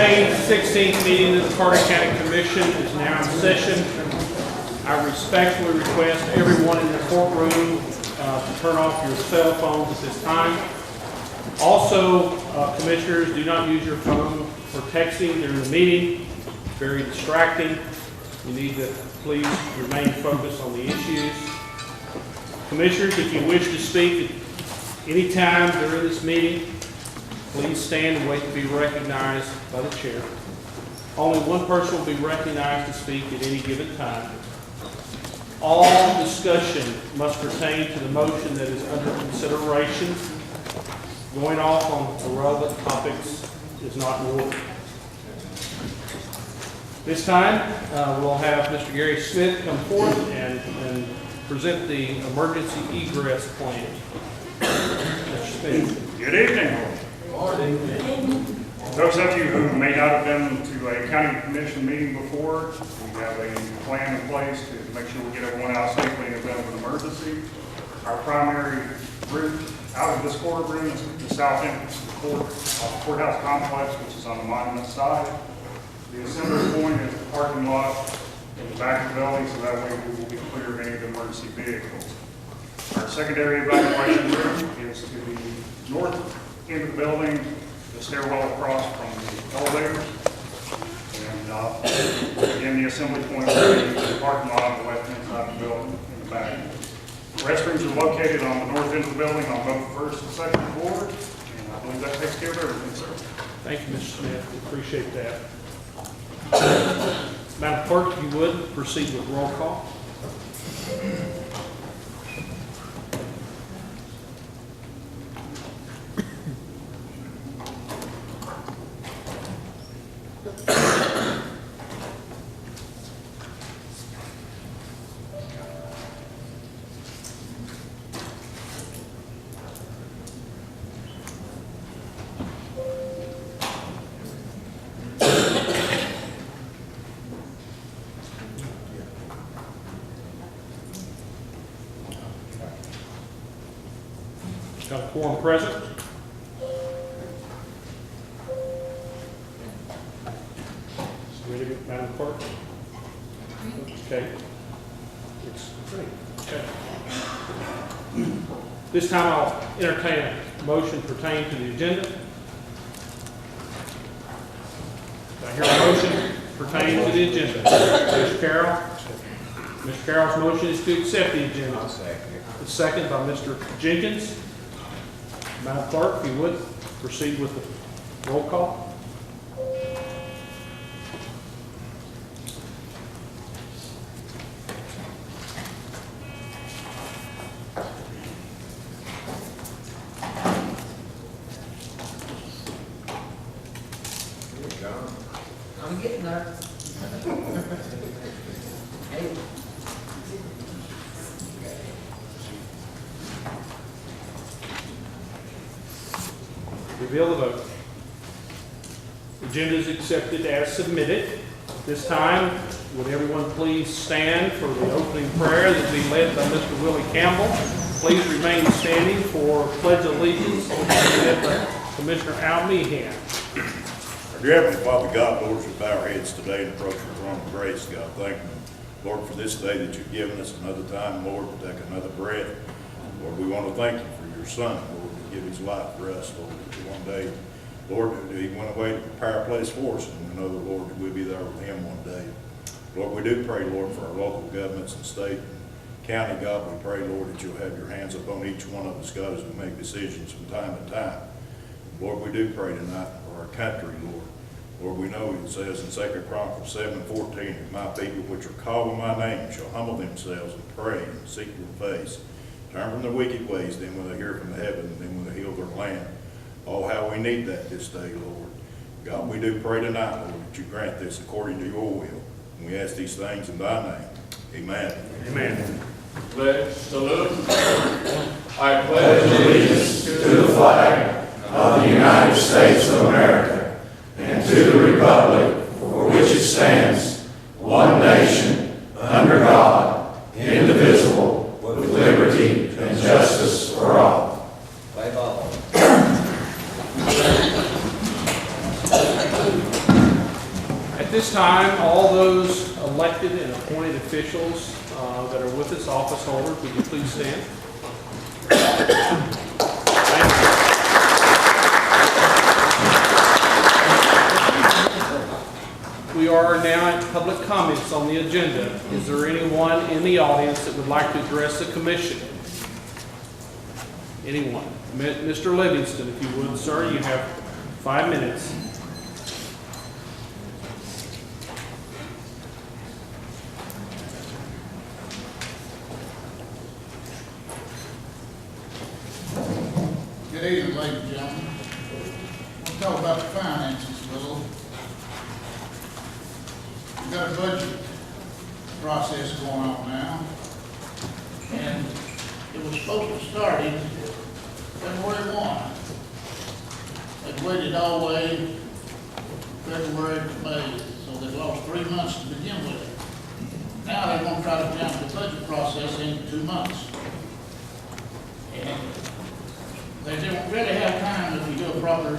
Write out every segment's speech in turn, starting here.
May 16th meeting of the Carter County Commission is now in session. I respectfully request everyone in the courtroom to turn off your cell phones at this time. Also, commissioners, do not use your phone for texting during the meeting. It's very distracting. You need to please remain focused on the issues. Commissioners, if you wish to speak at any time during this meeting, please stand and wait to be recognized by the chair. Only one person will be recognized to speak at any given time. All discussion must pertain to the motion that is under consideration. Going off on irrelevant topics is not in order. This time, we'll have Mr. Gary Smith come forth and present the emergency egress plan. Mr. Smith. Good evening. Those of you who may not have been to a county commission meeting before, we have a plan in place to make sure we get everyone out safely in the event of an emergency. Our primary route out of this courtroom is the south entrance to the courthouse complex, which is on the monument side. The assembly point is the parking lot in the back of the building, so that way we will be clear of any of the emergency vehicles. Our secondary evacuation route is to the north end of the building, the stairwell across from the elevators, and again, the assembly point will be the parking lot on the left hand side of the building in the back. Restrooms are located on the north end of the building on both the first and second floor, and I believe that takes care of everything, sir. Thank you, Mr. Smith. We appreciate that. Madam Clerk, if you would, proceed with roll call. Got a quorum present. Ready, Madam Clerk? Okay. It's great. Okay. This time I'll entertain a motion pertaining to the agenda. Do I hear a motion pertaining to the agenda? Mr. Carroll? Mr. Carroll's motion is to accept the agenda. It's second by Mr. Jenkins. Madam Clerk, if you would, proceed with the roll call. I'm getting there. Hey. Reveal the vote. The agenda is accepted as submitted. At this time, would everyone please stand for the opening prayer that will be led by Mr. Willie Campbell. Please remain standing for Pledge of Allegiance led by Commissioner Al Meehan. Our dear Heavenly Father God, Lord, we bow our heads today and approach your throne of grace. God, thank you, Lord, for this day that you've given us another time, Lord, to take another breath. Lord, we want to thank you for your Son, Lord, to give his life for us, Lord. One day, Lord, he went away to prepare a place for us, and we know that, Lord, that we'll be there with him one day. Lord, we do pray, Lord, for our local governments and state and county, God, we pray, Lord, that you'll have your hands upon each one of us, God, as we make decisions from time to time. Lord, we do pray tonight for our country, Lord. Lord, we know it says in 2 Chronicles 7:14, if my people which are called by my name shall humble themselves and pray and seek your face, turn from their wicked ways, then will they hear from heaven, then will they heal their land. Oh, how we need that this day, Lord. God, we do pray tonight, Lord, that you grant this according to your will. And we ask these things in thy name. Amen. Amen. Pledge salute. I pledge allegiance to the flag of the United States of America and to the republic for which it stands, one nation, under God, indivisible, with liberty and justice for all. Play ball. At this time, all those elected and appointed officials that are with us, office holders, would you please stand? Thank you. We are now at public comments on the agenda. Is there anyone in the audience that would like to address the commission? Anyone? Mr. Livingston, if you would, sir, you have 5 minutes. Good evening, ladies and gentlemen. We'll talk about the finances a little. We've got a budget process going on now, and it was supposed to start in February 1. They've waited all the way February to May, so they've lost 3 months to begin with. Now they're going to try to jump the budget process into 2 months. And they don't really have time if you do a proper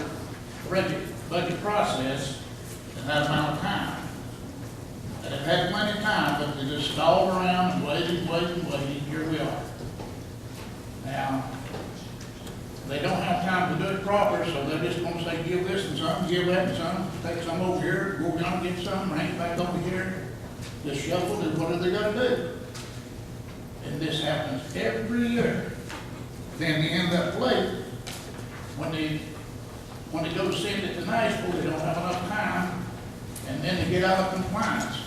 budget process in that amount of time. And they've had plenty of time, but they just stalled around and waited. Here we are. Now, they don't have time to do it proper, so they're just gonna say, give this and some, give that and some, take some over here, go down and get some, bring it back over here. Just shuffle, and what are they gonna do? And this happens every year. Then they end up late. When they go to send it to Nashville, they don't have enough time, and then they get out of compliance.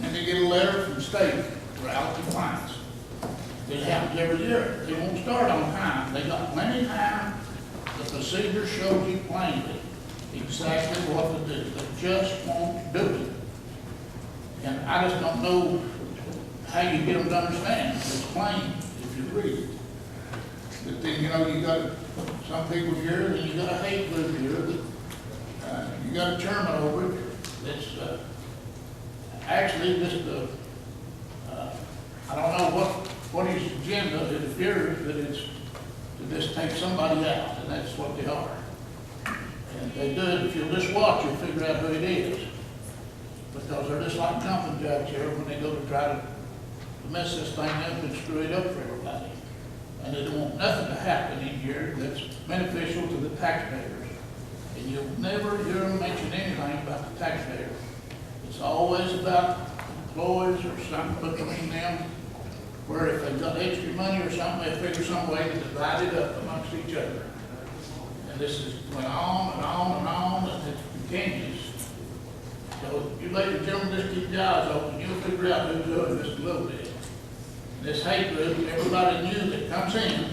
And they get a letter from the state, we're out of compliance. It happens every year. They won't start on time. They got plenty of time. The procedure shows you plainly exactly what to do. They just won't do it. And I just don't know how you get them to understand. It's plain if you read it. But then, you know, you got some people here, and you got a hate group here, that, you got a chairman over it, that's, actually just, I don't know what his agenda, it appears that it's to just take somebody out, and that's what they are. And they do it, if you'll just watch, you'll figure out who it is. Because they're just like jumping jacks here when they go to try to mess this thing up and screw it up for everybody. And they don't want nothing to happen in here that's beneficial to the taxpayers. And you'll never hear them mention anything about the taxpayers. It's always about employees or something between them, where if they've got extra money or something, they figure some way to divide it up amongst each other. And this is going on and on and on, and it continues. So you ladies and gentlemen, just keep your eyes open, you'll figure out who's doing this a little bit. This hate group, everybody new that comes in,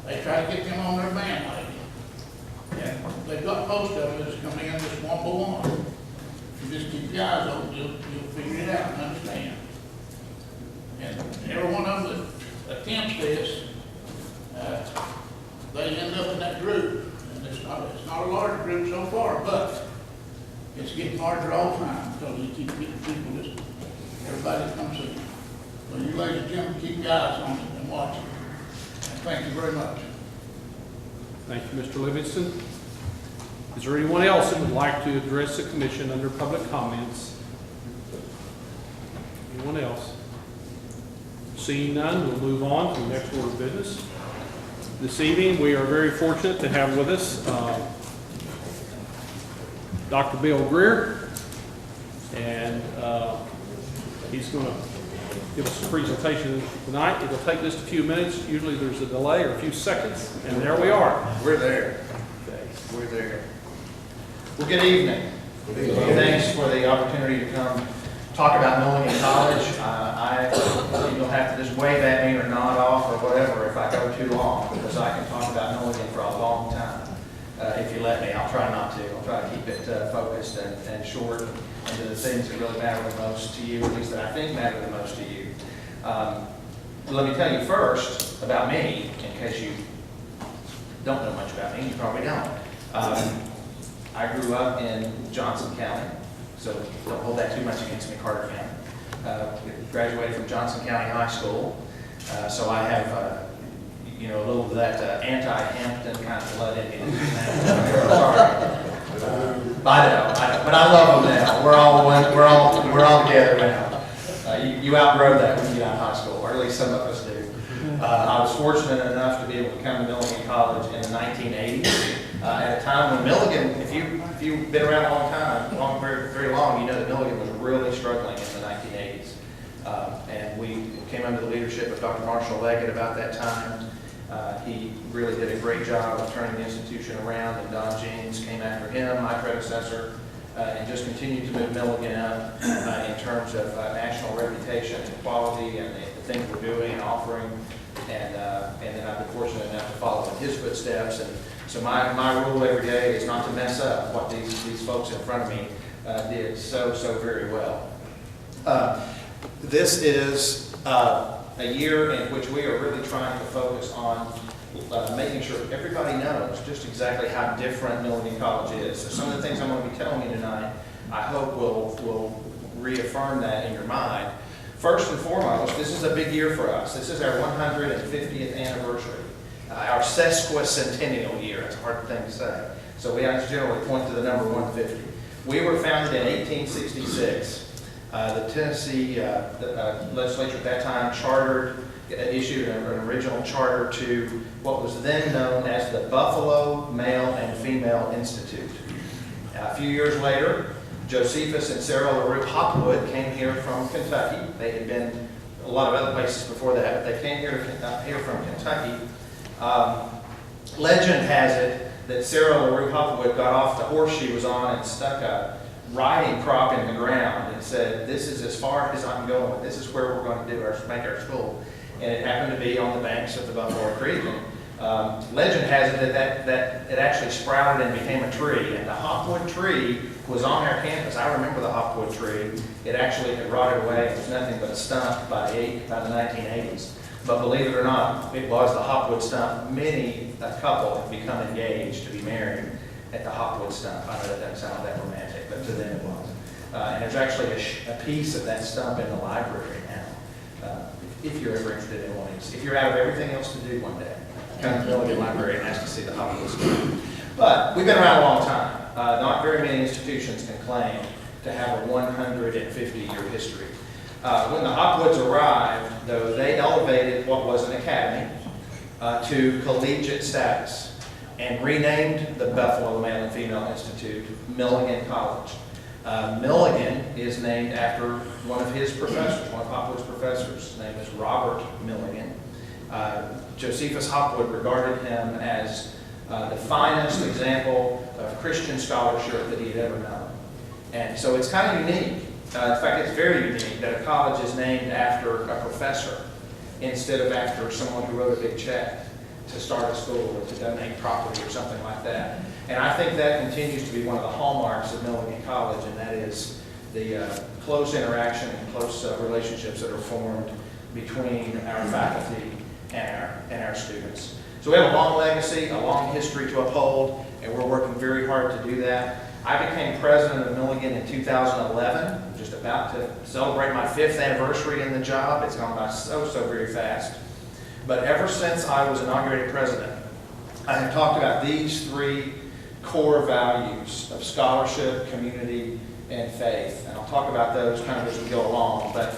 they try to get them on their bandwagon. And they've got most of them that's come in just one by one. If you just keep your eyes open, you'll figure it out and understand. And every one of them that attempts this, they end up in that group. And it's not a large group so far, but it's getting larger all the time because they keep getting people, just everybody that comes in. So you ladies and gentlemen, keep your eyes on it and watch it. And thank you very much. Thank you, Mr. Livingston. Is there anyone else that would like to address the commission under public comments? Anyone else? Seeing none, we'll move on to the next order of business. This evening, we are very fortunate to have with us Dr. Bill Greer, and he's going to give us a presentation tonight. It'll take just a few minutes. Usually there's a delay or a few seconds, and there we are. We're there. Okay. We're there. Well, good evening. Thanks for the opportunity to come talk about Milligan College. You'll have to just wave at me or nod off or whatever if I go too long, because I can talk about Milligan for a long time. If you let me, I'll try not to. I'll try to keep it focused and short and to the things that really matter the most to you, at least that I think matter the most to you. Let me tell you first about me, in case you don't know much about me. You probably don't. I grew up in Johnson County, so don't hold that too much against me, Carter County. Graduated from Johnson County High School, so I have a little of that anti-Hampton kind of blood in me. Sorry. I know, but I love them now. we're all together now. You outgrow that when you get out of high school, or at least some of us do. I was fortunate enough to be able to come to Milligan College in the 1980s, at a time when Milligan, if you've been around a long time, very long, you know that Milligan was really struggling in the 1980s. And we came under the leadership of Dr. Marshall Leggett about that time. He really did a great job of turning the institution around, and Don Jeans came after him, my predecessor, and just continued to move Milligan up in terms of national reputation and quality and the things we're doing and offering. And then I've been fortunate enough to follow in his footsteps. And so my rule every day is not to mess up what these folks in front of me did so very well. This is a year in which we are really trying to focus on making sure everybody knows just exactly how different Milligan College is. So some of the things I'm going to be telling you tonight, I hope will reaffirm that in your mind. First and foremost, this is a big year for us. This is our 150th anniversary, our sesquicentennial year. It's a hard thing to say. So we have to generally point to the number 150. We were founded in 1866. The Tennessee legislature at that time issued an original charter to what was then known as the Buffalo Male and Female Institute. A few years later, Josephus and Sarah LaRue Hopwood came here from Kentucky. They had been a lot of other places before that, but they came here from Kentucky. Legend has it that Sarah LaRue Hopwood got off the horse she was on and stuck a riding crop in the ground and said, "This is as far as I'm going. This is where we're going to make our school." And it happened to be on the banks of the Buffalo Creek. And legend has it that it actually sprouted and became a tree. And the hopwood tree was on our campus. I remember the hopwood tree. It actually had rotted away. It was nothing but a stump by the 1980s. But believe it or not, it was the hopwood stump. A couple have become engaged to be married at the hopwood stump. I know that doesn't sound that romantic, but to them it was. And there's actually a piece of that stump in the library now. If you're ever interested in one, if you're out of everything else to do one day, come to the Milligan Library and ask to see the hopwood stump. But we've been around a long time. Not very many institutions can claim to have a 150-year history. When the Hopwoods arrived, though, they elevated what was an academy to collegiate status and renamed the Buffalo Male and Female Institute Milligan College. Milligan is named after one of his professors, one of Hopwood's professors. His name is Robert Milligan. Josephus Hopwood regarded him as the finest example of Christian scholarship that he had ever known. And so it's kind of unique. In fact, it's very unique that a college is named after a professor instead of after someone who wrote a big check to start a school or to donate property or something like that. And I think that continues to be one of the hallmarks of Milligan College, and that is the close interaction and close relationships that are formed between our faculty and our students. So we have a long legacy, a long history to uphold, and we're working very hard to do that. I became president of Milligan in 2011. I'm just about to celebrate my 5th anniversary in the job. It's gone by so very fast. But ever since I was inaugurated president, I have talked about these 3 core values of scholarship, community, and faith. And I'll talk about those kind of as we go along. But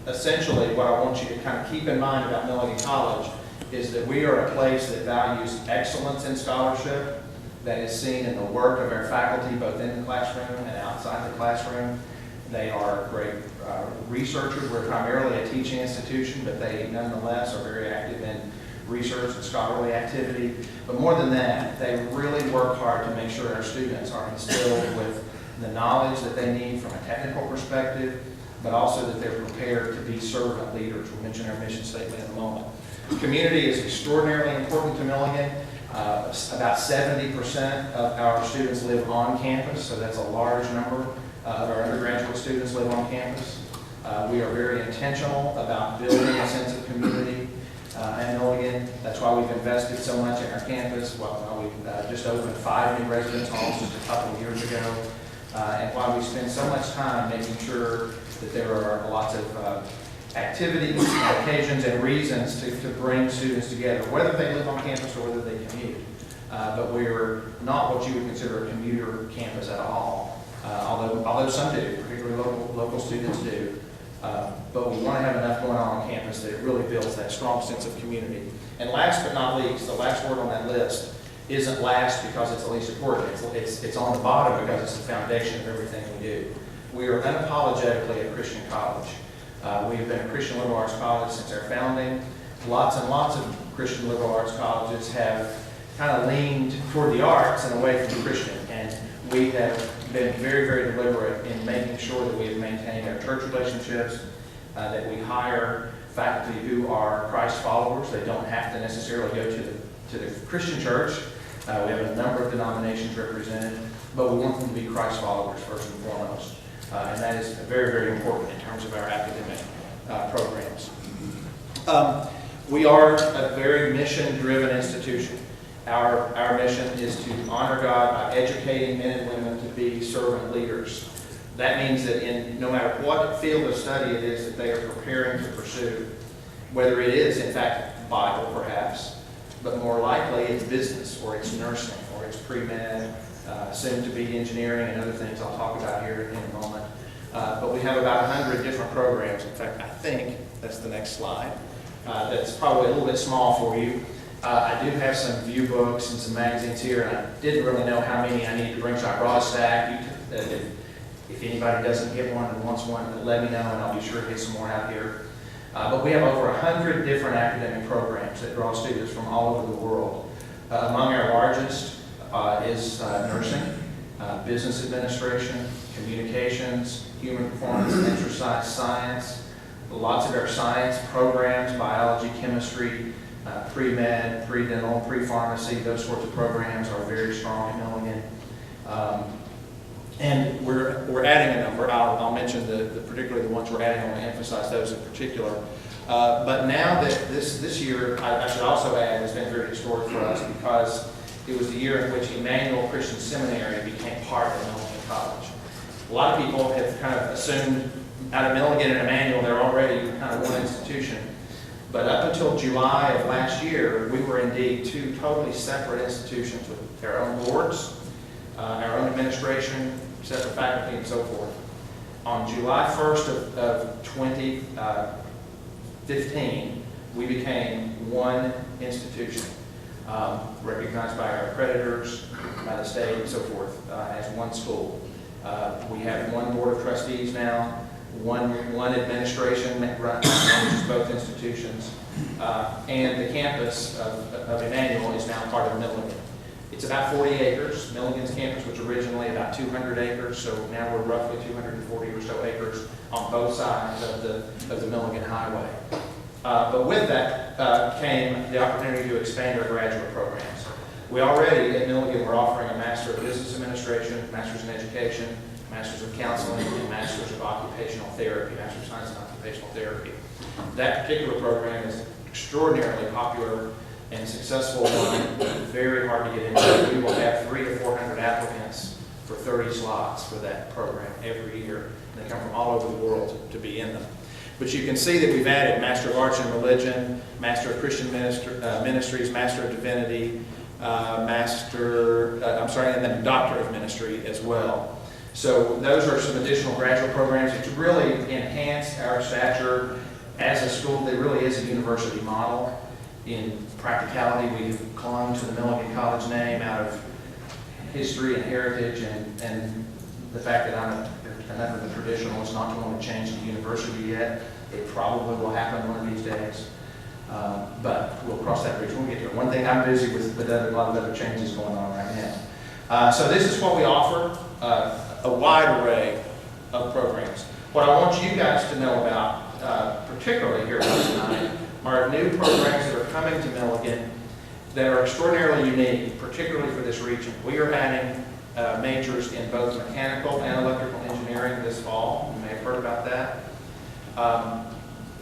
essentially, what I want you to kind of keep in mind about Milligan College is that we are a place that values excellence in scholarship, that is seen in the work of our faculty, both in the classroom and outside the classroom. They are great researchers. We're primarily a teaching institution, but they nonetheless are very active in research and scholarly activity. But more than that, they really work hard to make sure our students are instilled with the knowledge that they need from a technical perspective, but also that they're prepared to be servant leaders. We'll mention our mission statement in a moment. Community is extraordinarily important to Milligan. About 70% of our students live on campus, so that's a large number of our undergraduate students live on campus. We are very intentional about building a sense of community at Milligan. That's why we've invested so much in our campus. We just opened 5 new residence halls just a couple of years ago, and why we spend so much time making sure that there are lots of activities, occasions, and reasons to bring students together, whether they live on campus or whether they commute. But we're not what you would consider a commuter campus at all. although some do, particularly local students do. But we want to have enough going on campus that it really builds that strong sense of community. And last but not least, the last word on that list isn't last because it's the least important. It's on the bottom because it's the foundation of everything we do. We are unapologetically a Christian college. We have been a Christian liberal arts college since our founding. Lots and lots of Christian liberal arts colleges have kind of leaned toward the arts and away from the Christian. And we have been very, very deliberate in making sure that we have maintained our church relationships, that we hire faculty who are Christ followers. They don't have to necessarily go to the Christian church. We have a number of denominations represented, but we want them to be Christ followers first and foremost. And that is very, very important in terms of our academic programs. We are a very mission-driven institution. Our mission is to honor God by educating men and women to be servant leaders. That means that in no matter what field of study it is that they are preparing to pursue, whether it is, in fact, Bible perhaps, but more likely it's business, or it's nursing, or it's pre-med, soon to be engineering and other things I'll talk about here in a moment. But we have about 100 different programs. In fact, I think that's the next slide. That's probably a little bit small for you. I do have some view books and some magazines here, and I didn't really know how many I needed to bring, so I brought a stack. If anybody doesn't get one and wants one, let me know, and I'll be sure to get some more out here. But we have over 100 different academic programs that draw students from all over the world. Among our largest is nursing, business administration, communications, human performance and exercise science. Lots of our science programs, biology, chemistry, pre-med, pre-dental, pre-pharmacy, those sorts of programs are very strong at Milligan. And we're adding a number. I'll mention particularly the ones we're adding. I want to emphasize those in particular. But now that this year, I should also add, has been very historic for us because it was the year in which Emmanuel Christian Seminary became part of Milligan College. A lot of people have kind of assumed out of Milligan and Emmanuel they're already kind of one institution. But up until July of last year, we were indeed two totally separate institutions with our own boards, our own administration, separate faculty, and so forth. On July 1st of 2015, we became one institution, recognized by our accreditors, by the state, and so forth, as one school. We have one board of trustees now, one administration that manages both institutions, and the campus of Emmanuel is now part of Milligan. It's about 40 acres. Milligan's campus was originally about 200 acres, so now we're roughly 240 or so acres on both sides of the Milligan Highway. But with that came the opportunity to expand our graduate programs. We already at Milligan were offering a Master of Business Administration, Master's in Education, Masters of Counseling, and Masters of Occupational Therapy, Master of Science in Occupational Therapy. That particular program is extraordinarily popular and successful one, very hard to get into. We will have 300 to 400 applicants for 30 slots for that program every year. And they come from all over the world to be in them. But you can see that we've added Master of Arts in Religion, Master of Christian Ministries, Master of Divinity, and then Doctor of Ministry as well. So those are some additional graduate programs that really enhance our stature as a school that really is a university model. In practicality, we've clung to the Milligan College name out of history and heritage and the fact that I'm enough of a traditionalist not to want to change the university yet. It probably will happen one of these days. But we'll cross that bridge when we get to it. One thing I'm busy with a lot of other changes going on right now. So this is what we offer, a wide array of programs. What I want you guys to know about, particularly here tonight, are new programs that are coming to Milligan that are extraordinarily unique, particularly for this region. We are adding majors in both mechanical and electrical engineering this fall. You may have heard about that.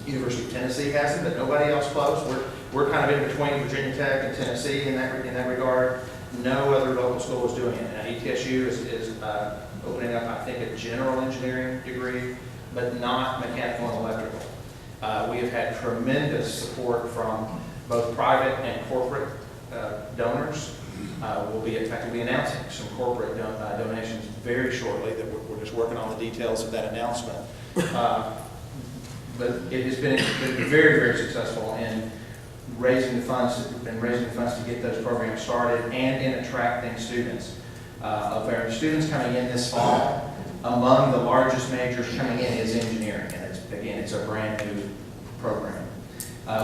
University of Tennessee has them, but nobody else close. We're kind of in between Virginia Tech and Tennessee in that regard. No other local school is doing it. Now, ETSU is opening up, I think, a general engineering degree, but not mechanical and electrical. We have had tremendous support from both private and corporate donors We'll be, in fact, we'll be announcing some corporate donations very shortly, that we're just working on the details of that announcement. But it has been very, very successful in raising the funds to get those programs started and in attracting students. Of our students coming in this fall, among the largest majors coming in is engineering, and it's a brand new program.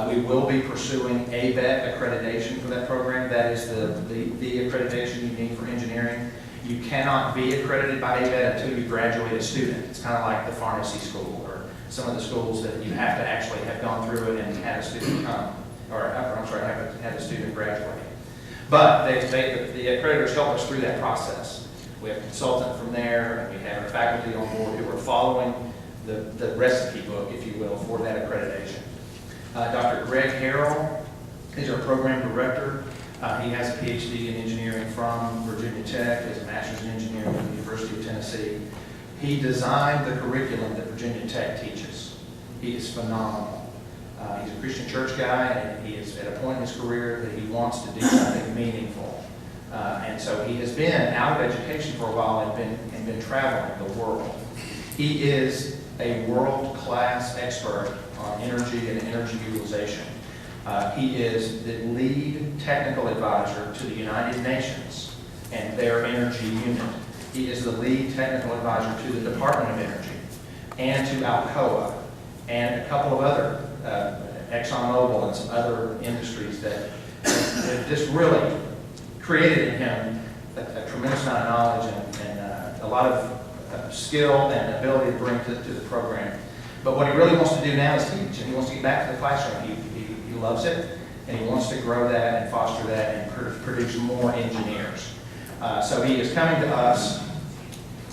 We will be pursuing ABET accreditation for that program. That is the accreditation you need for engineering. You cannot be accredited by ABET until you graduate a student. It's kind of like the pharmacy school or some of the schools that you have to actually have gone through it and had a student come, or I'm sorry, had a student graduate. But the accreditors help us through that process. We have a consultant from there, and we have our faculty on board who are following the recipe book, if you will, for that accreditation. Dr. Greg Harrell is our program director. He has a PhD in engineering from Virginia Tech. He has a master's in engineering from the University of Tennessee. He designed the curriculum that Virginia Tech teaches. He is phenomenal. He's a Christian church guy, and he is at a point in his career that he wants to do something meaningful. And so he has been out of education for a while and been traveling the world. He is a world-class expert on energy and energy utilization. He is the lead technical advisor to the United Nations and their energy unit. He is the lead technical advisor to the Department of Energy and to Alcoa and a couple of other, ExxonMobil and some other industries that have just really created in him a tremendous amount of knowledge and a lot of skill and ability to bring to the program. But what he really wants to do now is teach, and he wants to get back to the classroom. He loves it, and he wants to grow that and foster that and produce more engineers. So he is coming to us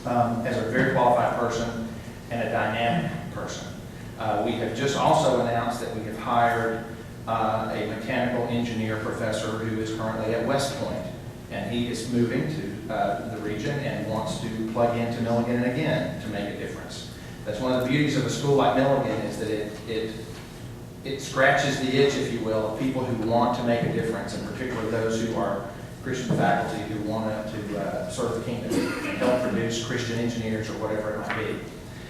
as a very qualified person and a dynamic person. We have just also announced that we have hired a mechanical engineer professor who is currently at West Point, and he is moving to the region and wants to plug into Milligan again to make a difference. That's one of the beauties of a school like Milligan, is that it scratches the itch, if you will, of people who want to make a difference, and particularly those who are Christian faculty who want to serve the kingdom and help produce Christian engineers or whatever it might be.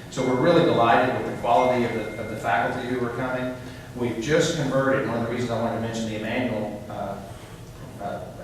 So we're really delighted with the quality of the faculty who are coming. We've just converted, one of the reasons I wanted to mention the Emmanuel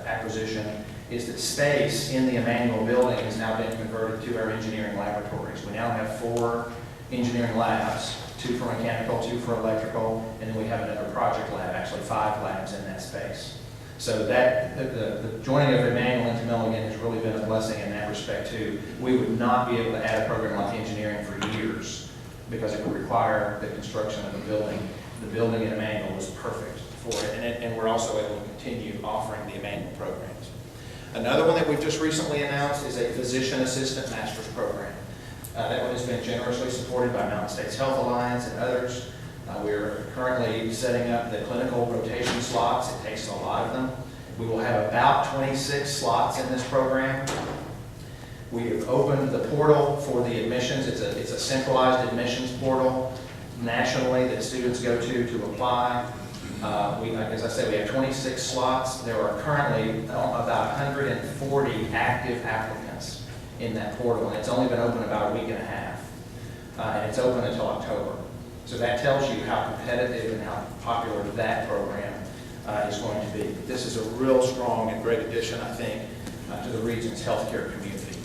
acquisition is that space in the Emmanuel building has now been converted to our engineering laboratories. We now have 4 engineering labs, 2 for mechanical, 2 for electrical, and then we have another project lab, actually 5 labs in that space. So that the joining of Emmanuel into Milligan has really been a blessing in that respect too. We would not be able to add a program like engineering for years because it would require the construction of a building. The building in Emmanuel was perfect for it, and we're also able to continue offering the Emmanuel programs. Another one that we've just recently announced is a physician assistant master's program. That one has been generously supported by Mountain States Health Alliance and others. We're currently setting up the clinical rotation slots. It takes a lot of them. We will have about 26 slots in this program. We have opened the portal for the admissions. It's a centralized admissions portal nationally that students go to apply. As I said, we have 26 slots. There are currently about 140 active applicants in that portal, and it's only been open about a week and a half. And it's open until October. So that tells you how competitive and how popular that program is going to be. This is a real strong and great addition, I think, to the region's healthcare community.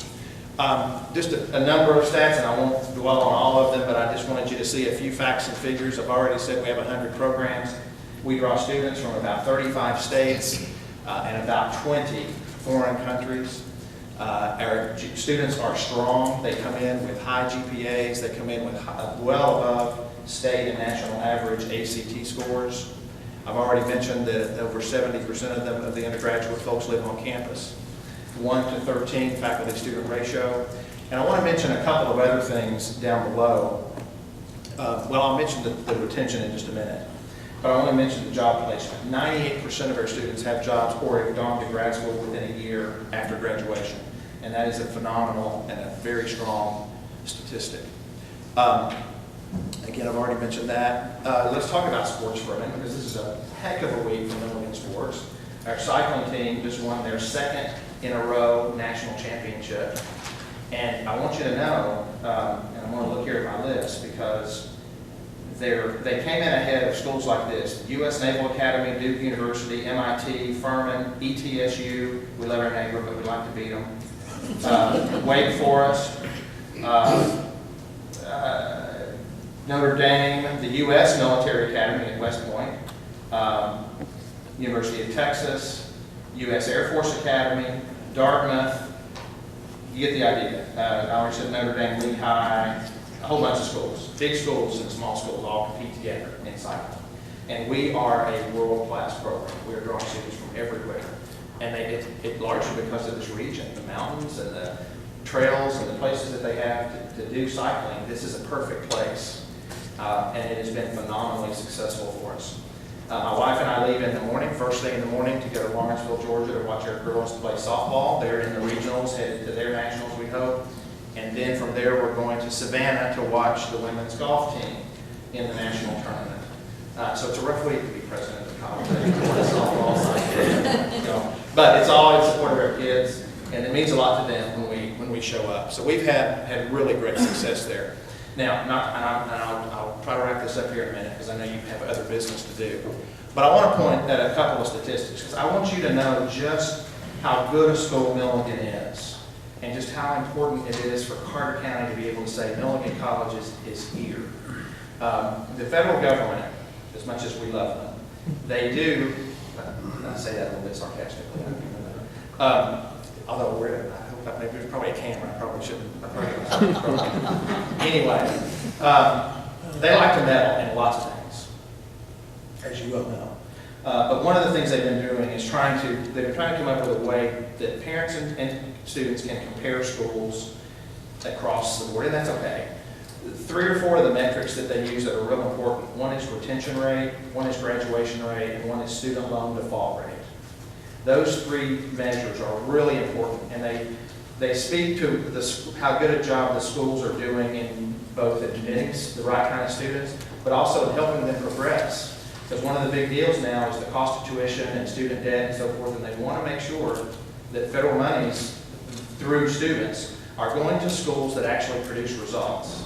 Just a number of stats, and I won't dwell on all of them, but I just wanted you to see a few facts and figures. I've already said we have 100 programs. We draw students from about 35 states and about 20 foreign countries. Our students are strong. They come in with high GPAs. They come in with well above state and national average ACT scores. I've already mentioned that over 70% of them, of the undergraduate folks, live on campus. 1 to 13 faculty-student ratio. And I want to mention a couple of other things down below. Well, I'll mention the retention in just a minute. But I want to mention the job placement. 98% of our students have jobs or have gone to grad school within a year after graduation. And that is a phenomenal and a very strong statistic. Again, I've already mentioned that. Let's talk about sports for a minute, because this is a heck of a week for Milligan sports. Our cycling team just won their second in a row national championship. And I want you to know, and I'm going to look here at my list because they came in ahead of schools like this: U.S. Naval Academy, Duke University, MIT, Furman, ETSU. We love our neighbor, but we like to beat them. Wake Forest, Notre Dame, the U.S. Military Academy at West Point, University of Texas, U.S. Air Force Academy, Dartmouth. You get the idea. I already said Notre Dame, Lehigh, a whole bunch of schools, big schools and small schools all compete together in cycling. And we are a world-class program. We are drawing students from everywhere. And it largely because of this region, the mountains and the trails and the places that they have to do cycling. This is a perfect place. And it has been phenomenally successful for us. My wife and I leave in the morning, first thing in the morning, to go to Lawrenceville, Georgia to watch our girls play softball. They're in the regionals, headed to their nationals, we hope. And then from there, we're going to Savannah to watch the women's golf team in the national tournament. So it's a rough week to be president of the college. But it's all in support of our kids, and it means a lot to them when we show up. So we've had really great success there. Now, I'll try to wrap this up here in a minute because I know you have other business to do. But I want to point at a couple of statistics because I want you to know just how good a school Milligan is and just how important it is for Carter County to be able to say Milligan College is here. The federal government, as much as we love them, they do, I say that a little bit sarcastically, although maybe there's probably a camera, I probably shouldn't. Anyway, they like to meddle in lots of things, as you well know. But one of the things they've been doing is they've been trying to come up with a way that parents and students can compare schools across the board, and that's okay. 3 or 4 of the metrics that they use that are real important: one is retention rate, one is graduation rate, and one is student loan default rate. Those 3 measures are really important, and they speak to how good a job the schools are doing in both admitting the right kind of students, but also in helping them progress. Because one of the big deals now is the cost of tuition and student debt and so forth, and they want to make sure that federal monies through students are going to schools that actually produce results.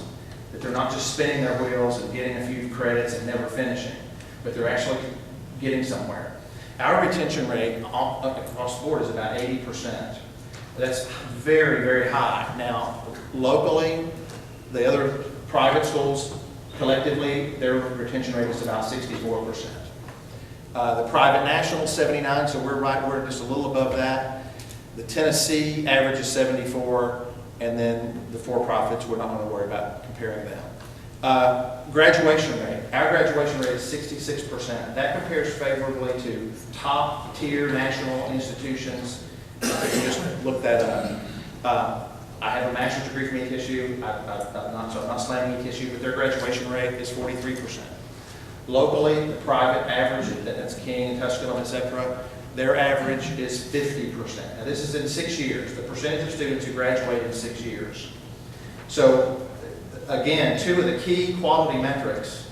That they're not just spinning their wheels and getting a few credits and never finishing, but they're actually getting somewhere. Our retention rate across the board is about 80%. That's very, very high. Now, locally, the other private schools, collectively, their retention rate is about 64%. The private national is 79, so we're just a little above that. The Tennessee average is 74, and then the for-profits, we're not going to worry about comparing them. Graduation rate. Our graduation rate is 66%. That compares favorably to top-tier national institutions. You can just look that up. I have a master's degree from ETSU. I'm not slamming ETSU, but their graduation rate is 43%. Locally, the private average, that's King, Tusculum, etc., their average is 50%. Now, this is in 6 years, the percentage of students who graduate in 6 years. So, again, 2 of the key quality metrics,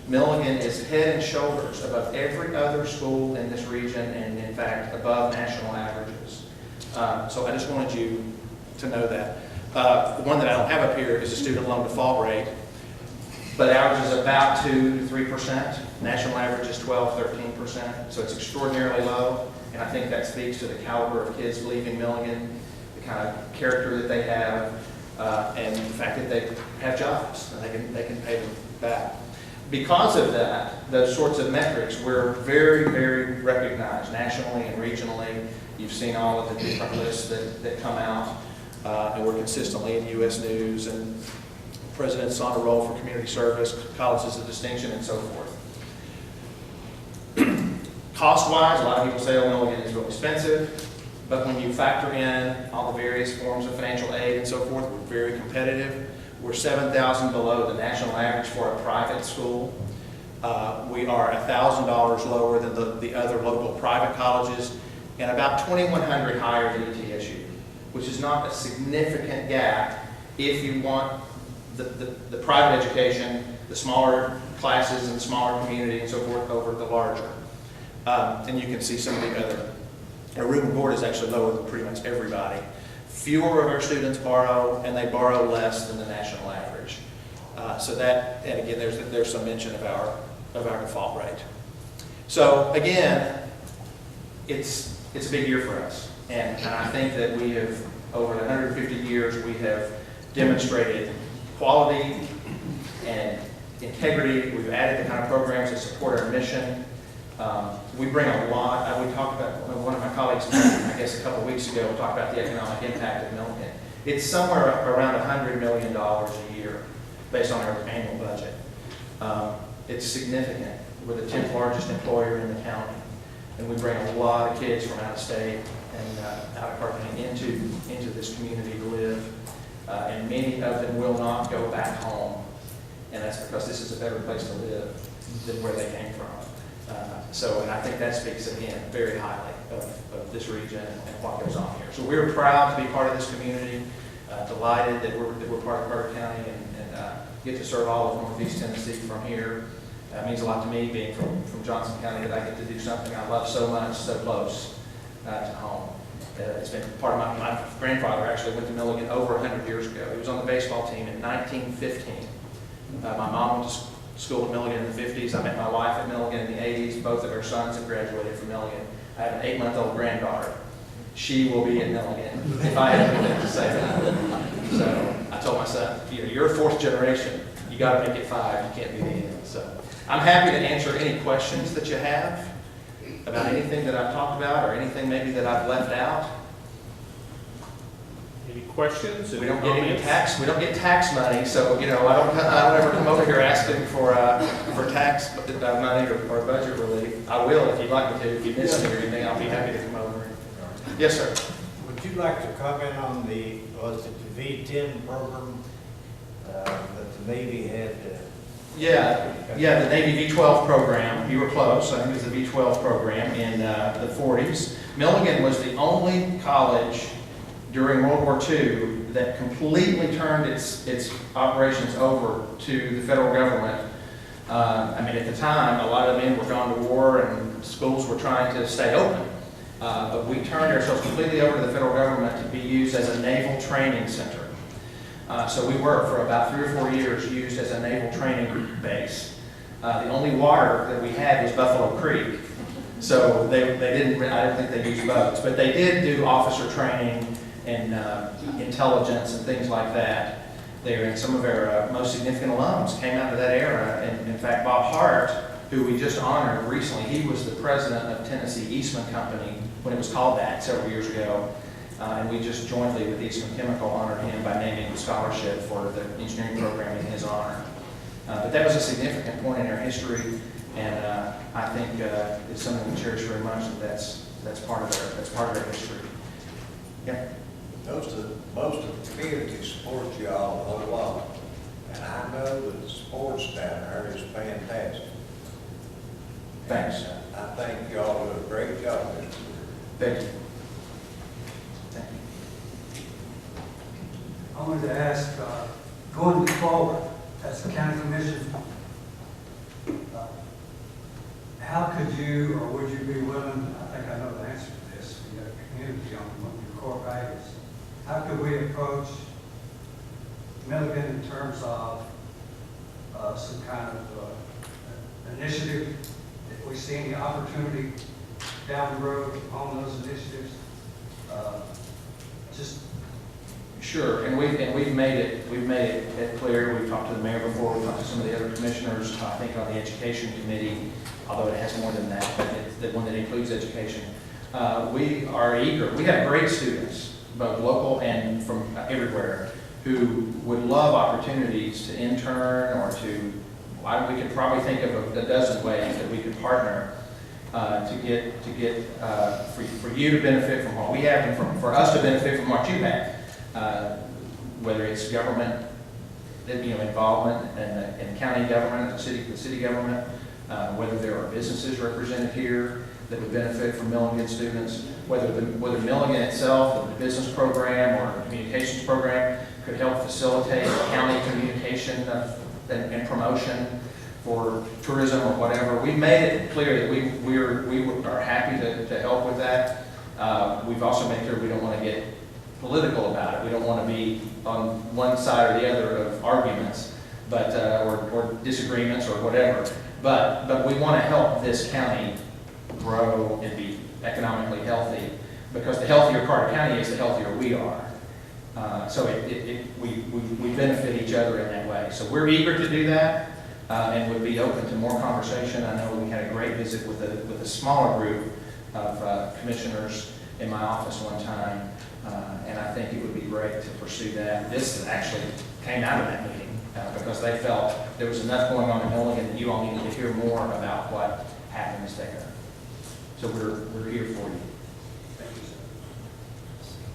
Milligan is head and shoulders above every other school in this region, and in fact, above national averages. So I just wanted you to know that. The one that I don't have up here is the student loan default rate, but ours is about 2 to 3%. National average is 12, 13%, so it's extraordinarily low, and I think that speaks to the caliber of kids leaving Milligan, the kind of character that they have, and the fact that they have jobs, and they can pay them back. Because of that, those sorts of metrics, we're very, very recognized nationally and regionally. You've seen all of the different lists that come out, and we're consistently in U.S. News and President's Honor Roll for Community Service, Colleges of Distinction, and so forth. Cost-wise, a lot of people say, oh, Milligan is real expensive, but when you factor in all the various forms of financial aid and so forth, we're very competitive. We're $7,000 below the national average for a private school. We are $1,000 lower than the other local private colleges, and about $2,100 higher than ETSU, which is not a significant gap if you want the private education, the smaller classes and smaller community and so forth over the larger. And you can see some of the other. Our Reuben Board is actually lower than pretty much everybody. Fewer of our students borrow, and they borrow less than the national average. So that, and again, there's some mention of our default rate. So again, it's a big year for us, and I think that we have, over 150 years, we have demonstrated quality and integrity. We've added the kind of programs that support our mission. We bring a lot. We talked about, one of my colleagues, I guess a couple of weeks ago, talked about the economic impact of Milligan. It's somewhere around $100 million a year based on our annual budget. It's significant. We're the 10th largest employer in the county, and we bring a lot of kids from out of state and out of Carpenter into this community to live, and many of them will not go back home, and that's because this is a better place to live than where they came from. And I think that speaks again very highly of this region and what goes on here. So we're proud to be part of this community, delighted that we're part of Carter County and get to serve all of Northeast Tennessee from here. It means a lot to me, being from Johnson County, that I get to do something I love so much, so close to home. It's been part of my grandfather actually went to Milligan over 100 years ago. He was on the baseball team in 1915. My mom went to school at Milligan in the 50s. I met my wife at Milligan in the 80s. Both of her sons have graduated from Milligan. I have an 8-month-old granddaughter. She will be at Milligan if I have anything to say about it. So I told my son, you're a 4th generation. You got to make it 5. You can't be the end. So I'm happy to answer any questions that you have about anything that I've talked about or anything maybe that I've left out. Any questions? We don't get any tax. We don't get tax money, so I don't ever come over here asking for tax money or budget relief. I will if you'd like me to. If you miss me or anything, I'll be happy to come over. Yes, sir. Would you like to comment on the V-10 program that the Navy had? Yeah, the Navy V-12 program. You were close. I think it was the V-12 program in the 40s. Milligan was the only college during World War II that completely turned its operations over to the federal government. At the time, a lot of the men were gone to war and schools were trying to stay open. But we turned ourselves completely over to the federal government to be used as a naval training center. So we were, for about 3 or 4 years, used as a naval training base. The only water that we had was Buffalo Creek. So they didn't, I don't think they used boats, but they did do officer training and intelligence and things like that there. And some of our most significant alums came out of that era. And in fact, Bob Hart, who we just honored recently, he was the president of Tennessee Eastman Company when it was called that several years ago. And we just jointly with Eastman Chemical honored him by naming the scholarship for the engineering program in his honor. But that was a significant point in our history, and I think it's something we cherish very much. That's part of our history. Yeah. Most of the community supports y'all a whole lot, and I know that the sports down there is fantastic. Thanks. And, I think y'all do a great job. Thank you. I wanted to ask, going forward as a county commission, how could you, or would you be willing, I think I know the answer to this, you got a community on one of your core values. How could we approach Milligan in terms of some kind of initiative, if we see any opportunity down the road on those initiatives? Sure, and we've made it clear. We've talked to the mayor before. We've talked to some of the other commissioners. I think on the education committee, although it has more than that, but it's the one that includes education. We are eager. We have great students, both local and from everywhere, who would love opportunities to intern or to. We could probably think of a dozen ways that we could partner to get for you to benefit from what we have and for us to benefit from what you have. Whether it's government, involvement and county government, the city government, whether there are businesses represented here that would benefit from Milligan students, whether Milligan itself, the business program or the communications program, could help facilitate county communication and promotion for tourism or whatever. We've made it clear that we are happy to help with that. We've also made clear we don't want to get political about it. We don't want to be on one side or the other of arguments, but or disagreements or whatever. But we want to help this county grow and be economically healthy, because the healthier Carter County is, the healthier we are. So we benefit each other in that way. So we're eager to do that, and would be open to more conversation. I know we had a great visit with a smaller group of commissioners in my office one time, and I think it would be great to pursue that. This actually came out of that meeting because they felt there was enough going on in Milligan that you all needed to hear more about what happens there. So we're here for you.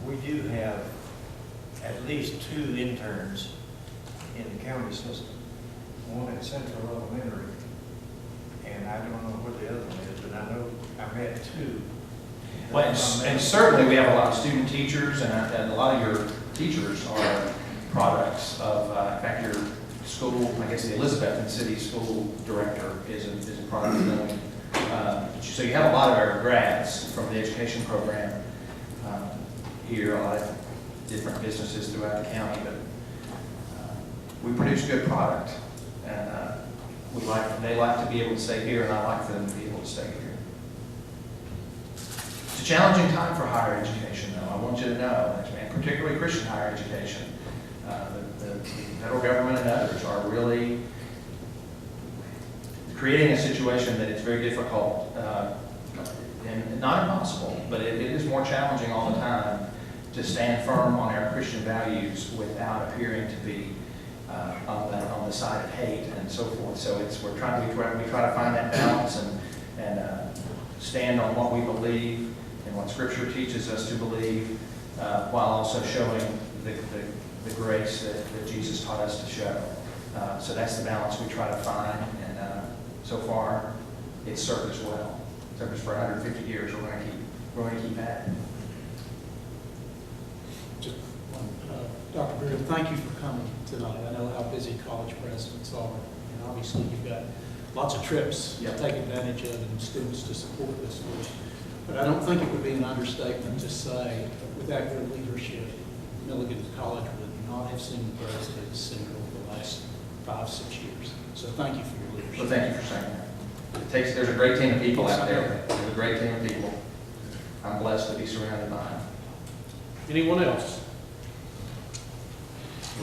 We do have at least 2 interns in the county system. One at Central Elementary, and I don't know what the other one is, but I know I met 2. Well, and certainly we have a lot of student teachers, and a lot of your teachers are products of, in fact, your school, I guess the Elizabethton City School Director is a product of Milligan. So you have a lot of our grads from the education program here, a lot of different businesses throughout the county, but we produce good product, and they like to be able to stay here, and I like for them to be able to stay here. It's a challenging time for higher education, though. I want you to know, and particularly Christian higher education. The federal government and others are really creating a situation that it's very difficult, and not impossible, but it is more challenging all the time to stand firm on our Christian values without appearing to be on the side of hate and so forth. So we try to find that balance and stand on what we believe and what Scripture teaches us to believe, while also showing the grace that Jesus taught us to show. So that's the balance we try to find, and so far it's served us well. It's served us for 150 years. We're going to keep at it. Dr. Greer, thank you for coming tonight. I know how busy college presidents are, and obviously you've got lots of trips to take advantage of and students to support this week. But I don't think it would be an understatement to say that without your leadership, Milligan College would not have seen the president as seen over the last 5-6 years. So thank you for your leadership. Well, thank you for saying that. There's a great team of people out there. There's a great team of people. I'm blessed to be surrounded by them. Anyone else?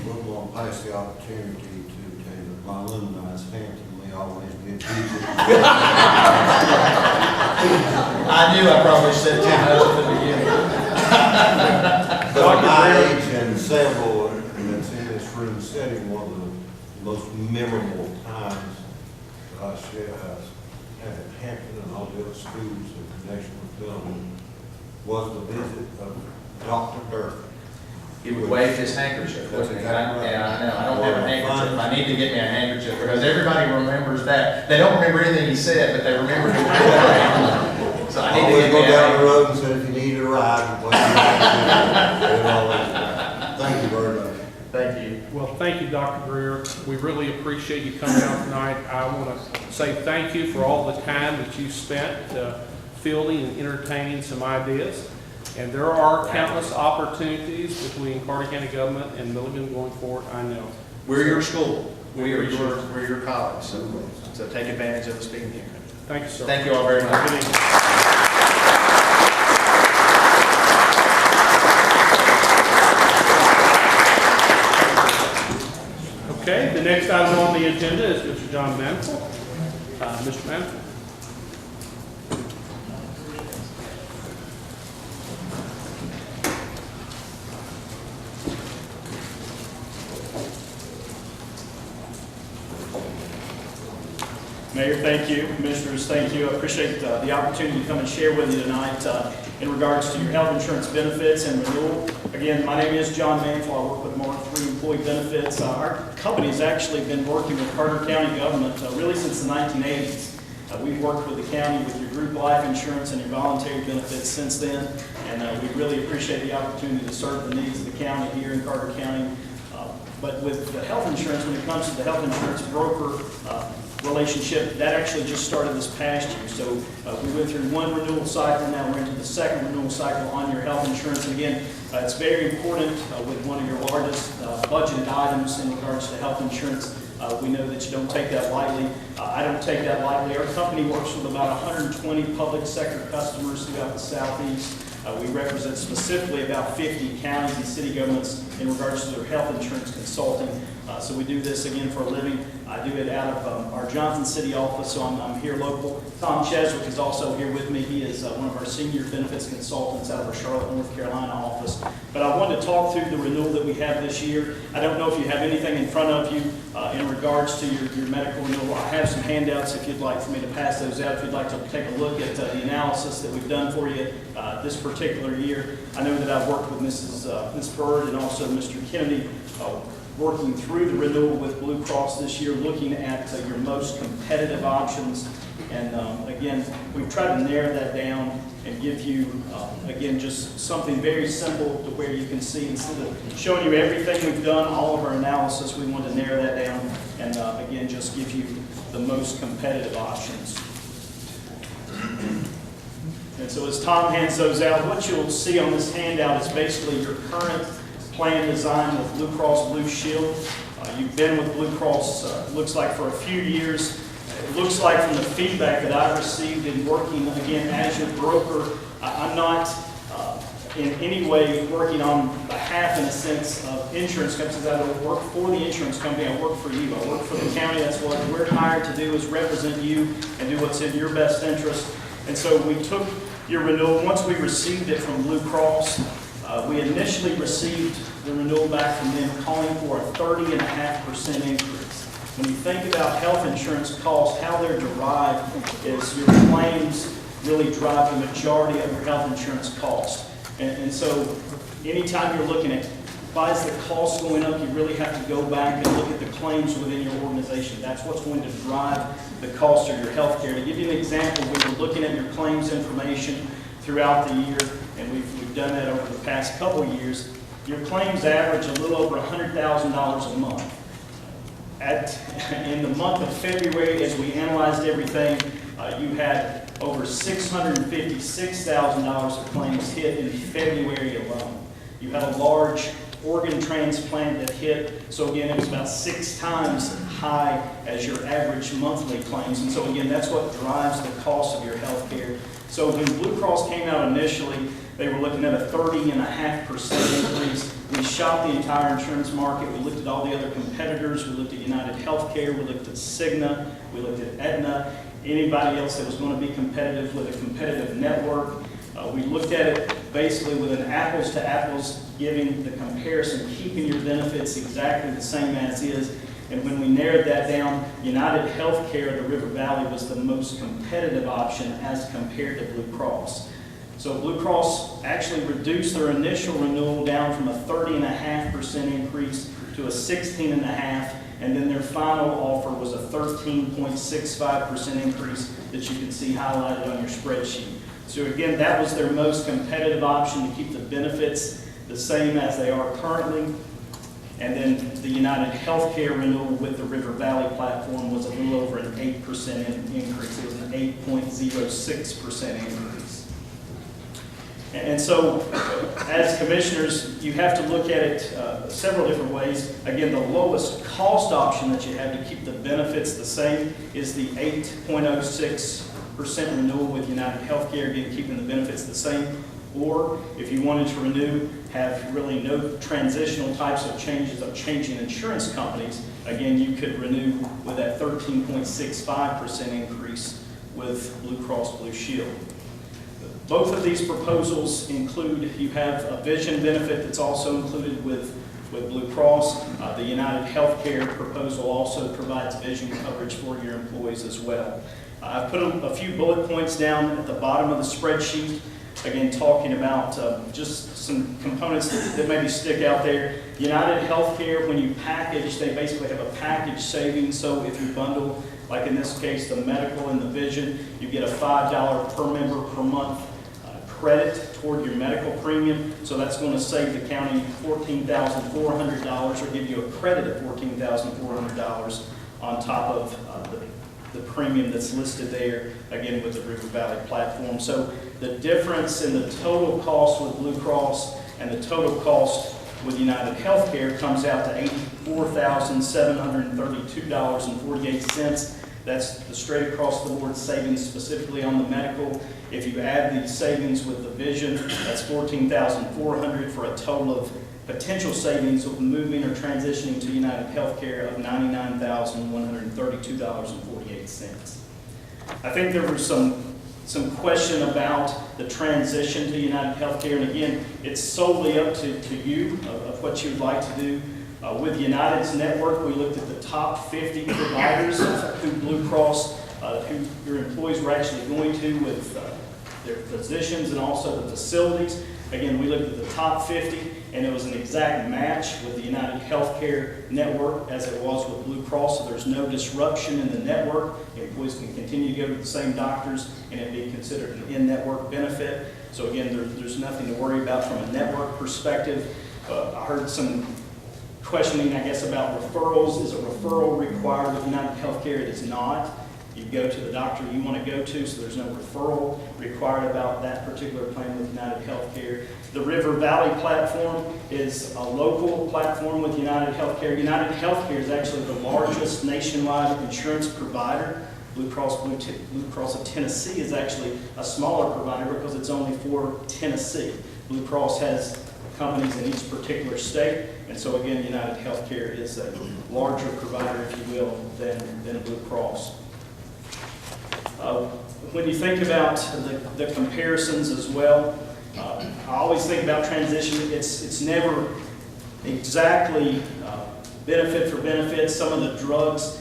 We're going to pass the opportunity to tell you that my alumni's handsomely always get pizza. I knew I probably said too much at the beginning. But my age and several that's in this room setting, one of the most memorable times I had at Hampton and all the other schools in connection with them was the visit of Dr. Durfee. He would wave his handkerchief. That's exactly right. Yeah, I know. I don't have a handkerchief. I need to get me a handkerchief because everybody remembers that. They don't remember anything he said, but they remember his voice. So I need to get me a handkerchief. Always go down the road and say, if you need a ride, thank you very much. Thank you. Well, thank you, Dr. Greer. We really appreciate you coming out tonight. I want to say thank you for all the time that you spent fielding and entertaining some ideas. And there are countless opportunities between Carter County government and Milligan going forward, I know. We're your school. We're your college. So take advantage of us being here. Thank you, sir. Thank you all very much. Good evening. Okay, the next item on the agenda is Mr. John Mantle. Mr. Mantle. Mayor, thank you. Commissioners, thank you. I appreciate the opportunity to come and share with you tonight in regards to your health insurance benefits and renewal. Again, my name is John Mantle. I work with Mark III Employee Benefits. Our company has actually been working with Carter County government really since the 1980s. We've worked with the county with your group life insurance and your voluntary benefits since then, and we really appreciate the opportunity to serve the needs of the county here in Carter County. But with the health insurance, when it comes to the health insurance broker, relationship. That actually just started this past year. So we went through one renewal cycle, now we're into the second renewal cycle on your health insurance. And again, it's very important with one of your largest budgeted items in regards to health insurance. We know that you don't take that lightly. I don't take that lightly. Our company works with about 120 public sector customers throughout the Southeast. We represent specifically about 50 counties and city governments in regards to their health insurance consulting. So we do this again for a living. I do it out of our Johnson City office, so I'm here local. Tom Cheswick is also here with me. He is one of our senior benefits consultants out of our Charlotte, North Carolina office. But I wanted to talk through the renewal that we have this year. I don't know if you have anything in front of you in regards to your medical renewal. I have some handouts if you'd like for me to pass those out, if you'd like to take a look at the analysis that we've done for you this particular year. I know that I've worked with Ms. Bird and also Mr. Kennedy working through the renewal with Blue Cross this year, looking at your most competitive options. And again, we've tried to narrow that down and give you, again, just something very simple to where you can see, instead of showing you everything we've done, all of our analysis, we want to narrow that down and again, just give you the most competitive options. And so as Tom hands those out, what you'll see on this handout is basically your current plan design with Blue Cross Blue Shield. You've been with Blue Cross, looks like for a few years. It looks like from the feedback that I've received in working, again, as your broker, I'm not in any way working on behalf, in a sense, of insurance companies. I don't work for the insurance company, I work for you. I work for the county. That's what we're hired to do, is represent you and do what's in your best interest. And so we took your renewal. Once we received it from Blue Cross, we initially received the renewal back from them calling for a 30.5% increase. When you think about health insurance costs, how they're derived is your claims really drive the majority of your health insurance costs. And so anytime you're looking at why is the cost going up, you really have to go back and look at the claims within your organization. That's what's going to drive the cost of your health care. To give you an example, we were looking at your claims information throughout the year, and we've done that over the past couple of years. Your claims average a little over $100,000 a month. In the month of February, as we analyzed everything, you had over $656,000 of claims hit in February alone. You had a large organ transplant that hit, so again, it was about 6 times high as your average monthly claims. And so again, that's what drives the cost of your health care. So when Blue Cross came out initially, they were looking at a 30.5% increase. We shopped the entire insurance market. We looked at all the other competitors. We looked at United Healthcare. We looked at Cigna. We looked at Aetna. Anybody else that was going to be competitive with a competitive network. We looked at it basically with an apples to apples, giving the comparison, keeping your benefits exactly the same as is. And when we narrowed that down, United Healthcare, the River Valley, was the most competitive option as compared to Blue Cross. So Blue Cross actually reduced their initial renewal down from a 30.5% increase to a 16.5%, and then their final offer was a 13.65% increase that you can see highlighted on your spreadsheet. So again, that was their most competitive option to keep the benefits the same as they are currently. And then the United Healthcare renewal with the River Valley platform was a little over an 8% increase. It was an 8.06% increase. And so, as commissioners, you have to look at it several different ways. Again, the lowest cost option that you have to keep the benefits the same is the 8.06% renewal with United Healthcare, again, keeping the benefits the same. Or if you wanted to renew, have really no transitional types of changes of changing insurance companies, again, you could renew with that 13.65% increase with Blue Cross Blue Shield. Both of these proposals include, you have a vision benefit that's also included with Blue Cross. The United Healthcare proposal also provides vision coverage for your employees as well. I've put a few bullet points down at the bottom of the spreadsheet, again, talking about just some components that maybe stick out there. United Healthcare, when you package, they basically have a package savings. So if you bundle, like in this case, the medical and the vision, you get a $5 per member per month credit toward your medical premium. So that's going to save the county $14,400 or give you a credit of $14,400 on top of the premium that's listed there, again, with the River Valley platform. So the difference in the total cost with Blue Cross and the total cost with United Healthcare comes out to $84,732.48. That's the straight across the board savings specifically on the medical. If you add the savings with the vision, that's $14,400 for a total of potential savings of moving or transitioning to United Healthcare of $99,132.48. I think there was some question about the transition to United Healthcare, and again, it's solely up to you of what you'd like to do. With United's network, we looked at the top 50 providers who Blue Cross, who your employees were actually going to with their physicians and also the facilities. Again, we looked at the top 50, and it was an exact match with the United Healthcare network as it was with Blue Cross, so there's no disruption in the network. Employees can continue to go to the same doctors, and it be considered an in-network benefit. So again, there's nothing to worry about from a network perspective. I heard some questioning, I guess, about referrals. Is a referral required with United Healthcare? It is not. You go to the doctor you want to go to, so there's no referral required about that particular plan with United Healthcare. The River Valley platform is a local platform with United Healthcare. United Healthcare is actually the largest nationwide insurance provider. Blue Cross of Tennessee is actually a smaller provider because it's only for Tennessee. Blue Cross has companies in each particular state, and so again, United Healthcare is a larger provider, if you will, than Blue Cross. When you think about the comparisons as well, I always think about transition. It's never exactly benefit for benefit. Some of the drugs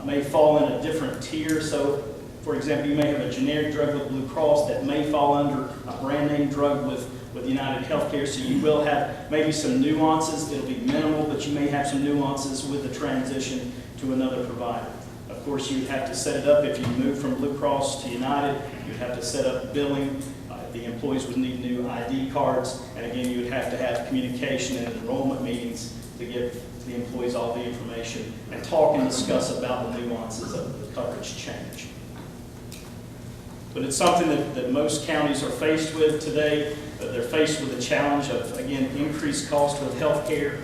may fall in a different tier. So, for example, you may have a generic drug with Blue Cross that may fall under a brand name drug with United Healthcare. So you will have maybe some nuances. It'll be minimal, but you may have some nuances with the transition to another provider. Of course, you would have to set it up. If you move from Blue Cross to United, you'd have to set up billing. The employees would need new ID cards. And again, you would have to have communication and enrollment meetings to give the employees all the information and talk and discuss about the nuances of the coverage change. But it's something that most counties are faced with today. They're faced with the challenge of, again, increased cost with health care.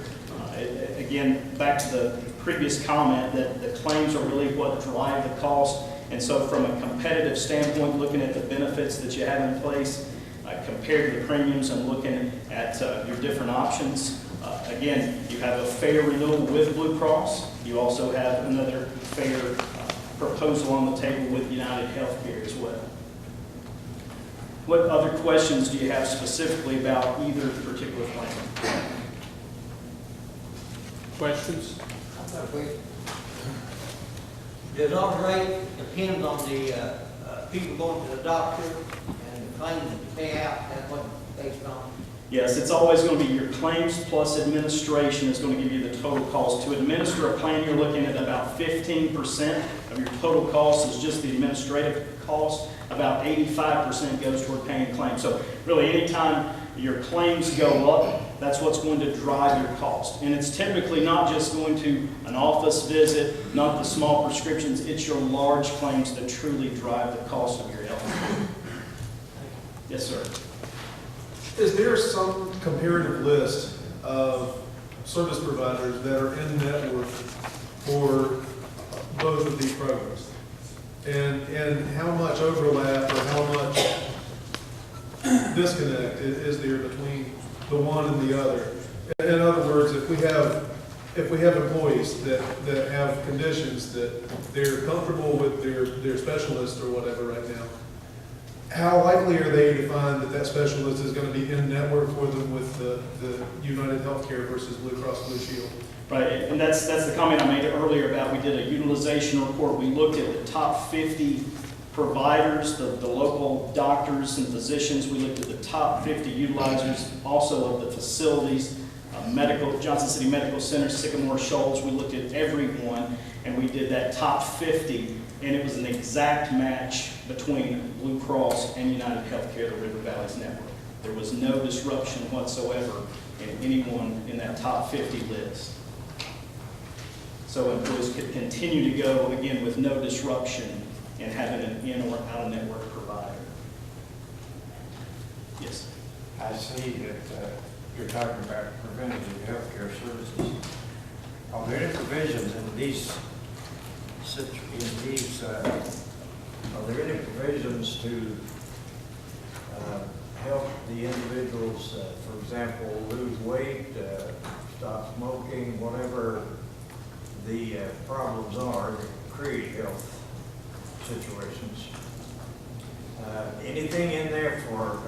Again, back to the previous comment that the claims are really what drive the cost. And so from a competitive standpoint, looking at the benefits that you have in place, compared to the premiums and looking at your different options, again, you have a fair renewal with Blue Cross. You also have another fair proposal on the table with United Healthcare as well. What other questions do you have specifically about either particular plan? Questions? Does our rate depend on the people going to the doctor and the claims that you pay out? That's what it's based on? Yes, it's always going to be your claims plus administration is going to give you the total cost. To administer a plan, you're looking at about 15% of your total cost is just the administrative cost. About 85% goes toward paying claims. So really, anytime your claims go up, that's what's going to drive your cost. And it's typically not just going to an office visit, not the small prescriptions, it's your large claims that truly drive the cost of your health. Yes, sir. Is there some comparative list of service providers that are in network for both of these programs? And how much overlap or how much disconnect is there between the one and the other? In other words, if we have employees that have conditions that they're comfortable with their specialist or whatever right now, how likely are they to find that specialist is going to be in network for them with the United Healthcare versus Blue Cross Blue Shield? Right, and that's the comment I made earlier about we did a utilization report. We looked at the top 50 providers, the local doctors and physicians. We looked at the top 50 utilizers, also of the facilities, Johnson City Medical Center, Sycamore Shoals. We looked at everyone, and we did that top 50, and it was an exact match between Blue Cross and United Healthcare, the River Valleys network. There was no disruption whatsoever in anyone in that top 50 list. so employees could continue to go, again, with no disruption in having an in or out-of-network provider. Yes? I see that you're talking about preventative healthcare services. Are there any provisions in these, are there any provisions to help the individuals, for example, lose weight, stop smoking, whatever the problems are that create health situations? Anything in there for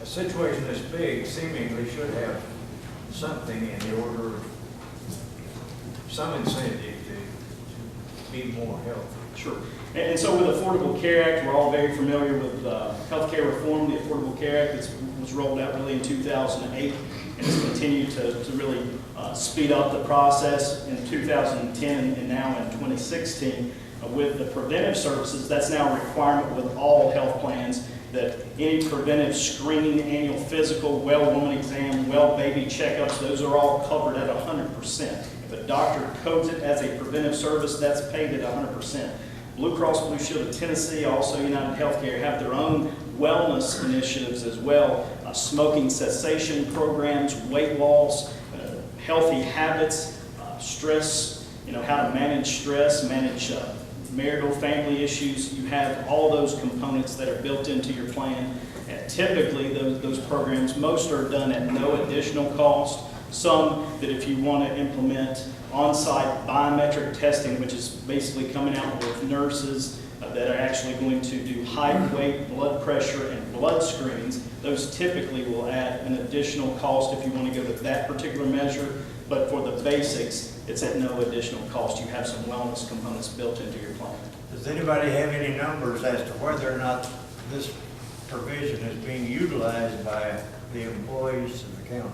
a situation this big seemingly should have something in the order of some incentive to be more healthy. Sure. And so with Affordable Care Act, we're all very familiar with healthcare reform. The Affordable Care Act was rolled out really in 2008 and has continued to really speed up the process in 2010 and now in 2016. With the preventive services, that's now a requirement with all health plans that any preventive screening, annual physical, well woman exam, well baby checkups, those are all covered at 100%. If a doctor codes it as a preventive service, that's paid at 100%. Blue Cross Blue Shield of Tennessee, also United Healthcare, have their own wellness initiatives as well, smoking cessation programs, weight loss, healthy habits, stress, how to manage stress, manage marital family issues. You have all those components that are built into your plan. And typically, those programs, most are done at no additional cost. Some that if you want to implement on-site biometric testing, which is basically coming out with nurses that are actually going to do height, weight, blood pressure, and blood screenings, those typically will add an additional cost if you want to go with that particular measure. But for the basics, it's at no additional cost. You have some wellness components built into your plan. Does anybody have any numbers as to whether or not this provision is being utilized by the employees of the county?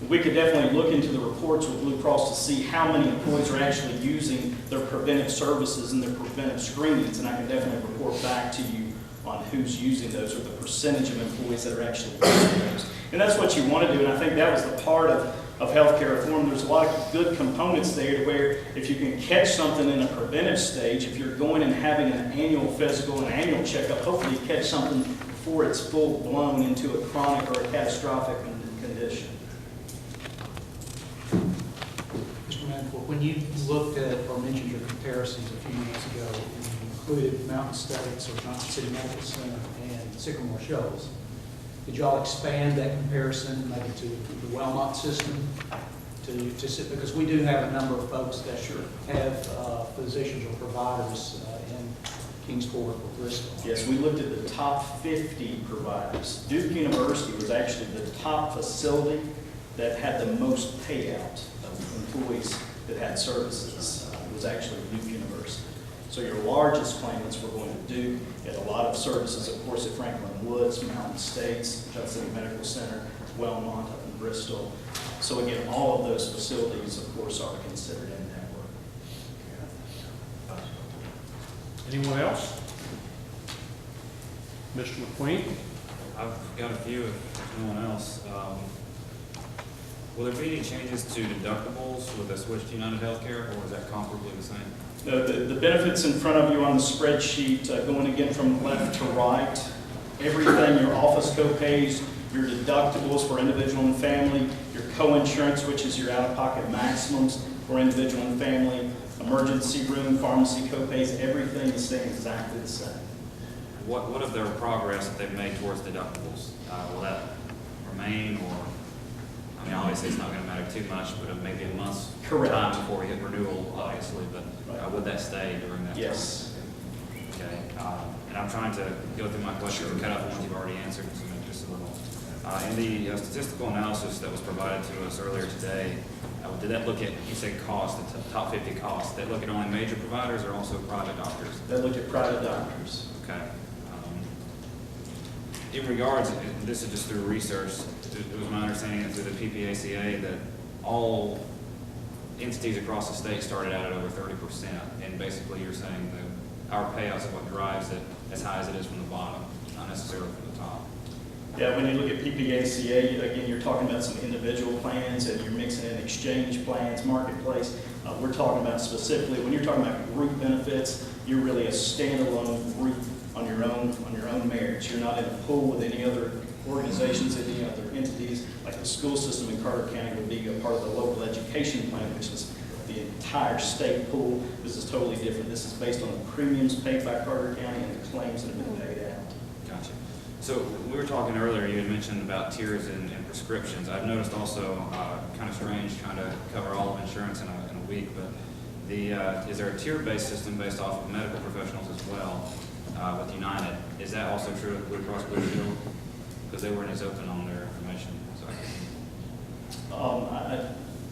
We could definitely look into the reports with Blue Cross to see how many employees are actually using their preventive services and their preventive screenings, and I can definitely report back to you on who's using those or the percentage of employees that are actually using those. And that's what you want to do, and I think that was the part of healthcare reform. There's a lot of good components there to where if you can catch something in a preventive stage, if you're going and having an annual physical, an annual checkup, hopefully you catch something before it's full blown into a chronic or a catastrophic condition. Mr. Manford, when you looked at or mentioned your comparisons a few years ago, you included Mountain States or Johnson City Medical Center and Sycamore Shoals. Did y'all expand that comparison maybe to the Wellmont system? Because we do have a number of folks that have physicians or providers in Kingsport or Bristol. Yes, we looked at the top 50 providers. Duke University was actually the top facility that had the most payout of employees that had services. It was actually Duke University. So your largest claimants were going to Duke. You had a lot of services, of course, at Franklin Woods, Mountain States, Johnson City Medical Center, Wellmont up in Bristol. So again, all of those facilities, of course, are considered in network. Anyone else? Mr. McQueen? I've got a few, if no one else. Will there be any changes to deductibles with a switch to United Healthcare, or is that comparably the same? No, the benefits in front of you on the spreadsheet, going again from left to right, everything, your office co-pays, your deductibles for individual and family, your co-insurance, which is your out-of-pocket maximums for individual and family, emergency room, pharmacy co-pays, everything is staying exactly the same. What of their progress that they've made towards deductibles? Will that remain, or, I mean, obviously it's not going to matter too much, but maybe a month's time before we hit renewal, obviously, but would that stay during that Yes. time? Okay. And I'm trying to go through my questions and cut out the ones you've already answered, so just a little. In the statistical analysis that was provided to us earlier today, did that look at, you said cost, the top 50 costs, did that look at only major providers or also private doctors? That looked at private doctors. Okay. In regards, this is just through research, it was my understanding that through the PPACA that all entities across the state started out at over 30%, and basically you're saying that our payouts are what drives it as high as it is from the bottom, not necessarily from the top. Yeah, when you look at PPACA, again, you're talking about some individual plans and you're mixing in exchange plans, marketplace. We're talking about specifically, when you're talking about group benefits, you're really a standalone group on your own merits. You're not in a pool with any other organizations, any other entities, like the school system in Carter County would be a part of the local education plan, which is the entire state pool. This is totally different. This is based on the premiums paid by Carter County and the claims that have been paid out. Gotcha. So we were talking earlier, you had mentioned about tiers and prescriptions. I've noticed also, kind of strange trying to cover all of insurance in a week, but is there a tier-based system based off of medical professionals as well with United? Is that also true with Blue Cross Blue Shield? Because they weren't as open on their information. So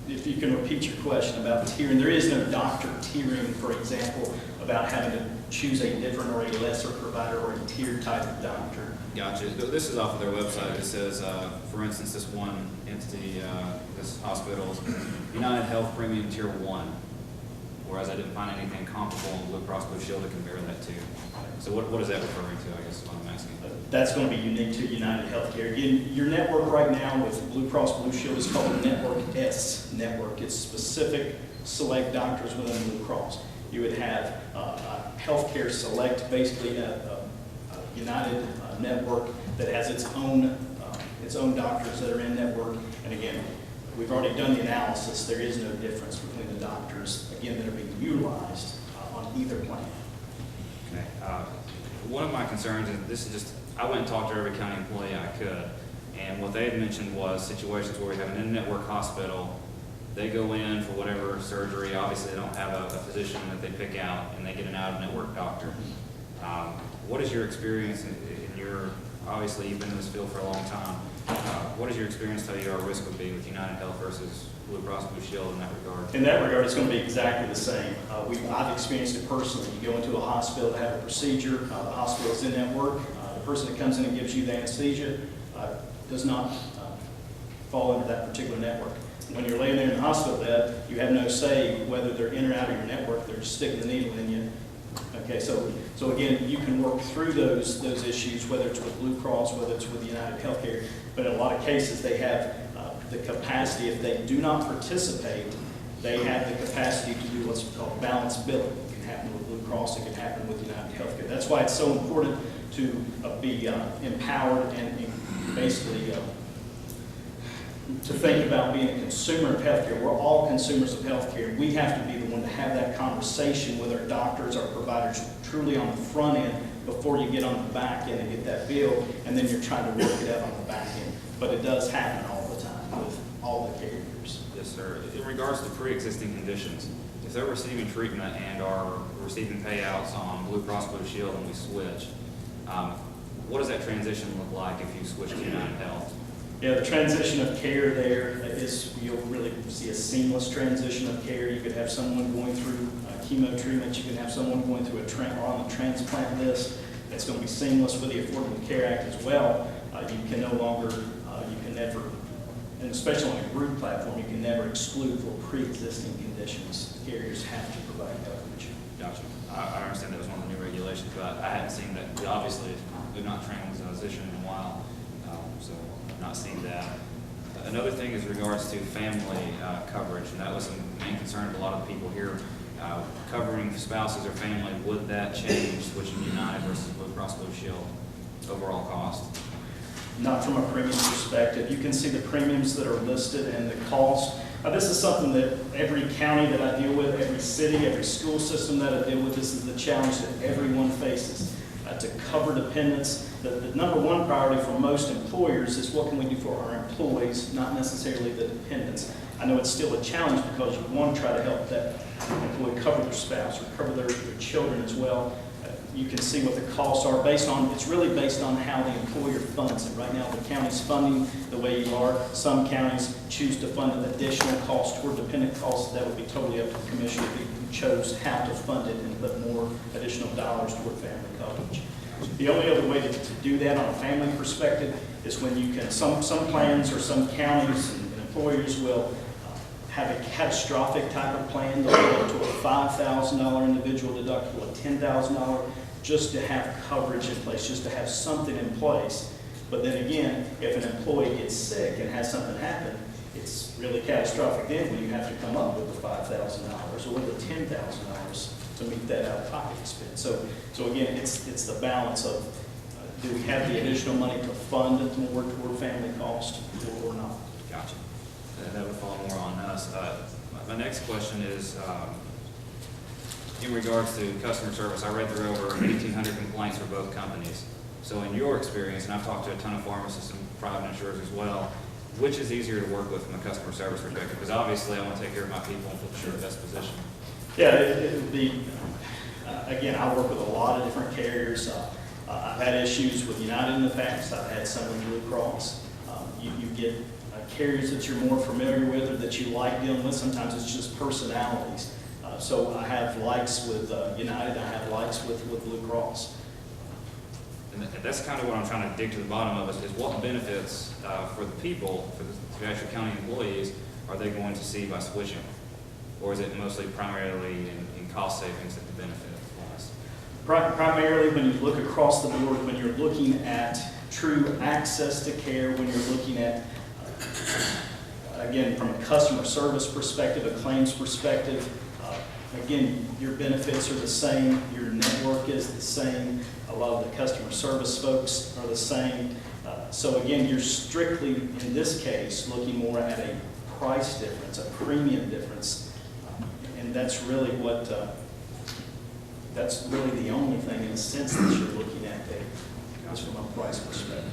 If you can repeat your question about tiering, there is no doctor tiering, for example, about having to choose a different or a lesser provider or a tiered type of doctor. Gotcha. This is off of their website. It says, for instance, this one entity, this hospital, United Health Premium Tier 1, whereas I didn't find anything comparable in Blue Cross Blue Shield to compare that to. So what is that referring to, I guess is what I'm asking. That's going to be unique to United Healthcare. Again, your network right now with Blue Cross Blue Shield is called the Network S network. It's specific select doctors within Blue Cross. You would have Healthcare Select, basically a United network that has its own doctors that are in network. And again, we've already done the analysis. There is no difference between the doctors, again, that are being utilized on either plan. Okay. One of my concerns, and this is just, I went and talked to every county employee I could, and what they had mentioned was situations where we have an in-network hospital, they go in for whatever surgery, obviously they don't have a physician that they pick out, and they get an out-of-network doctor. What is your experience in your, obviously you've been in this field for a long time, what does your experience tell you our risk would be with United Health versus Blue Cross Blue Shield in that regard? In that regard, it's going to be exactly the same. I've experienced it personally. You go into a hospital to have a procedure, the hospital is in network, the person that comes in and gives you the anesthesia does not fall into that particular network. When you're laying there in the hospital bed, you have no say whether they're in or out of your network. They're just sticking the needle in you. Okay, so again, you can work through those issues, whether it's with Blue Cross, whether it's with United Healthcare, but in a lot of cases, they have the capacity, if they do not participate, they have the capacity to do what's called balanced billing. It can happen with Blue Cross, it can happen with United Healthcare. That's why it's so important to be empowered and basically to think about being a consumer of healthcare. We're all consumers of healthcare. We have to be the one to have that conversation with our doctors, our providers, truly on the front end before you get on the back end and get that bill, and then you're trying to work it out on the back end. But it does happen all the time with all the carriers. Yes, sir. In regards to pre-existing conditions, if they're receiving treatment and are receiving payouts on Blue Cross Blue Shield and we switch, what does that transition look like if you switch to United Health? Yeah, the transition of care there is, you'll really see a seamless transition of care. You could have someone going through chemo treatment, you can have someone going through or on the transplant list. That's going to be seamless with the Affordable Care Act as well. You can no longer, you can never, and especially on a group platform, you can never exclude for pre-existing conditions. Carriers have to provide coverage. Gotcha. I understand that was one of the new regulations, but I hadn't seen that. Obviously, we've not transitioned in a while, so I've not seen that. Another thing is regards to family coverage, and that was a main concern of a lot of people here. Covering spouses or family, would that change switching United versus Blue Cross Blue Shield overall cost? Not from a premium perspective. You can see the premiums that are listed and the cost. This is something that every county that I deal with, every city, every school system that I deal with, this is the challenge that everyone faces. To cover dependents, the number one priority for most employers is what can we do for our employees, not necessarily the dependents. I know it's still a challenge because you want to try to help that employee cover their spouse or cover their children as well. You can see what the costs are based on, it's really based on how the employer funds it. Right now, the county's funding the way you are. Some counties choose to fund an additional cost toward dependent costs. That would be totally up to the commissioner who chose how to fund it and put more additional dollars toward family coverage. The only other way to do that on a family perspective is when you can, some plans or some counties and employers will have a catastrophic type of plan. They'll go to a $5,000 individual deductible, a $10,000, just to have coverage in place, just to have something in place But then again, if an employee gets sick and has something happen, it's really catastrophic then when you have to come up with the $5,000 or the $10,000 to meet that out-of-pocket expense. So again, it's the balance of, do we have the additional money to fund more toward family cost or not? Gotcha. That would fall more on us. My next question is, in regards to customer service, I read through over 1,800 complaints for both companies. So in your experience, and I've talked to a ton of pharmacists and private insurers as well, which is easier to work with from a customer service perspective? Because obviously I want to take care of my people and put them in the best position. Yeah, it would be, again, I work with a lot of different carriers. I've had issues with United in the past. I've had some with Blue Cross. You get carriers that you're more familiar with or that you like dealing with. Sometimes it's just personalities. So I have likes with United. I have likes with Blue Cross. And that's kind of what I'm trying to dig to the bottom of is what benefits for the people, for the actual county employees, are they going to see by switching? Or is it mostly primarily in cost savings that the benefit applies? Primarily when you look across the board, when you're looking at true access to care, when you're looking at, again, from a customer service perspective, a claims perspective, again, your benefits are the same, your network is the same, a lot of the customer service folks are the same. So again, you're strictly, in this case, looking more at a price difference, a premium difference. And that's really what, that's really the only thing in a sense that you're looking at there, is from a price perspective.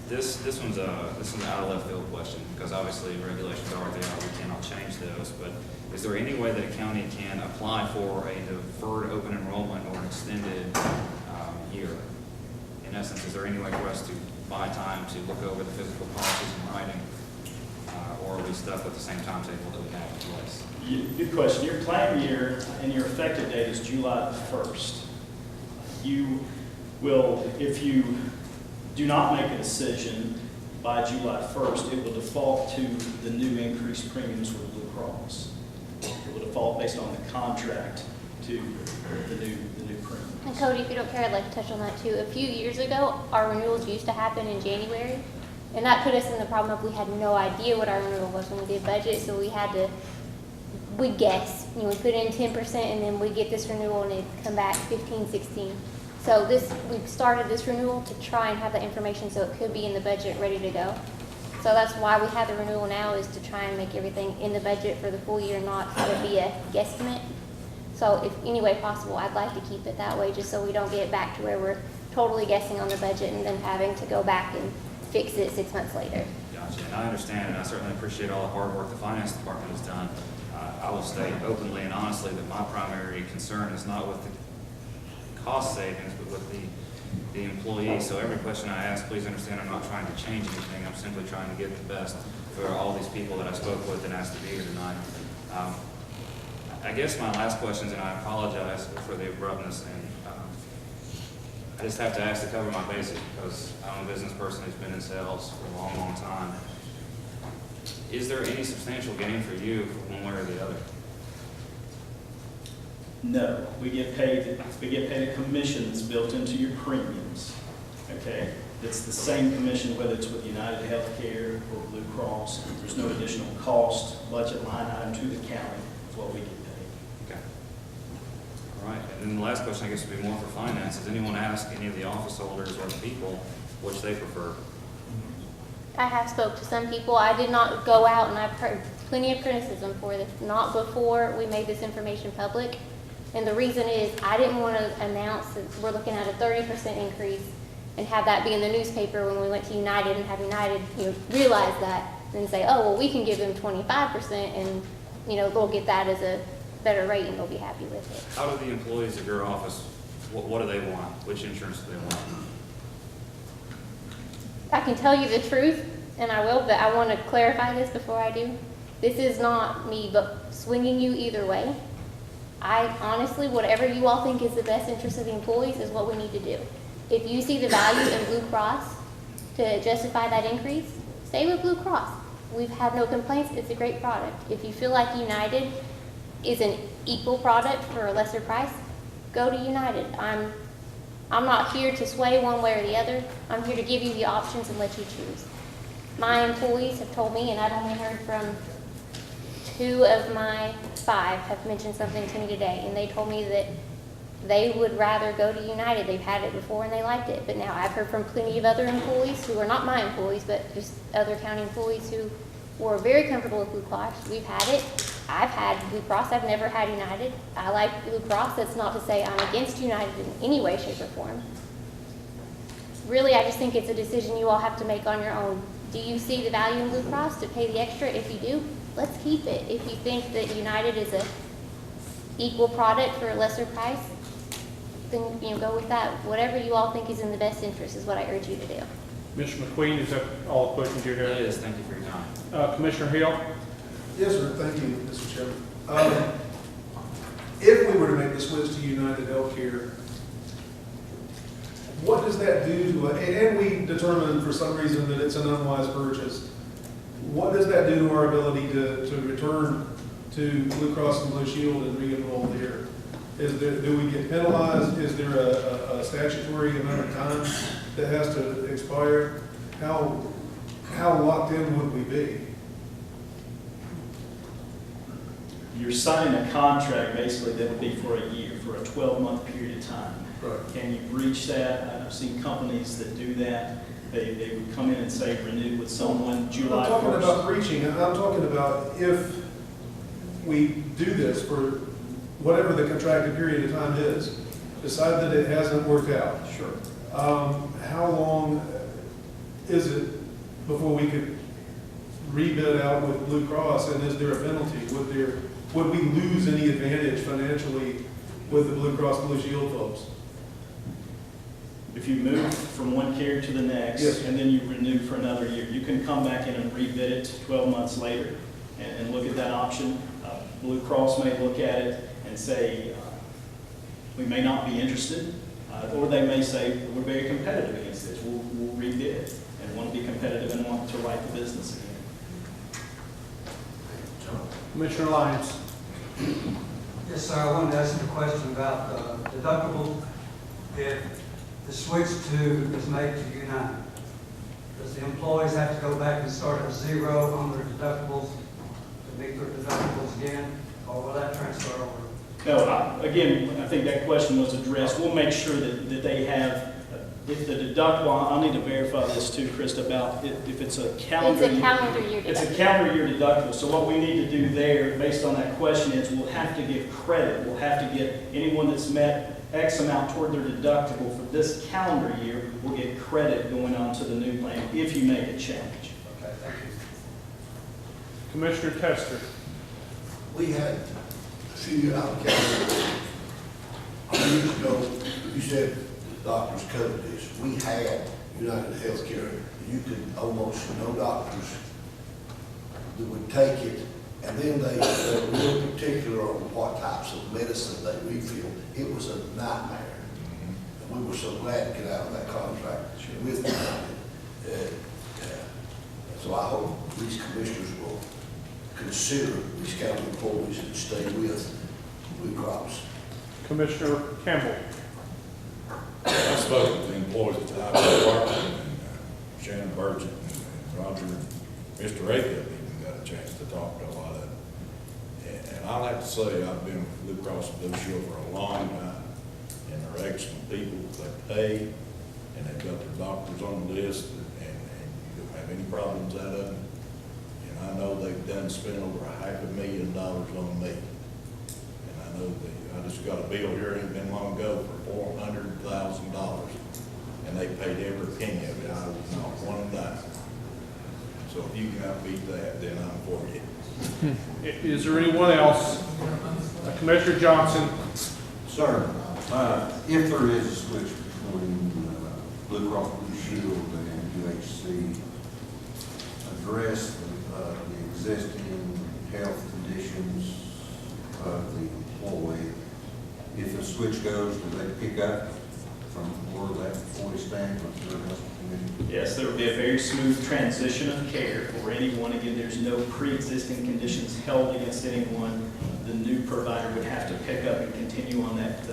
This one's an out of left field question, because obviously regulations are there, we cannot change those, but is there any way that a county can apply for a deferred open enrollment or an extended year? In essence, is there any way for us to buy time to look over the physical policies in writing, or are we stuck with the same timetable that we have in place? Good question. Your claim year and your effective date is July the 1st. You will, if you do not make a decision by July 1st, it will default to the new increased premiums with Blue Cross. It will default based on the contract to the new premium. And Cody, if you don't care, I'd like to touch on that too. A few years ago, our renewals used to happen in January, and that put us in the problem of we had no idea what our renewal was when we did budget, so we'd guess. You know, we put in 10% and then we get this renewal and it'd come back 15, 16. So we've started this renewal to try and have that information so it could be in the budget ready to go. So that's why we have the renewal now, is to try and make everything in the budget for the full year, not have it be a guesstimate. So if any way possible, I'd like to keep it that way, just so we don't get back to where we're totally guessing on the budget and then having to go back and fix it 6 months later. Gotcha, and I understand, and I certainly appreciate all the hard work the finance department has done. I will state openly and honestly that my primary concern is not with the cost savings, but with the employees. So every question I ask, please understand I'm not trying to change anything. I'm simply trying to get the best for all these people that I spoke with and asked to be here tonight. I guess my last questions, and I apologize for the abruptness, and I just have to ask to cover my basics because I'm a business person who's been in sales for a long, long time. Is there any substantial gain for you one way or the other? No, we get paid a commission that's built into your premiums. Okay, it's the same commission whether it's with United Healthcare or Blue Cross. There's no additional cost, budget line item to the county. It's what we get paid. Okay. All right. And then the last question, I guess, would be more for finance. Does anyone ask any of the office holders or the people which they prefer? I have spoke to some people. I did not go out, and I've heard plenty of criticism for this, not before we made this information public. And the reason is I didn't want to announce that we're looking at a 30% increase and have that be in the newspaper when we went to United and have United, realize that and say, oh, well, we can give them 25% and, they'll get that as a better rate and they'll be happy with it. How do the employees of your office, what do they want? Which insurance do they want? I can tell you the truth, and I will, but I want to clarify this before I do. This is not me swinging you either way. I honestly, whatever you all think is the best interest of the employees is what we need to do. If you see the value in Blue Cross to justify that increase, stay with Blue Cross. We've had no complaints. It's a great product. If you feel like United is an equal product for a lesser price, go to United. I'm not here to sway one way or the other. I'm here to give you the options and let you choose. My employees have told me, and I've only heard from 2 of my 5 have mentioned something to me today, and they told me that they would rather go to United. They've had it before and they liked it, but now I've heard from plenty of other employees who are not my employees, but just other county employees who were very comfortable with Blue Cross. We've had it. I've had Blue Cross. I've never had United. I like Blue Cross. That's not to say I'm against United in any way, shape, or form. Really, I just think it's a decision you all have to make on your own. Do you see the value in Blue Cross to pay the extra? If you do, let's keep it. If you think that United is a equal product for a lesser price, then go with that. Whatever you all think is in the best interest is what I urge you to do. Mr. McQueen, is that all the questions you have? It is, thank you for your time. Commissioner Hill? Yes, sir, thank you, Mr. Chairman. If we were to make the switch to United Healthcare, what does that do to us? And we determine for some reason that it's an unwise purchase. What does that do to our ability to return to Blue Cross and Blue Shield and re-enroll there? Do we get penalized? Is there a statutory amount of time that has to expire? How locked in would we be? You're signing a contract basically that would be for a year, for a 12-month period of time. Right. Can you breach that? I've seen companies that do that. They would come in and say renew with someone July 1st. I'm talking about breaching. I'm talking about if we do this for whatever the contracted period of time is, decide that it hasn't worked out. Sure. How long is it before we could rebid out with Blue Cross, and is there a penalty? Would we lose any advantage financially with the Blue Cross Blue Shield folks? If you move from one carrier to the next, Yes. and then you renew for another year, you can come back in and rebid it 12 months later and look at that option. Blue Cross may look at it and say, we may not be interested, or they may say, we're very competitive against this. We'll rebid and want to be competitive and want to write the business again. Commissioner Lyons? Yes, sir, I wanted to ask you a question about deductible. If the switch is made to United, does the employees have to go back and start at 0 on their deductibles to meet their deductibles again, or will that transfer over? No, again, I think that question was addressed. We'll make sure that they have, if the deductible, I'll need to verify this too, Krista, about if it's a calendar year. It's a calendar year deductible. It's a calendar year deductible. So what we need to do there, based on that question, is we'll have to give credit. We'll have to get anyone that's met X amount toward their deductible for this calendar year, will get credit going on to the new plan if you make a change. Okay, thank you. Commissioner Tester? We had a few applications. Years ago, you said the doctors covered this. We had United Healthcare. You could almost, no doctors that would take it, and then they were real particular on what types of medicine they refilled. It was a nightmare. And we were so glad to get out of that contract with United. So I hope these commissioners will consider these county employees and stay with Blue Cross. Commissioner Campbell? I spoke with the employees at the highway department, and Shannon Burgett and Roger, Mr. Acuff even got a chance to talk to a lot of them. And I like to say I've been with Blue Cross and Blue Shield for a long time, and they're excellent people. They pay, and they've got their doctors on the list, and you don't have any problems out of them. And I know they've spent over $500,000 on me. And I know I just got a bill here, ain't been long ago, for $400,000. And they paid every penny of it. I was not one dime. So if you can beat that, then I'm for you. Is there anyone else? Commissioner Johnson? Sir, if there is a switch between Blue Cross Blue Shield and UHC, address the existing health conditions of the employee. If the switch goes, do they pick up from where that employee stands with their health condition? Yes, there will be a very smooth transition of care for anyone. Again, there's no pre-existing conditions held against anyone. The new provider would have to pick up and continue on that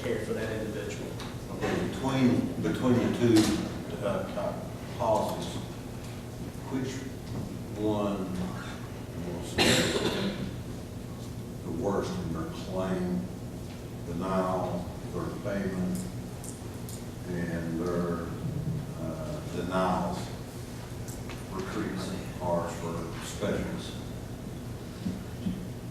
care for that individual. Between the two policies, which one was the worst in their claim, denial, their payment, and their denials for treatment or for specialists?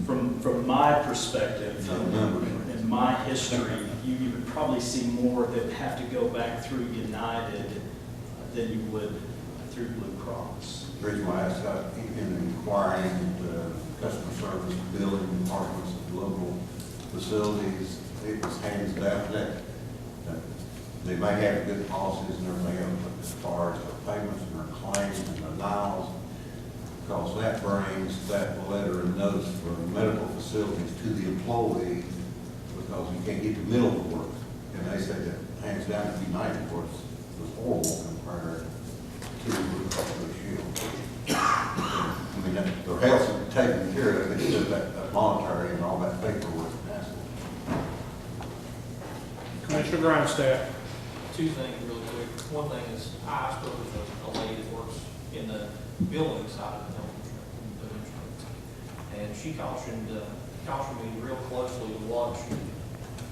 From my perspective, No numbers. in my history, you would probably see more that have to go back through United than you would through Blue Cross. The reason why I asked that, in inquiring the customer service billing departments of local facilities, it was hands down that they may have good policies and everything else, but as far as their payments and their claims and denials, because that brings that letter and notice for medical facilities to the employee, because you can't get the middle of work. And they said that hands down at United was horrible compared to Blue Cross Blue Shield. I mean, their health is taken care of, it's just that monetary and all that paperwork. Commissioner Grindstaff. Two things really quick. One thing is, I spoke with a lady that works in the billing side of the health insurance. And she cautioned me real closely to watch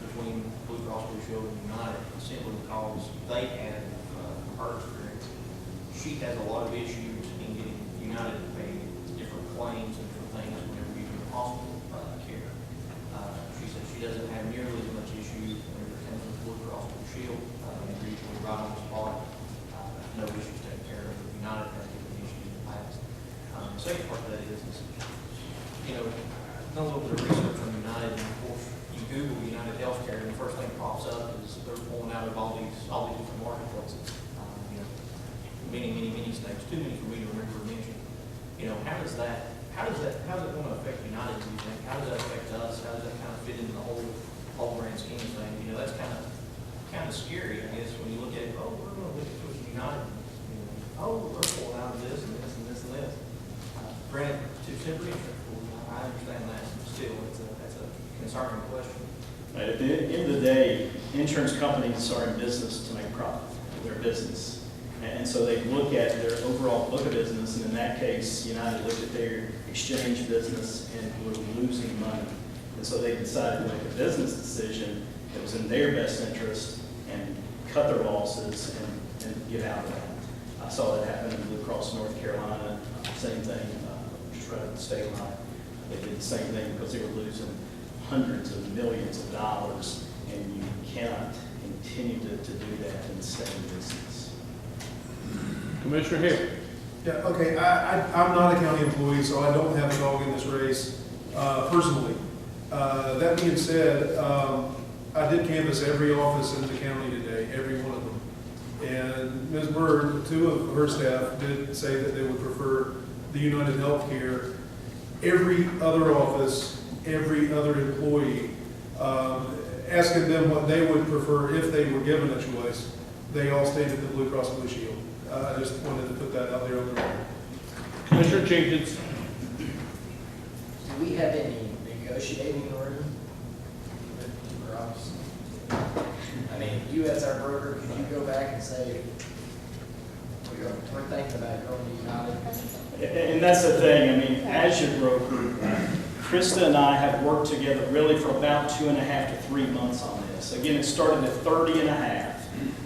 between Blue Cross Blue Shield and United, simply because they had, from her experience, she has a lot of issues in getting United to pay different claims and different things whenever using the hospital care. She said she doesn't have nearly as much issue whenever it comes to Blue Cross Blue Shield. They're usually right on the spot. No issues taken care of. United has given issues in the past. The second part of that is, you know, done a little bit of research on United, and of course, you Google United Healthcare, and the first thing that pops up is they're pulling out of all these different marketplaces. You know, many states, too many for me to remember to mention. You know, how's it going to affect United, do you think? How does that affect us? How does that kind of fit into the whole grand scheme of things? You know, that's kind of scary, I guess, when you look at it, oh, we're going to look at United. You know, oh, they're pulling out of this and this and this and this. Granted, to temporary insurance, I understand that, but still, that's a concerning question. Right, at the end of the day, insurance companies are in business to make profit. They're business. And so they look at their overall book of business, and in that case, United looked at their exchange business and were losing money. And so they decided to make a business decision that was in their best interest and cut their losses and get out of that. I saw that happen in Blue Cross North Carolina, same thing, just right at the state line. They did the same thing because they were losing hundreds of millions of dollars, and you cannot continue to do that and stay in business. Commissioner Hill. Yeah, okay, I'm not a county employee, so I don't have a dog in this race, personally. That being said, I did canvass every office in the county today, every one of them. And Ms. Bird, two of her staff did say that they would prefer the United Healthcare. Every other office, every other employee, asking them what they would prefer if they were given a choice, they all stated the Blue Cross Blue Shield. I just wanted to put that out there on the record. Commissioner Jenkins. Do we have any negotiating room with Blue Cross? I mean, you as our broker, could you go back and say, we're thinking about going to United? And that's the thing, I mean, as your broker, Krista and I have worked together really for about 2.5 to 3 months on this. Again, it started at 30.5.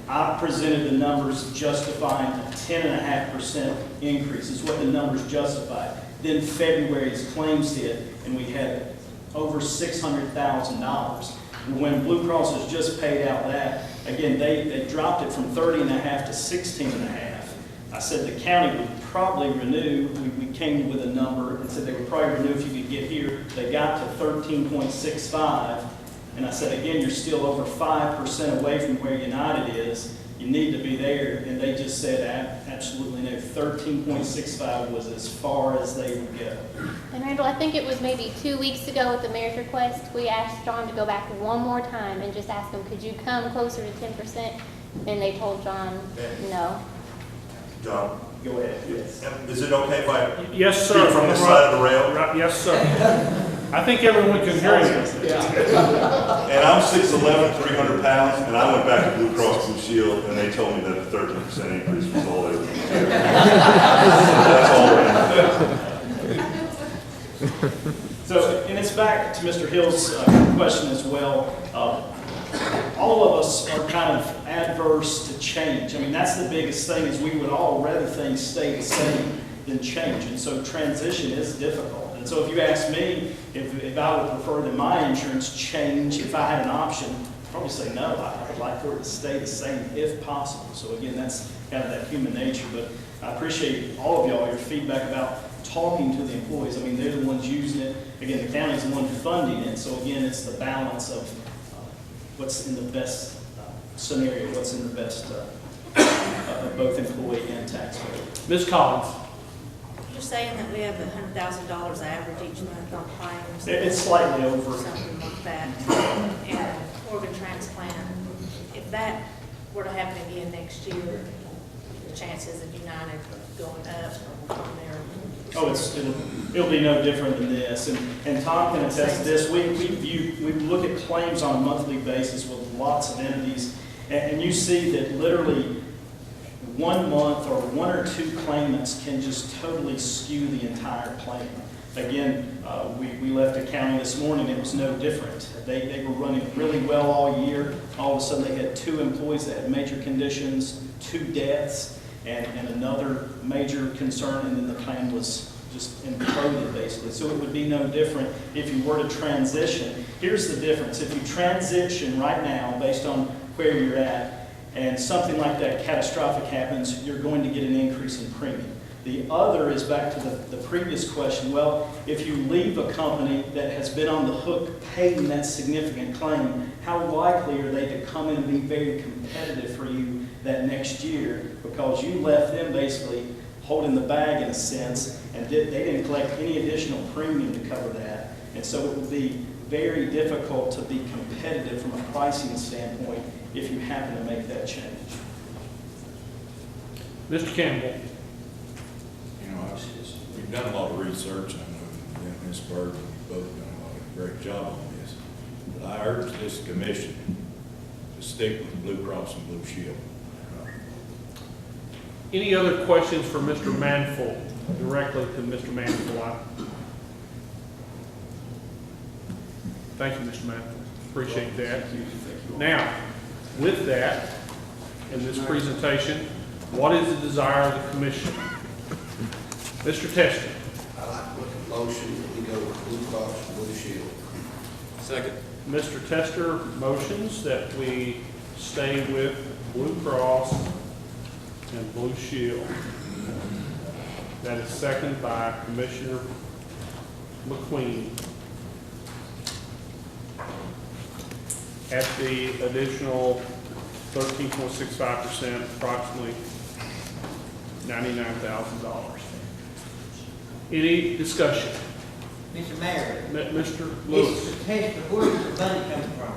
I presented the numbers justifying a 10.5% increase, is what the numbers justified. Then February's claims hit, and we had over $600,000. When Blue Cross has just paid out that, again, they dropped it from 30.5 to 16.5. I said the county would probably renew. We came with a number and said they would probably renew if you could get here. They got to 13.65. And I said, again, you're still over 5% away from where United is. You need to be there. And they just said, absolutely no. 13.65 was as far as they would go. And Randall, I think it was maybe 2 weeks ago at the mayor's request, we asked John to go back one more time and just ask him, could you come closer to 10%? And they told John, no. John? Go ahead, yes. Is it okay if I Yes, sir. speak from the side of the rail? Yes, sir. I think everyone can hear you. And I'm 6'11", 300 pounds, and I went back to Blue Cross Blue Shield, and they told me that the 13% increase was all they were going to do. That's all. So, and it's back to Mr. Hill's question as well. All of us are kind of adverse to change. I mean, that's the biggest thing, is we would all rather things stay the same than change. And so transition is difficult. And so if you ask me if I would prefer that my insurance change, if I had an option, I'd probably say no. I'd like for it to stay the same if possible. So again, that's kind of that human nature. But I appreciate all of y'all, your feedback about talking to the employees. I mean, they're the ones using it. Again, the county's the one funding it. So again, it's the balance of what's in the best scenario, what's in the best of both employee and taxpayer. Ms. Collins. You're saying that we have $100,000 average each month on claims? It's slightly over. Something like that. And organ transplant, if that were to happen again next year, the chances of United going up on their... Oh, it'll be no different than this. And Tom can attest to this. We look at claims on a monthly basis with lots of entities, and you see that literally 1 month or 1 or 2 claimants can just totally skew the entire plan. Again, we left a county this morning, it was no different. They were running really well all year. All of a sudden they had 2 employees that had major conditions, 2 deaths, and another major concern, and then the plan was just imploded basically. So it would be no different if you were to transition. Here's the difference. If you transition right now based on where you're at, and something like that catastrophic happens, you're going to get an increase in premium. The other is back to the previous question. Well, if you leave a company that has been on the hook paying that significant claim, how likely are they to come in and be very competitive for you that next year, because you left them basically holding the bag in a sense, and they didn't collect any additional premium to cover that. And so it would be very difficult to be competitive from a pricing standpoint if you happen to make that change. Mr. Campbell. You know, we've done a lot of research, and I know Ms. Bird, we've both done a great job on this. But I urge this commission to stick with Blue Cross and Blue Shield. Any other questions for Mr. Manful, directly to Mr. Manful? Thank you, Mr. Manful. Appreciate that. Now, with that, in this presentation, what is the desire of the commission? Mr. Tester. I'd like to make a motion that we go with Blue Cross and Blue Shield. Second. Mr. Tester motions that we stay with Blue Cross and Blue Shield. That is seconded by Commissioner McQueen. At the additional 13.65%, approximately $99,000. Any discussion? Mr. Mayor. Mr. Lewis. Mr. Tester, where does the money come from?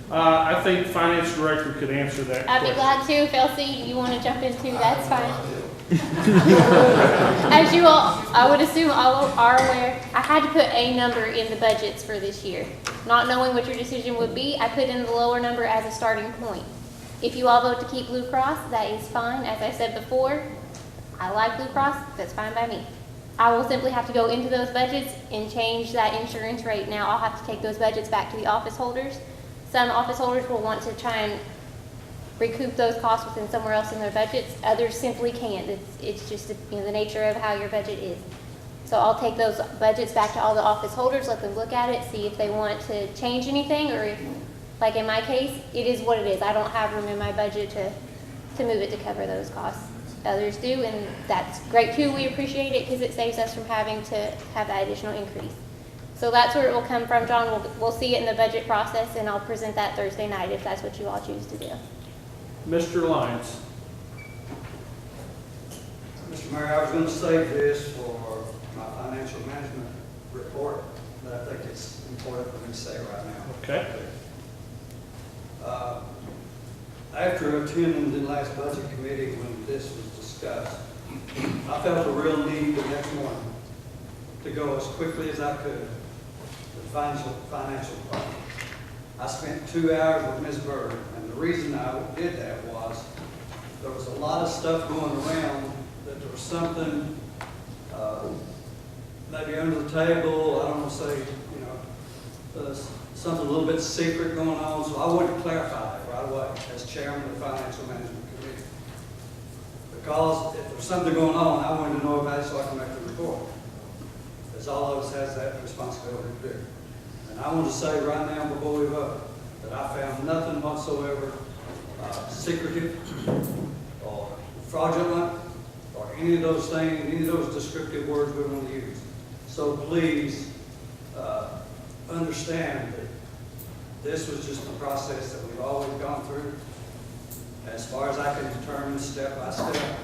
I think Finance Director could answer that I'd be question. glad to. If Elsie, you want to jump in too, that's fine. As you all, I would assume all are aware, I had to put a number in the budgets for this year. Not knowing what your decision would be, I put in the lower number as a starting point. If you all vote to keep Blue Cross, that is fine. As I said before, I like Blue Cross, that's fine by me. I will simply have to go into those budgets and change that insurance rate. Now I'll have to take those budgets back to the office holders. Some office holders will want to try and recoup those costs within somewhere else in their budgets. Others simply can't. It's just the nature of how your budget is. So I'll take those budgets back to all the office holders, let them look at it, see if they want to change anything, or if, like in my case, it is what it is. I don't have room in my budget to move it to cover those costs. Others do, and that's great too. We appreciate it because it saves us from having to have that additional increase. So that's where it will come from, John. We'll see it in the budget process, and I'll present that Thursday night if that's what you all choose to do. Mr. Lyons. Mr. Mayor, I was going to save this for my financial management report, but I think it's important for me to say it right now. Okay. After attending the last budget committee when this was discussed, I felt a real need the next morning to go as quickly as I could to the financial department. I spent 2 hours with Ms. Bird, and the reason I did that was there was a lot of stuff going around that there was something maybe under the table, I don't want to say, something a little bit secret going on, so I wanted to clarify it right away as chairman of the Financial Management Committee. Because if there's something going on, I wanted to know about it so I can make the report. Because all of us has that responsibility to do. And I want to say right now before we vote that I found nothing whatsoever secretive or fraudulent or any of those things, any of those descriptive words we want to use. So please understand that this was just a process that we've always gone through. As far as I can determine step by step,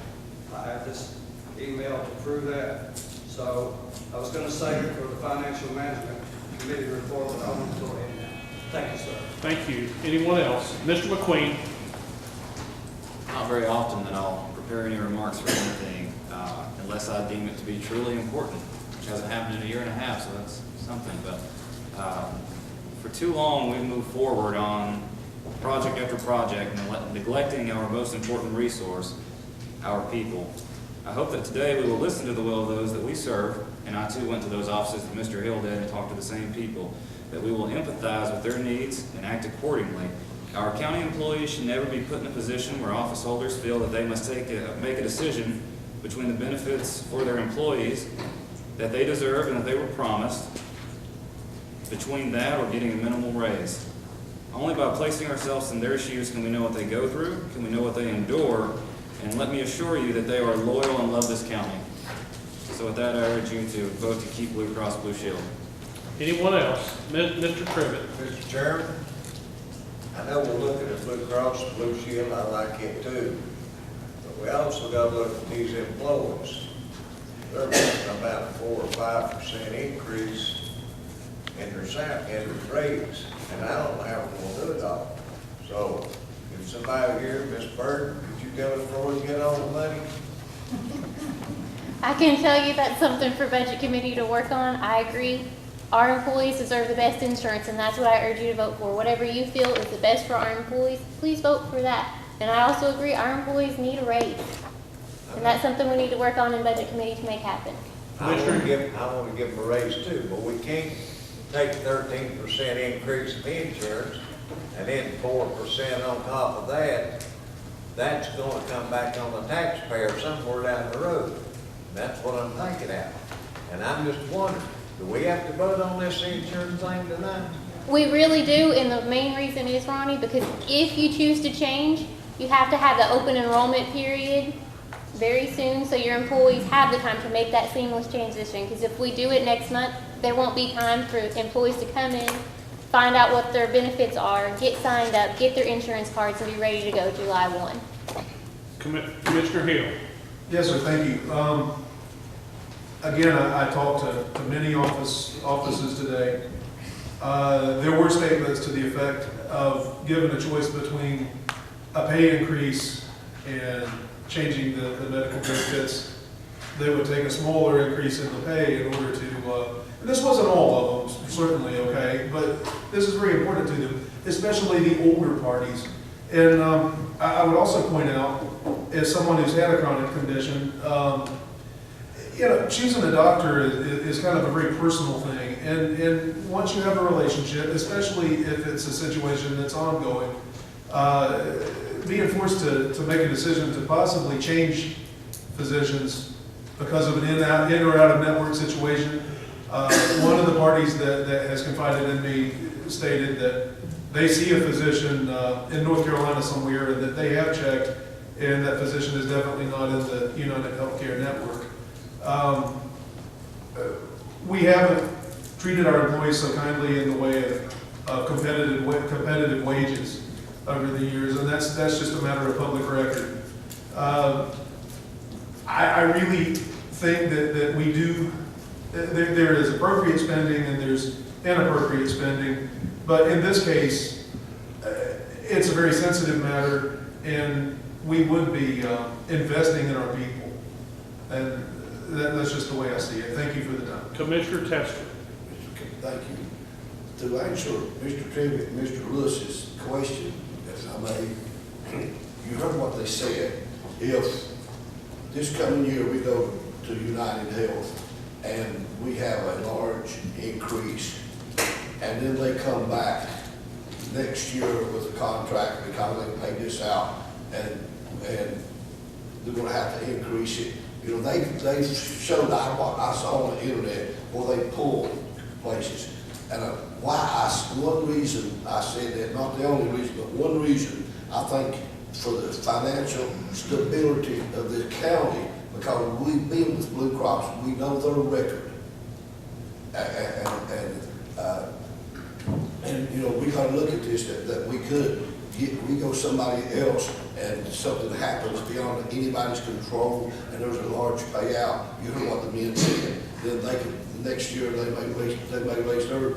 I have this email to prove that. So I was going to save it for the Financial Management Committee report, but I want to go ahead now. Thank you, sir. Thank you. Anyone else? Mr. McQueen? Not very often that I'll prepare any remarks for anything unless I deem it to be truly important, which hasn't happened in a year and a half, so that's something. But for too long, we've moved forward on project after project, neglecting our most important resource, our people. I hope that today we will listen to the will of those that we serve, and I too went to those offices that Mr. Hill did and talked to the same people, that we will empathize with their needs and act accordingly. Our county employees should never be put in a position where office holders feel that they must make a decision between the benefits for their employees that they deserve and that they were promised, between that or getting a minimal raise. Only by placing ourselves in their shoes can we know what they go through, can we know what they endure, and let me assure you that they are loyal and love this county. So with that, I urge you to vote to keep Blue Cross Blue Shield. Anyone else? Mr. Trivett? Mr. Chairman, I know we're looking at Blue Cross and Blue Shield, I like it too, but we also got to look at these employees. They're getting about 4 or 5% increase in their raise, and I don't know how we're going to do it all. So, if somebody here, Ms. Bird, could you tell us before we get all the money? I can tell you that's something for Budget Committee to work on. I agree. Our employees deserve the best insurance, and that's what I urge you to vote for. Whatever you feel is the best for our employees, please vote for that. And I also agree, our employees need a raise. And that's something we need to work on in Budget Committee to make happen. I want to give them a raise too, but we can't take 13% increase in insurance and then 4% on top of that. That's going to come back on the taxpayer somewhere down the road. That's what I'm thinking of. And I'm just wondering, do we have to vote on this insurance thing tonight? We really do, and the main reason is, Ronnie, because if you choose to change, you have to have the open enrollment period very soon, so your employees have the time to make that seamless transition. Because if we do it next month, there won't be time for employees to come in, find out what their benefits are, get signed up, get their insurance cards, and be ready to go July 1. Commissioner Hill? Yes, sir, thank you. Again, I talked to many offices today. There were statements to the effect of given a choice between a pay increase and changing the medical benefits, they would take a smaller increase in the pay in order to, and this wasn't all of them, certainly, okay, but this is very important to them, especially the older parties. And I would also point out, as someone who's had a chronic condition, choosing a doctor is kind of a very personal thing. And once you have a relationship, especially if it's a situation that's ongoing, being forced to make a decision to possibly change physicians because of an in or out of network situation. One of the parties that has confided in me stated that they see a physician in North Carolina somewhere and that they have checked, and that physician is definitely not in the United Healthcare Network. We haven't treated our employees so kindly in the way of competitive wages over the years, and that's just a matter of public record. I really think that we do, there is appropriate spending and there's inappropriate spending, but in this case, it's a very sensitive matter, and we would be investing in our people. And that's just the way I see it. Thank you for the time. Commissioner Tester. Thank you. To answer Mr. Trivett and Mr. Lewis's question, if I may, you heard what they said. If this coming year we go to United Health and we have a large increase, and then they come back next year with a contract because they paid this out, and they're gonna have to increase it. You know, they showed what I saw on the internet where they pulled places. And one reason I said that, not the only reason, but one reason, I think for the financial stability of the county, because we've been with Blue Cross, we know their record. And you know, we gotta look at this, that we could we go somebody else and something happens beyond anybody's control and there's a large payout, you heard what the men said, then they could, next year they may raise their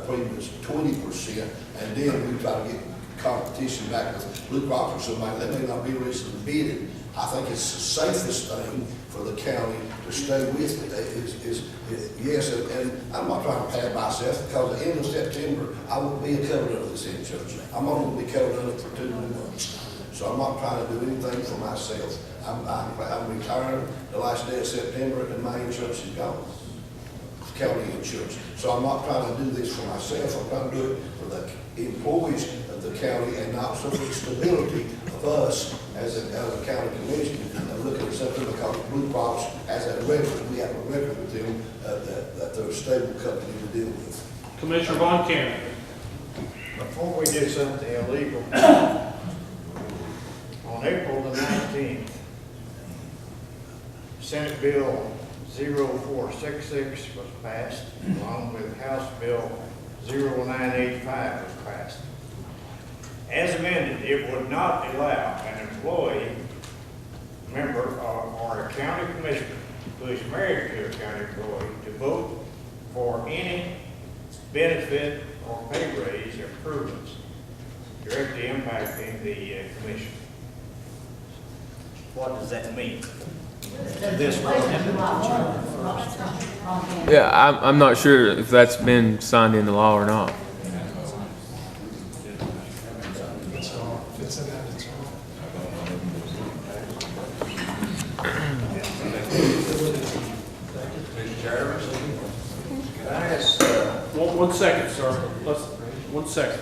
premiums 20%, and then we try to get competition back with Blue Cross or somebody, they may not be raising the bidding. I think it's the safest thing for the county to stay with it. Yes, and I'm not trying to pat myself, because at the end of September, I won't be covered under this insurance. I'm only going to be covered under it for 2 more months. So I'm not trying to do anything for myself. I'm retired the last day of September, and my insurance is gone. County insurance. So I'm not trying to do this for myself, I'm trying to do it for the employees of the county, and not so the stability of us as a county commission. And looking at something because Blue Cross has a record, we have a record with them that they're a stable company to deal with. Commissioner Von Cannon. Before we do something illegal, on April the 19th, Senate Bill 0466 was passed, along with House Bill 0985 was passed. As amended, it would not allow an employee, member, or a county commissioner who is married to a county employee to vote for any benefit or pay raise improvements directly impacting the commission. What does that mean? This Yeah, I'm not sure if that's been signed into law or not. One second, sir. 1 second.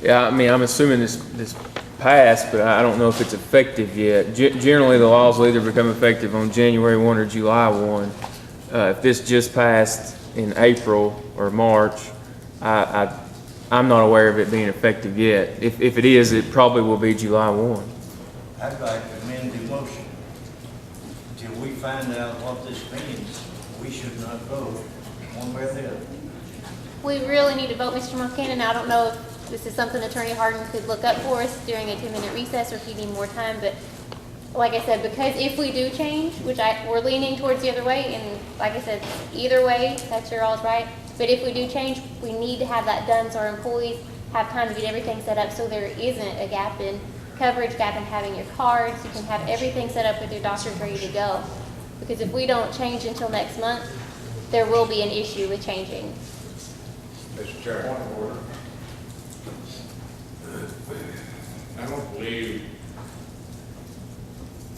Yeah, I mean, I'm assuming this passed, but I don't know if it's effective yet. Generally, the laws will either become effective on January 1 or July 1. If this just passed in April or March, I'm not aware of it being effective yet. If it is, it probably will be July 1. I'd like to amend the motion. Until we find out what this means, we should not vote one way or the other. We really need to vote, Mr. Moncannon. I don't know if this is something Attorney Harden could look up for us during a 2-minute recess, or if you need more time, but like I said, because if we do change, which we're leaning towards the other way, and like I said, either way, that's your all's right. But if we do change, we need to have that done so our employees have time to get everything set up so there isn't a gap in coverage, gap in having your cards. You can have everything set up with your doctors ready to go. Because if we don't change until next month, there will be an issue with changing. Mr. Chairman. Point of order. I don't believe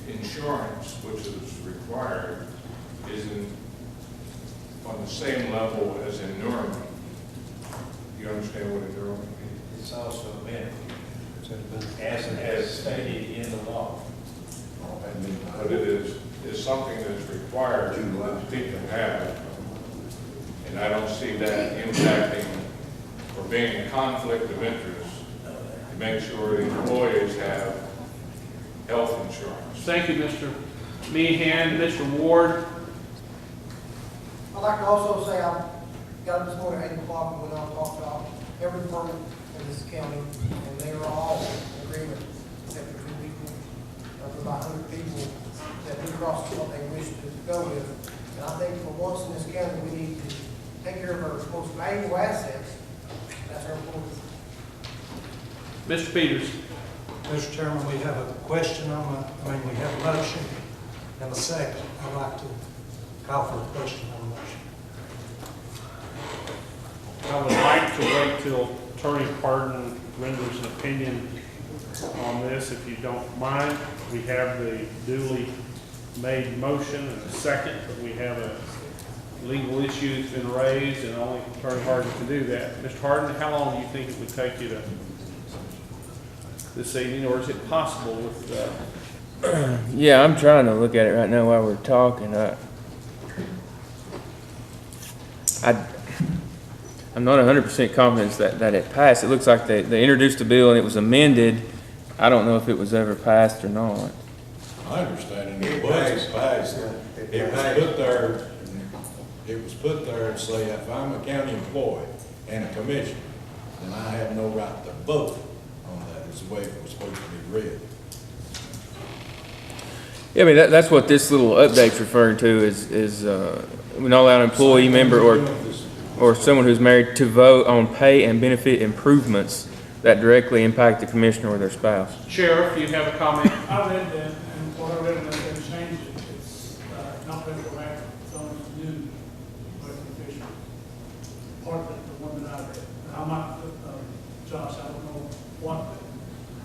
insurance, which is required, is on the same level as in Nuremberg. You understand what a Nuremberg is? It's also a benefit, as stated in the law. But it is something that's required that people have. And I don't see that impacting or being a conflict of interest to make sure the employees have health insurance. Thank you, Mr. Meehan. Mr. Ward. I'd like to also say I got up this morning at 8 o'clock and went out and talked to every department in this county, and they are all in agreement, except for 2 people, of about 100 people, that Blue Cross is what they wish to go with. And I think for once in this county, we need to take care of our most valuable assets. That's our employees. Mr. Peters. Mr. Chairman, we have a question on we have a motion and a second. I'd like to call for a question on the motion. I would like to wait till Attorney Pardon renders an opinion on this, if you don't mind. We have the duly made motion and a second, but we have a legal issue that's been raised, and only Attorney Hardin can do that. Mr. Hardin, how long do you think it would take you to this evening, or is it possible with? Yeah, I'm trying to look at it right now while we're talking. I'm not 100% confident that it passed. It looks like they introduced a bill and it was amended. I don't know if it was ever passed or not. My understanding it was passed. It was put there and say, if I'm a county employee and a commissioner, then I have no right to vote on that, is the way it was supposed to be read. Yeah, I mean, that's what this little update's referring to is we not allow an employee member or someone who's married to vote on pay and benefit improvements that directly impact the commissioner or their spouse. Sheriff, you have a comment? I read that, and what I read, and they changed it, it's not retroactive, it's only new, but official. Partly the one that I read. I might, Josh, I don't know what,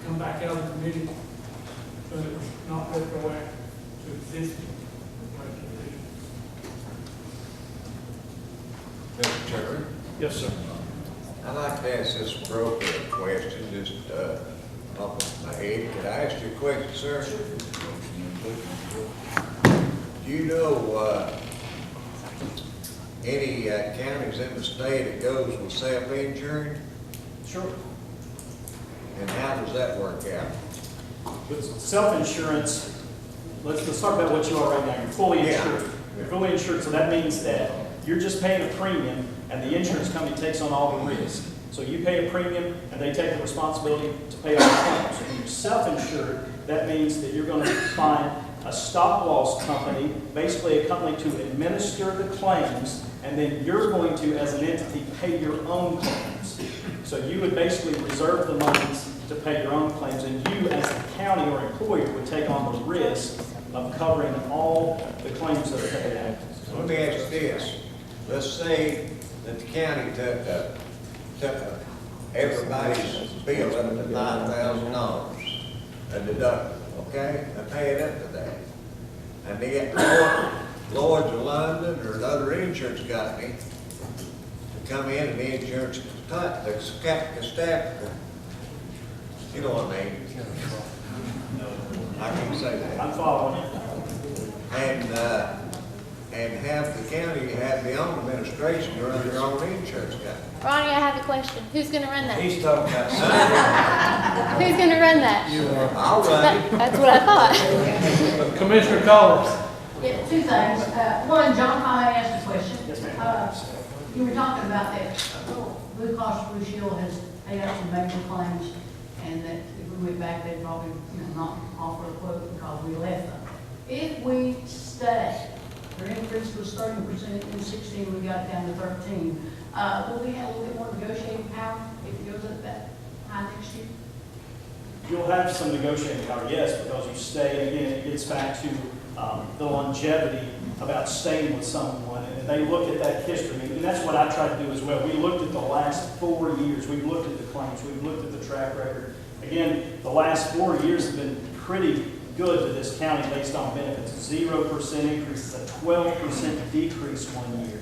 come back out of the committee, but it was not retroactive to existing regulations. Mr. Chairman? Yes, sir. I'd like to ask this appropriate question, just off my head. Could I ask you a question, sir? Do you know any counties in the state that goes with self-insuring? Sure. And how does that work out? With self-insurance, let's talk about what you are right now. You're fully insured. Yeah. You're fully insured, so that means that you're just paying a premium and the insurance company takes on all the risk. So you pay a premium and they take the responsibility to pay all the claims. When you're self-insured, that means that you're going to find a stop-loss company, basically a company to administer the claims, and then you're going to, as an entity, pay your own claims. So you would basically reserve the monies to pay your own claims, and you, as the county or employer, would take on the risk of covering all the claims that are paid out. So let me ask you this. Let's say that the county took everybody's bill up to $9,000, a deductible, okay? And pay it up to that. And they get Lloyd's of London or another insurance company to come in and the insurance, the staff, you know what I mean? I can say that. I'm following. And have the county have their own administration to run their own insurance company. Ronnie, I have a question. Who's gonna run that? He's talking about Who's gonna run that? I'll run it. That's what I thought. Commissioner Collins. Yeah, two things. One, John finally asked a question. Yes, ma'am. You were talking about that Blue Cross Blue Shield has paid out some major claims, and that if we went back, they'd probably not offer a quote because we left them. If we stay, their increase was 30% in 16, we got it down to 13. Will we have a little bit more negotiating power if it goes up that high next year? You'll have some negotiating power, yes, because you stay, again, it gets back to the longevity about staying with someone, and they look at that history, and that's what I try to do as well. We looked at the last 4 years, we've looked at the claims, we've looked at the track record. Again, the last 4 years have been pretty good to this county based on benefits. 0% increase, a 12% decrease 1 year.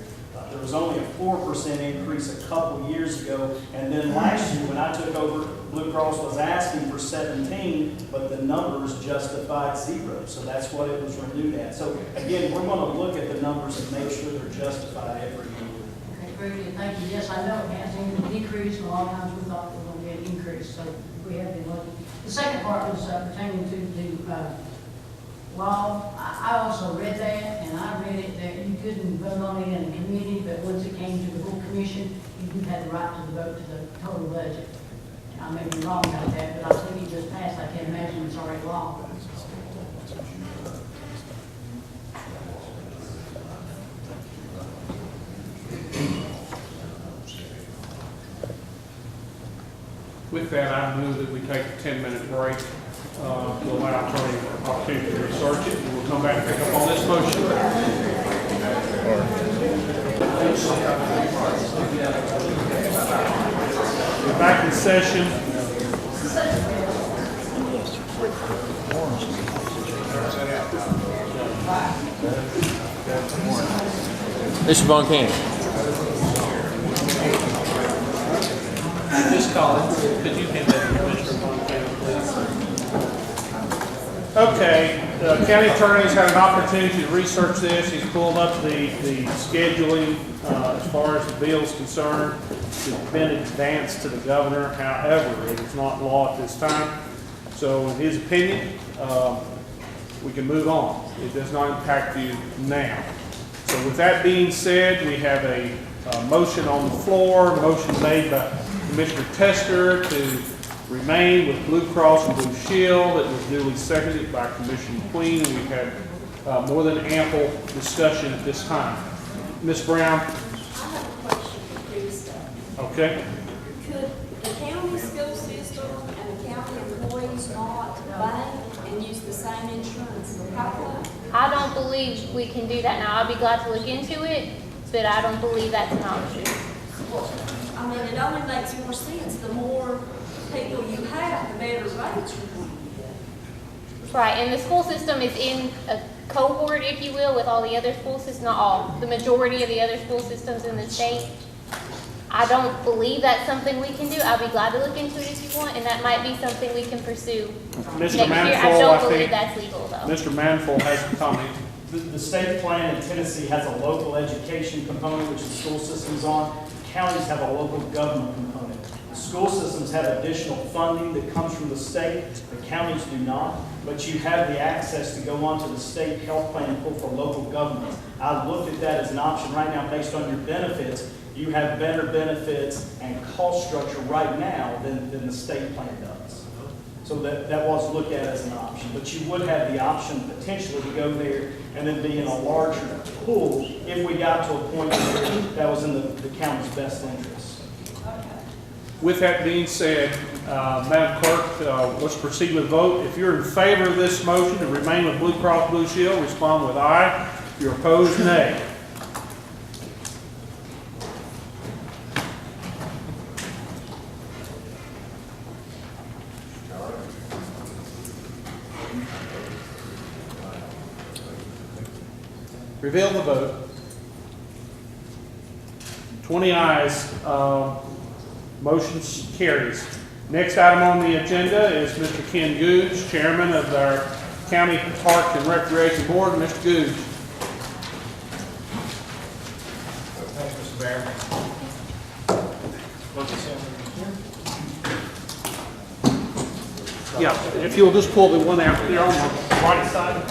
There was only a 4% increase a couple years ago, and then last year when I took over, Blue Cross was asking for 17, but the numbers justified 0, so that's what it was renewed at. So again, we're going to look at the numbers and make sure they're justified every year. Okay, very good, thank you. Yes, I know it has decreased, and a lot of times we thought it was going to be an increase, so we have been looking. The second part was pertaining to the law. I also read that, and I read it that you couldn't vote on it in a committee, but once it came to the full commission, you had the right to vote to the total budget. I may be wrong about that, but I think it just passed. I can't imagine it's already law. With that, I move that we take a 10-minute break to allow attorney an opportunity to research it, and we'll come back and pick up on this motion. We're back in session. Mr. Von Cannon. Just call it. Could you hand that to Commissioner Von Cannon, please? Okay, the county attorney's had an opportunity to research this. He's pulled up the scheduling as far as the bill is concerned. It's been advanced to the governor. However, it is not law at this time. So in his opinion, we can move on. It does not impact you now. So with that being said, we have a motion on the floor, motion made by Commissioner Tester to remain with Blue Cross and Blue Shield. It was duly seconded by Commissioner Queen, and we've had more than ample discussion at this time. Ms. Brown? I have a question for Krista. Okay. Could the county school system and the county employees not bank and use the same insurance? How come? I don't believe we can do that now. I'll be glad to look into it, but I don't believe that's an option. Well, I mean, it only makes more sense. The more people you have, the better rates you're going to get. Right, and the school system is in a cohort, if you will, with all the other school systems, not all, the majority of the other school systems in the state. I don't believe that's something we can do. I'll be glad to look into it if you want, and that might be something we can pursue next year. I don't believe that's legal, though. Mr. Manful has a comment. The state plan in Tennessee has a local education component, which the school system's on. Counties have a local government component. School systems have additional funding that comes from the state. The counties do not, but you have the access to go onto the state health plan and pull for local governments. I looked at that as an option right now based on your benefits. You have better benefits and cost structure right now than the state plan does. So that was looked at as an option, but you would have the option potentially to go there and then be in a larger pool if we got to a point where that was in the county's best interest. With that being said, Madam Clerk, let's proceed with vote. If you're in favor of this motion to remain with Blue Cross Blue Shield, respond with aye. If you're opposed, nay. Reveal the vote. 20 ayes. Motion carries. Next item on the agenda is Mr. Ken Googe, Chairman of our County Parks and Recreation Board. Mr. Googe. Thanks, Mr. Mayor. Yeah, if you'll just pull the one out there on the right side.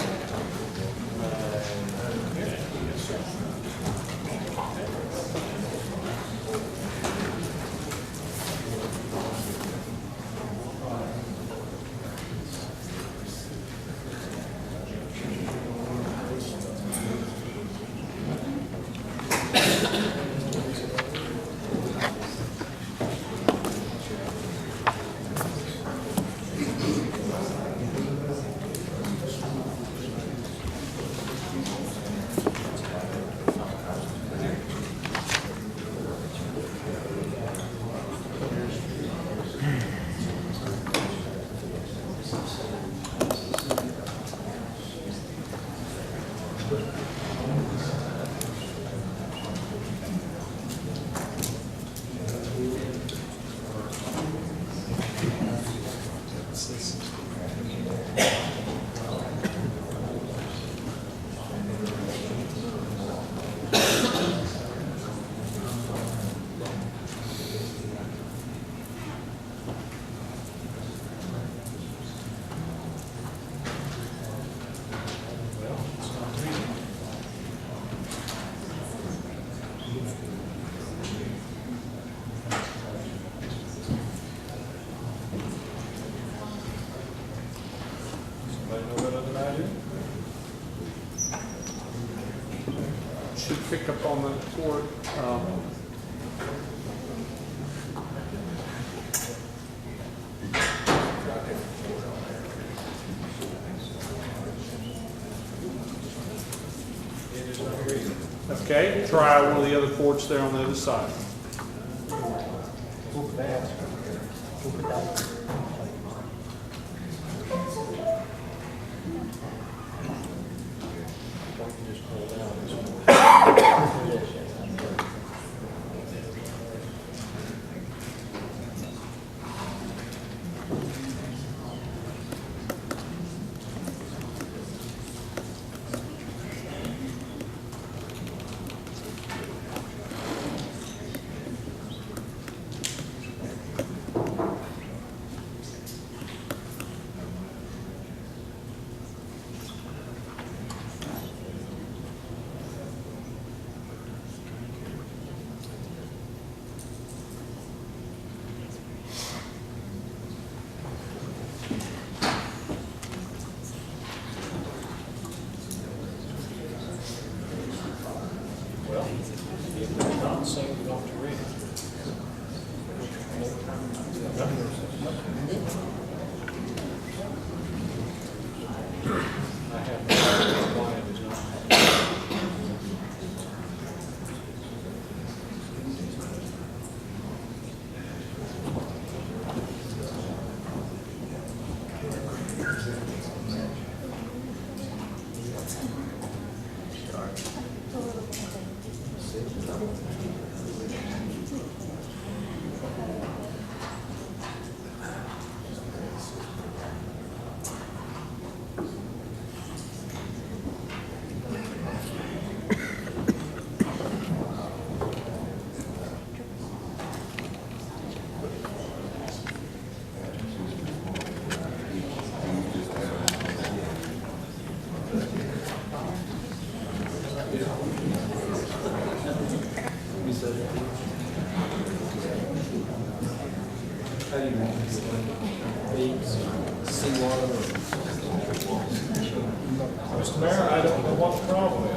Should pick up on the court. Okay, try one of the other ports there on the other side. Mr. Mayor, I don't know what the problem is.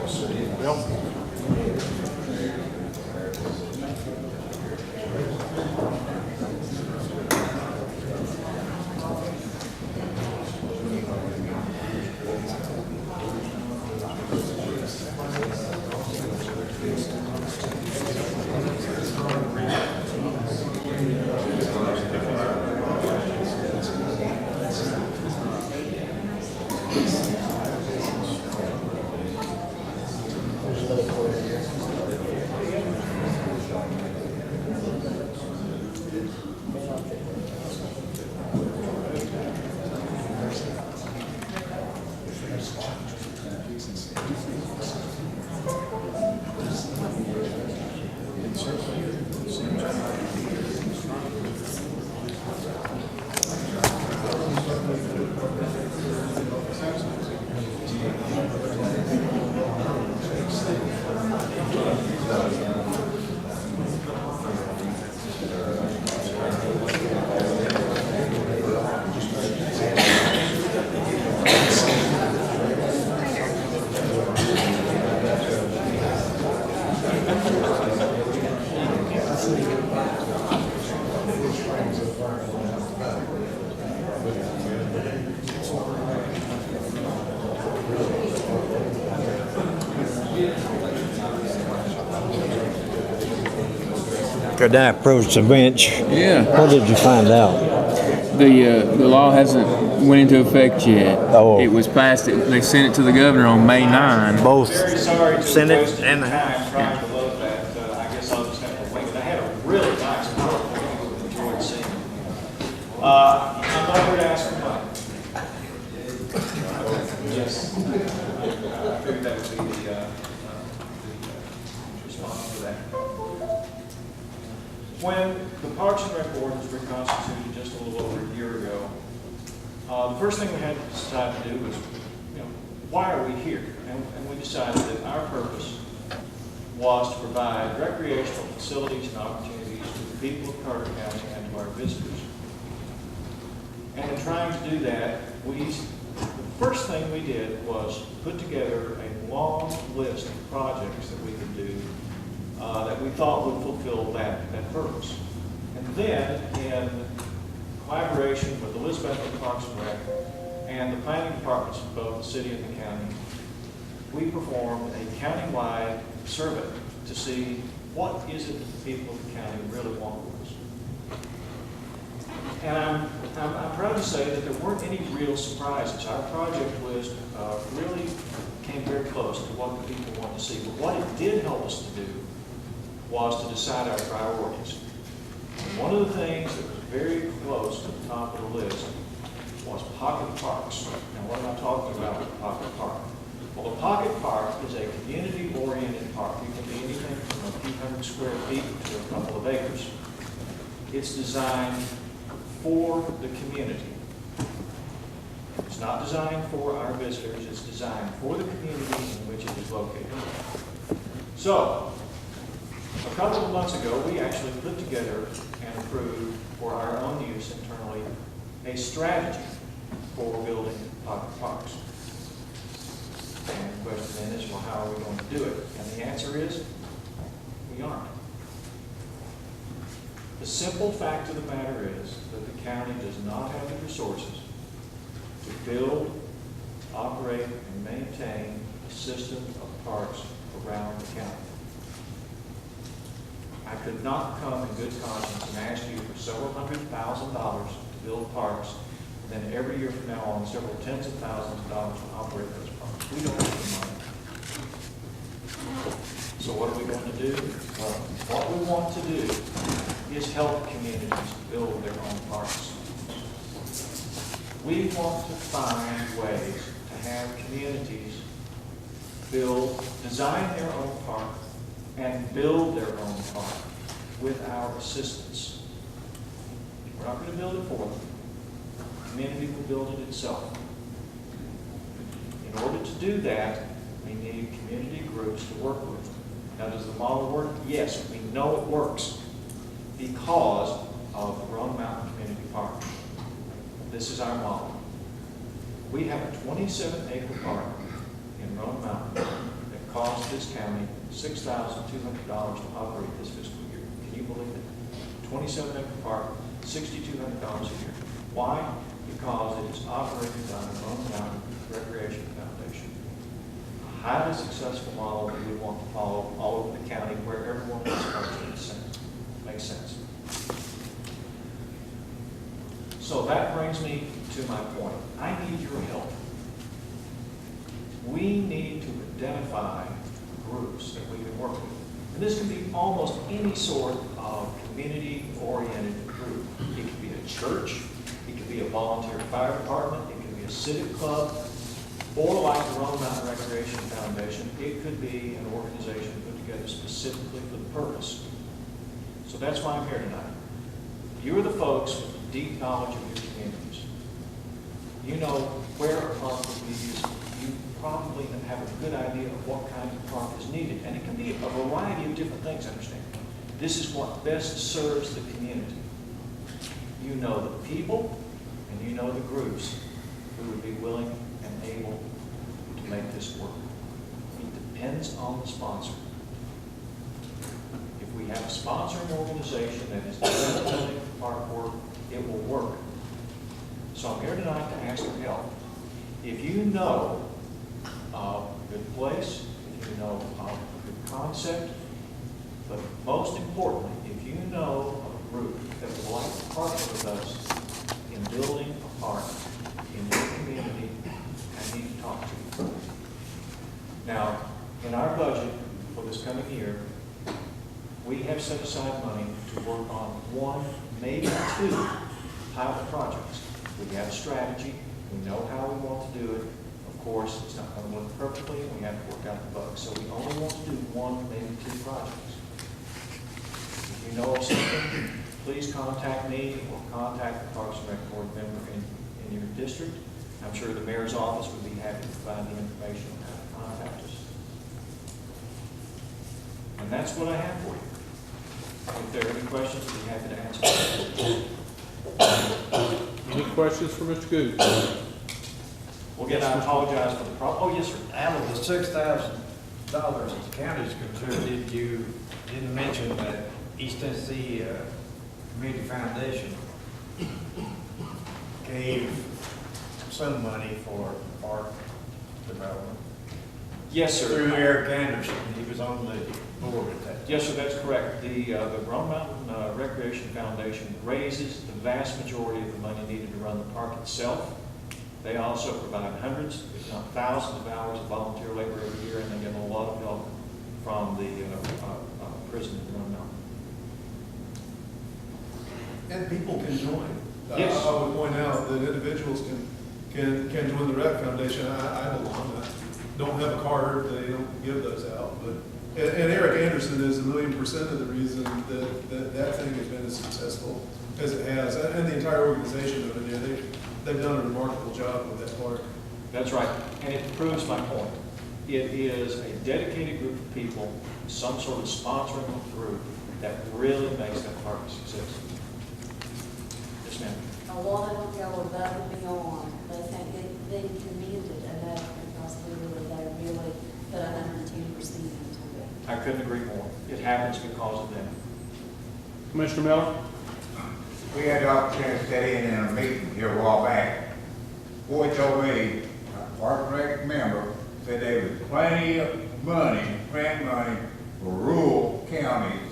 Could I approach the bench? Yeah. What did you find out? The law hasn't went into effect yet. Oh. It was passed, they sent it to the governor on May 9. Both Very sorry to Senate waste and your the time trying to load that. I guess I'll just have to wait. I had a really nice PowerPoint you enjoyed seeing. I'm not here to ask for money. Yes. I figured that would be the response to that. When the Parks and Rec Board was reconstituted just a little over a year ago, the first thing we had to decide to do was, why are we here? And we decided that our purpose was to provide recreational facilities and opportunities to the people of Carter County and to our visitors. And in trying to do that, the first thing we did was put together a long list of projects that we could do that we thought would fulfill that purpose. And then, in collaboration with Elizabeth Parks and Rec and the planning departments of both the city and the county, we performed a countywide survey to see what is it that the people of the county really want with us. And I'm proud to say that there weren't any real surprises. Our project list really came very close to what the people want to see. But what it did help us to do was to decide our priorities. And one of the things that was very close to the top of the list was pocket parks. Now, what am I talking about with pocket park? Well, a pocket park is a community-oriented park. It can be anything from a few hundred square feet to a couple of acres. It's designed for the community. It's not designed for our visitors. It's designed for the community in which it is located. So, a couple of months ago, we actually put together and approved for our own use internally a strategy for building pocket parks. And the question then is, well, how are we going to do it? And the answer is, we aren't. The simple fact of the matter is that the county does not have the resources to build, operate, and maintain a system of parks around the county. I could not come in good conscience and ask you for several $100,000 to build parks, and then every year from now on, several tens of thousands of dollars to operate those parks. We don't have the money. So what are we going to do? Well, what we want to do is help communities build their own parks. We want to find ways to have communities design their own park and build their own park with our assistance. We're not going to build it for them. The community will build it itself. In order to do that, we need community groups to work with. Now, does the model work? Yes, we know it works because of the Roan Mountain Community Park. This is our model. We have a 27-acre park in Roan Mountain that cost this county $6,200 to operate this fiscal year. Can you believe it? 27-acre park, $6,200 a year. Why? Because it is operated by the Roan Mountain Recreation Foundation. A highly successful model that we want to follow all over the county where everyone is parking. Makes sense. So that brings me to my point. I need your help. We need to identify groups that we can work with. And this can be almost any sort of community-oriented group. It could be a church, it could be a volunteer fire department, it could be a civic club, or like the Roan Mountain Recreation Foundation, it could be an organization put together specifically for the purpose. So that's why I'm here tonight. You're the folks with deep knowledge of your communities. You know where a park would be used. You probably have a good idea of what kind of park is needed. And it can be a variety of different things, understand. This is what best serves the community. You know the people, and you know the groups who would be willing and able to make this work. It depends on the sponsor. If we have a sponsoring organization that is developing park work, it will work. So I'm here tonight to ask for help. If you know of a good place, if you know of a good concept, but most importantly, if you know of a group that would like to partner with us in building a park in your community, I need to talk to you. Now, in our budget for this coming year, we have set aside money to work on one, maybe two pilot projects. We have a strategy. We know how we want to do it. Of course, it's not going to work perfectly, and we have to work out the bugs. So we only want to do one, maybe two projects. If you know of something, please contact me or contact the Parks and Rec Board member in your district. I'm sure the mayor's office would be happy to provide the information on how to contact us. And that's what I have for you. If there are any questions, I'd be happy to answer them. Any questions for Mr. Goode? Well, again, I apologize for the problem. Oh, yes, sir. Out of the $6,000 that the county's contributed, you didn't mention that East Tennessee Community Foundation gave some money for park development. Yes, sir. Through Eric Anderson, he was on the board at that time. Yes, sir, that's correct. The Rome Mountain Recreation Foundation raises the vast majority of the money needed to run the park itself. They also provide hundreds, if not thousands of hours of volunteer labor every year, and they get a lot of help from the prison in Rome Mountain. And people can join. Yes. I would point out that individuals can join the Rec Foundation. I belong. I don't have a card. They don't give those out. But and Eric Anderson is 1,000,000% of the reason that thing has been as successful as it has, and the entire organization over there. They've done a remarkable job with that park. That's right, and it proves my point. It is a dedicated group of people, some sort of sponsoring group, that really makes that park a success. Yes, ma'am. A lot of them go above and beyond. They think they've been commended enough because they really put 110% into it. I couldn't agree more. It happens because of them. Commissioner Miller? We had the opportunity to sit in a meeting here a while back. Boy told me, a Park and Rec member, said there was plenty of money, grant money for rural counties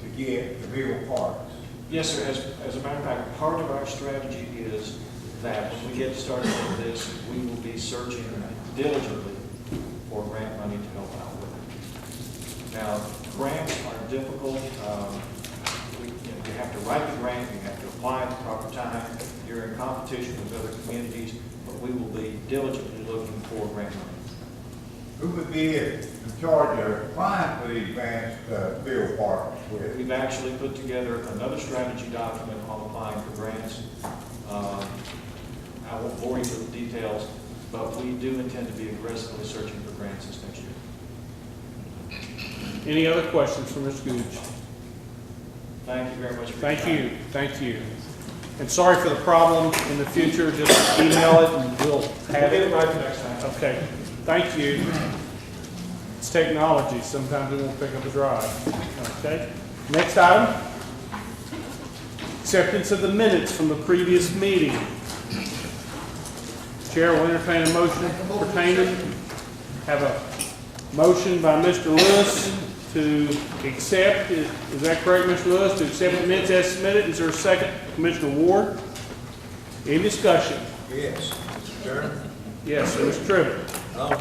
to get to build parks. Yes, sir. As a matter of fact, part of our strategy is that when we get started with this, we will be searching diligently for grant money to help out with it. Now, grants are difficult. You have to write the grant, you have to apply at the proper time. You're in competition with other communities, but we will be diligently looking for grant money. Who would be in charge of applying for these grants to build parks with? We've actually put together another strategy document on applying for grants. I won't bore you with the details, but we do intend to be aggressively searching for grants this next year. Any other questions for Mr. Gooch? Thank you very much. Thank you. And sorry for the problem in the future, just email it and we'll have it. Right the next time. Okay, thank you. It's technology, sometimes it won't pick up a drive. Okay, next item. Acceptance of the minutes from the previous meeting. Chair will entertain a motion pertaining. Have a motion by Mr. Lewis to accept, is that correct, Mr. Lewis, to accept the minutes as submitted? Is there a second? Commissioner Ward? Any discussion? Yes, Mr. Chairman. Yes, sir, Mr. Trivett. On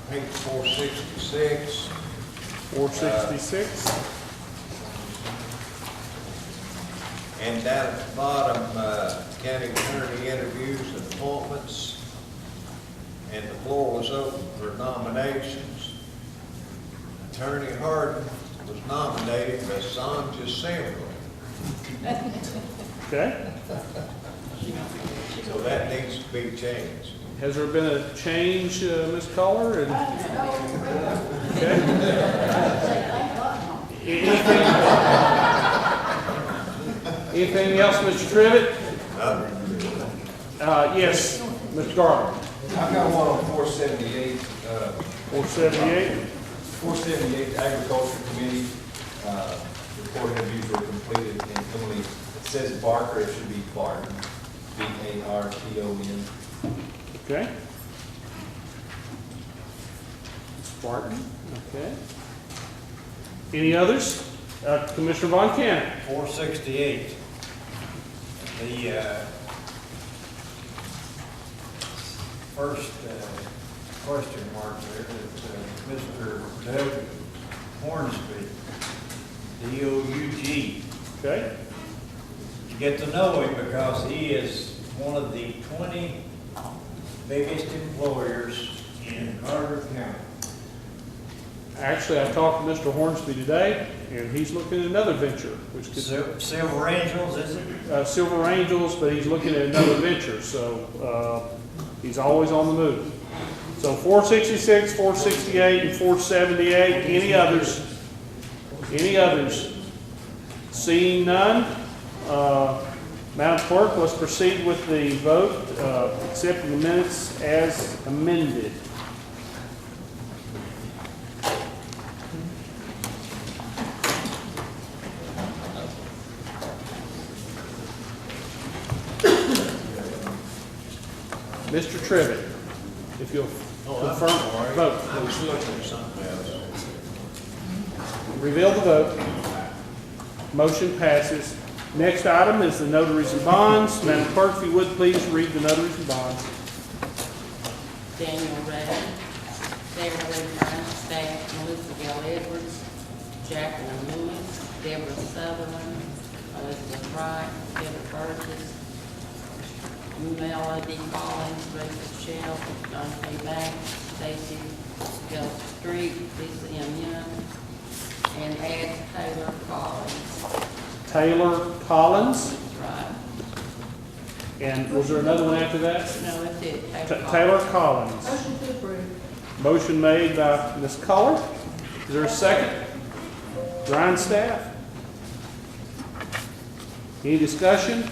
page 466. 466. And down at the bottom, county attorney interviews and appointments. And the floor was open for nominations. Attorney Harden was nominated by Sonja Samuel. Okay. So that needs to be changed. Has there been a change, Ms. Culler? Okay. Anything else, Mr. Trivett? Yes, Mr. Garland. I've got one on 478. 478. 478 Agriculture Committee. Report interviews were completed and Emily, it says Barker, it should be Barton. B-A-R-T-O-N. Okay. Spartan, okay. Any others? Commissioner Von Cannon. 468. The first question mark there is Mr. Doug Hornsby, D-O-U-G. Okay. You get to know him because he is one of the 20 biggest employers in Carter County. Actually, I talked to Mr. Hornsby today, and he's looking at another venture, which could... Silver Angels, is it? Silver Angels, but he's looking at another venture, so he's always on the move. So 466, 468, and 478. Any others? Any others? Seeing none, Madam Clerk, let's proceed with the vote, accepting the minutes as amended. Mr. Trivett, if you'll confirm, vote, please. Reveal the vote. Motion passes. Next item is the notaries and bonds. Madam Clerk, if you would please read the notaries and bonds. Daniel Ray, Sarah Lee Burns, staff, Melissa Gale Edwards, Jacqueline Lewis, Deborah Sutherland, Elizabeth Wright, Heather Burgess, Melody Collins, Rachel Shell, John K. Banks, Stacy Gale Street, Lisa M. Young, and add Taylor Collins. Taylor Collins. Right. And was there another one after that? No, that's it. Taylor Collins. Motion to approve. Motion made by Ms. Culler. Is there a second? Grindstaff? Any discussion?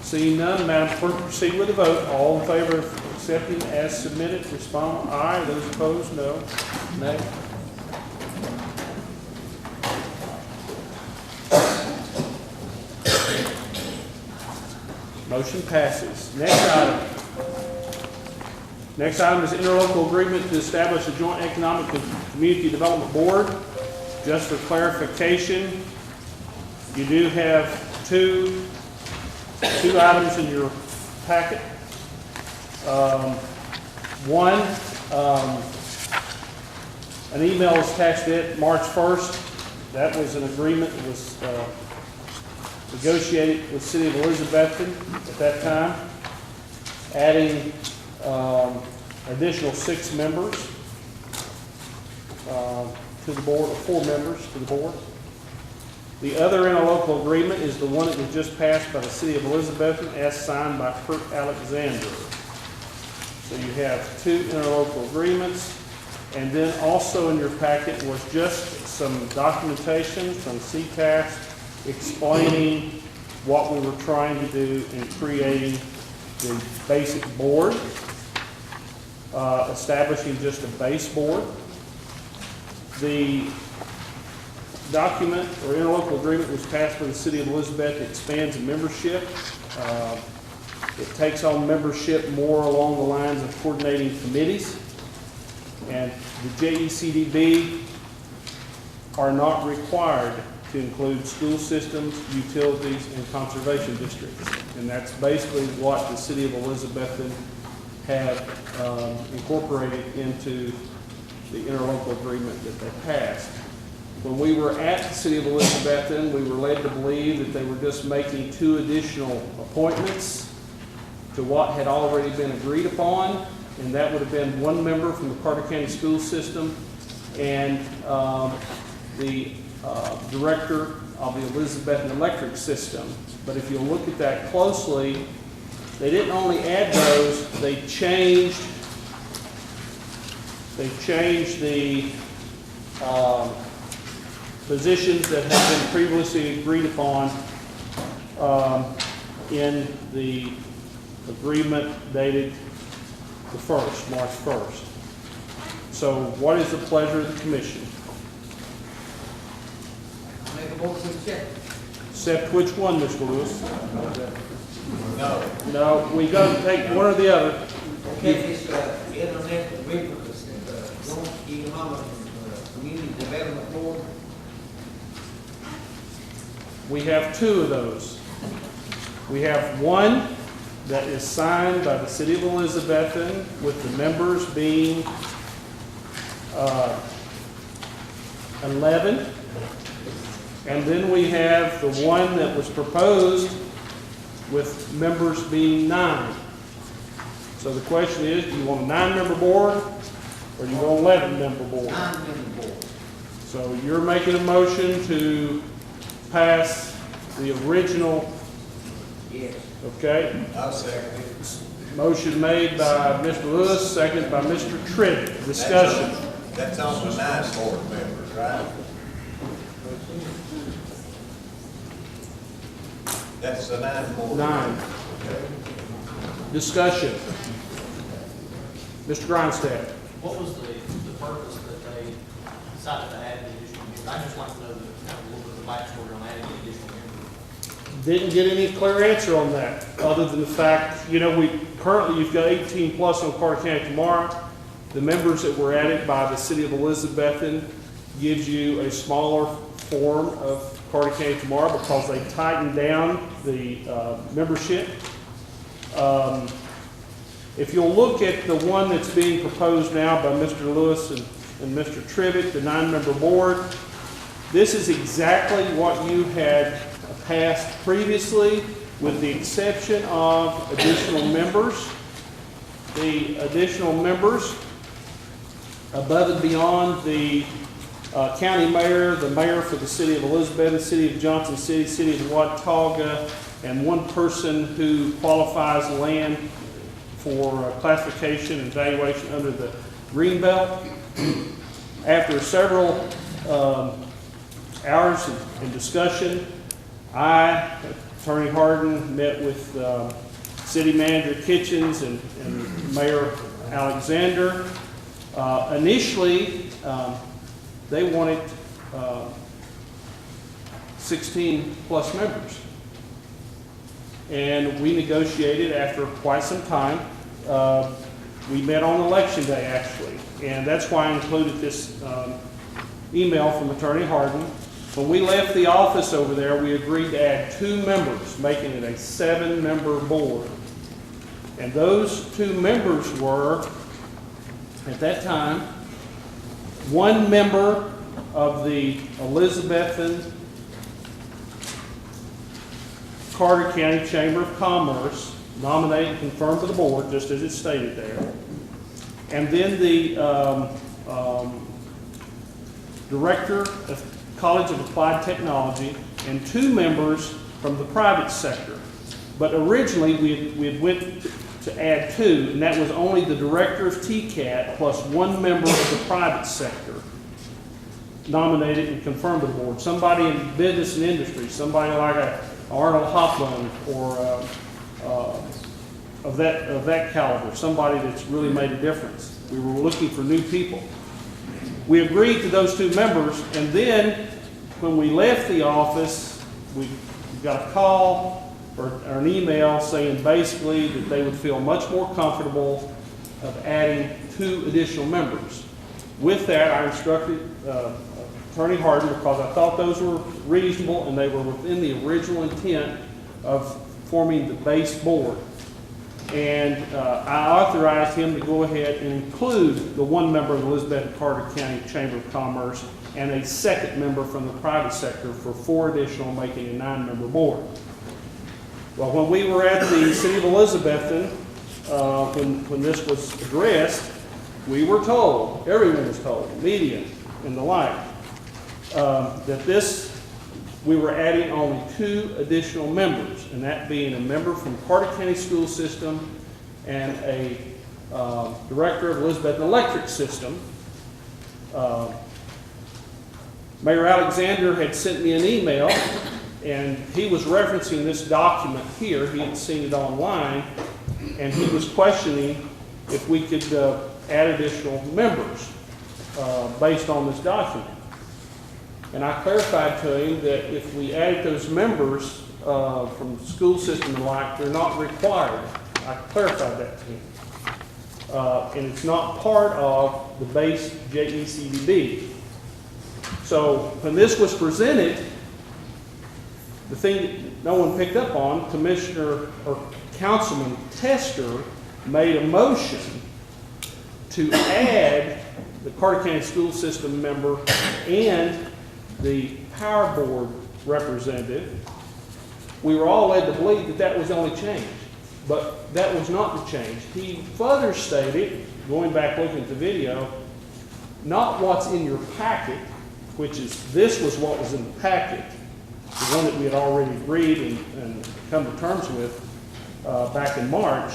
Seeing none, Madam Clerk, proceed with the vote. All in favor of accepting as submitted, respond aye. Those opposed, no. Nay. Motion passes. Next item is interlocal agreement to establish a joint economic and community development board. Just for clarification, you do have two items in your packet. One, an email was attached to it March 1st. That was an agreement that was negotiated with the City of Elizabethton at that time, adding additional 6 members to the board, or 4 members to the board. The other interlocal agreement is the one that was just passed by the City of Elizabethton as signed by Kurt Alexander. So you have 2 interlocal agreements. And then also in your packet was just some documentation from CCAS explaining what we were trying to do in creating the basic board, establishing just a base board. The document or interlocal agreement was passed by the City of Elizabeth. It expands the membership. It takes on membership more along the lines of coordinating committees. And the JECDB are not required to include school systems, utilities, and conservation districts. And that's basically what the City of Elizabethton have incorporated into the interlocal agreement that they passed. When we were at the City of Elizabethton, we were led to believe that they were just making 2 additional appointments to what had already been agreed upon, and that would have been 1 member from the Carter County School System and the director of the Elizabethton Electric System. But if you look at that closely, they didn't only add those, they changed the positions that had been previously agreed upon in the agreement dated the 1st, March 1st. So what is the pleasure of the commission? Make a motion to accept. Accept which one, Mr. Lewis? No. No, we got to take one or the other. Okay, this internet agreement with Joint Economic Community Development Board. We have 2 of those. We have one that is signed by the City of Elizabethton with the members being 11. And then we have the one that was proposed with members being 9. So the question is, do you want a 9-member board or do you want an 11-member board? 9-member board. So you're making a motion to pass the original. Yes. Okay. I'll second it. Motion made by Mr. Lewis, seconded by Mr. Tribbett. Discussion. That's on the 9 board members, right? That's the 9 board. 9. Okay. Discussion. Mr. Grindstaff. What was the purpose that they decided to add the additional members? I just like to know the, kind of a little bit of the backstory on adding the additional members. Didn't get any clear answer on that, other than the fact, you know, currently you've got 18 plus on Carter County tomorrow. The members that were added by the city of Elizabethton gives you a smaller form of Carter County tomorrow because they tightened down the membership. If you'll look at the one that's being proposed now by Mr. Lewis and Mr. Trivett, the 9-member board, this is exactly what you had passed previously, with the exception of additional members. The additional members, above and beyond the county mayor, the mayor for the city of Elizabeth, the city of Johnson City, city of Watauga, and one person who qualifies land for classification and valuation under the Greenbelt. After several hours in discussion, I, Attorney Harden, met with City Manager Kitchens and Mayor Alexander. Initially, they wanted 16 plus members. And we negotiated after quite some time. We met on election day, actually. And that's why I included this email from Attorney Harden. When we left the office over there, we agreed to add 2 members, making it a 7-member board. And those 2 members were, at that time, 1 member of the Elizabethton Carter County Chamber of Commerce, nominated and confirmed to the board, just as it's stated there. And then the Director of College of Applied Technology, and 2 members from the private sector. But originally, we had went to add 2, and that was only the Director of TCAT plus 1 member of the private sector, nominated and confirmed to the board. Somebody in business and industry, somebody like Arnold Hopland or of that caliber, somebody that's really made a difference. We were looking for new people. We agreed to those 2 members, and then when we left the office, we got a call or an email saying basically that they would feel much more comfortable of adding 2 additional members. With that, I instructed Attorney Harden, because I thought those were reasonable and they were within the original intent of forming the base board. And I authorized him to go ahead and include the 1 member of the Elizabeth Carter County Chamber of Commerce and a 2nd member from the private sector for 4 additional, making a 9-member board. Well, when we were at the city of Elizabethton, when this was addressed, we were told, everyone was told, media and the like, that we were adding only 2 additional members, and that being a member from Carter County School System and a director of Elizabethton Electric System. Mayor Alexander had sent me an email, and he was referencing this document here. He had seen it online, and he was questioning if we could add additional members based on this document. And I clarified to him that if we added those members from the school system and the like, they're not required. I clarified that to him. And it's not part of the base JECDB. So when this was presented, the thing that no one picked up on, Commissioner or Councilman Tester made a motion to add the Carter County School System member and the Power Board representative. We were all led to believe that that was the only change, but that was not the change. He further stated, going back looking at the video, not what's in your packet, which is, this was what was in the packet, the one that we had already agreed and come to terms with back in March,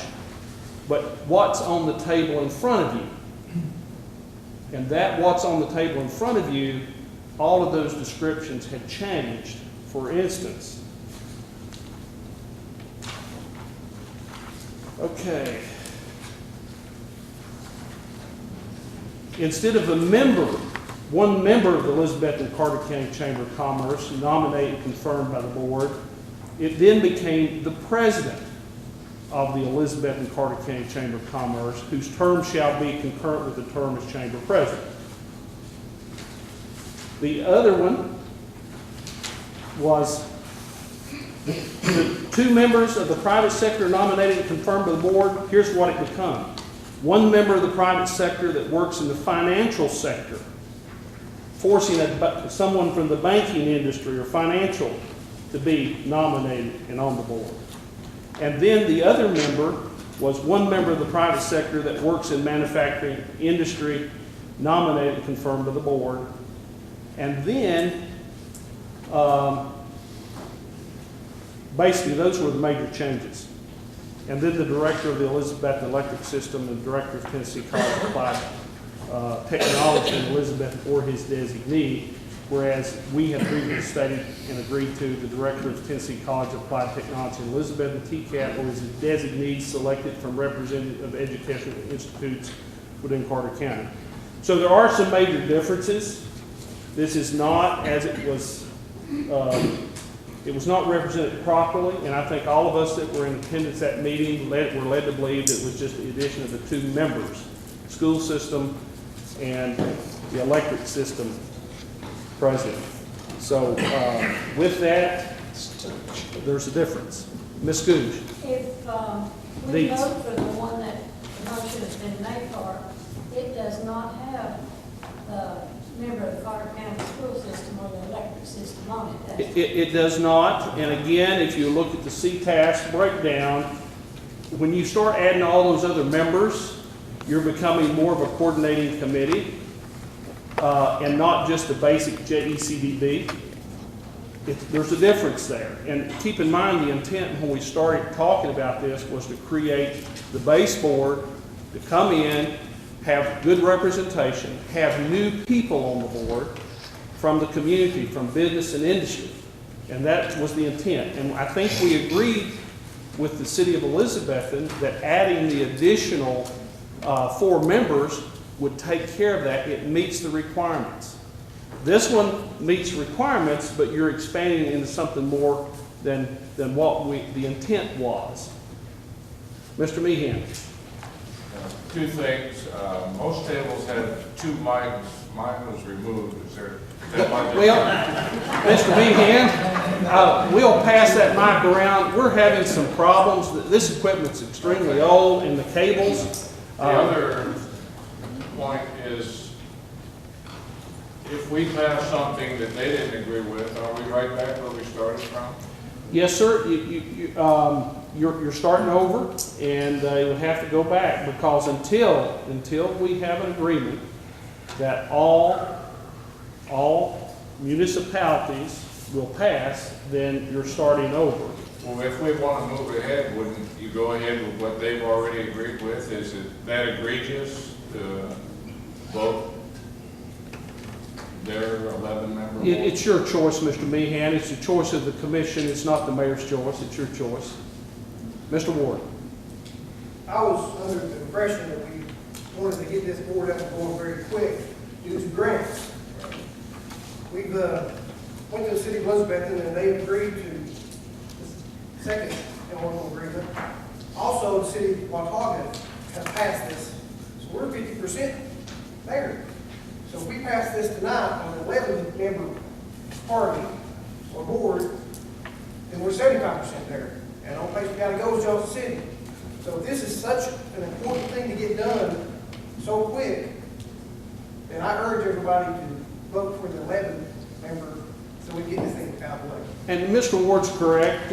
but what's on the table in front of you. And that what's on the table in front of you, all of those descriptions had changed. For instance, okay, instead of a member, 1 member of the Elizabethton Carter County Chamber of Commerce, nominated and confirmed by the board, it then became the president. of the Elizabeth and Carter County Chamber of Commerce, whose term shall be concurrent with the term as Chamber President. The other one was the two members of the private sector nominated and confirmed by the board. Here's what it becomes. One member of the private sector that works in the financial sector, forcing someone from the banking industry or financial to be nominated and on the board. And then the other member was one member of the private sector that works in manufacturing industry, nominated and confirmed by the board. And then, basically, those were the major changes. And then the director of the Elizabeth Electric System and the director of Tennessee College Applied Technology in Elizabeth or his designee, whereas we have previously stated and agreed to the director of Tennessee College Applied Technology in Elizabeth and TCAP or his designee selected from representative of educational institutes within Carter County. So there are some major differences. This is not as it was not represented properly, and I think all of us that were in attendance at that meeting were led to believe that it was just the addition of the two members, school system and the electric system president. So with that, there's a difference. Ms. Gooch. If we vote for the one that the motion has been made for, it does not have the member of the Carter County school system or the electric system on it, does it? It does not, and again, if you look at the CTAS breakdown, when you start adding all those other members, you're becoming more of a coordinating committee and not just the basic JECDB. There's a difference there. And keep in mind, the intent when we started talking about this was to create the base board to come in, have good representation, have new people on the board from the community, from business and industry. And that was the intent. And I think we agreed with the city of Elizabethton that adding the additional 4 members would take care of that. It meets the requirements. This one meets requirements, but you're expanding into something more than what the intent was. Mr. Meehan. Two things. Most tables had 2 mics. Mine was removed. Is there? Well, Mr. Meehan, we'll pass that mic around. We're having some problems. This equipment's extremely old, and the cables. The other point is, if we pass something that they didn't agree with, are we right back where we started from? Yes, sir. You're starting over, and you'll have to go back because until we have an agreement that all municipalities will pass, then you're starting over. Well, if we want to move ahead, wouldn't you go ahead with what they've already agreed with? Is it that egregious to vote their 11-member board? It's your choice, Mr. Meehan. It's the choice of the commission. It's not the mayor's choice. It's your choice. Mr. Ward. I was under the impression that we wanted to get this board up and going very quick due to grants. We've went to the city of Elizabethton and they agreed to the second interlocal agreement. Also, the city of Watauga has passed this, so we're 50% there. So if we pass this tonight on an 11-member party or board, then we're 75% there. And the only place we gotta go is Johnson City. So if this is such an important thing to get done so quick, then I urge everybody to vote for the 11-member so we get this thing out of the way. And Mr. Ward's correct.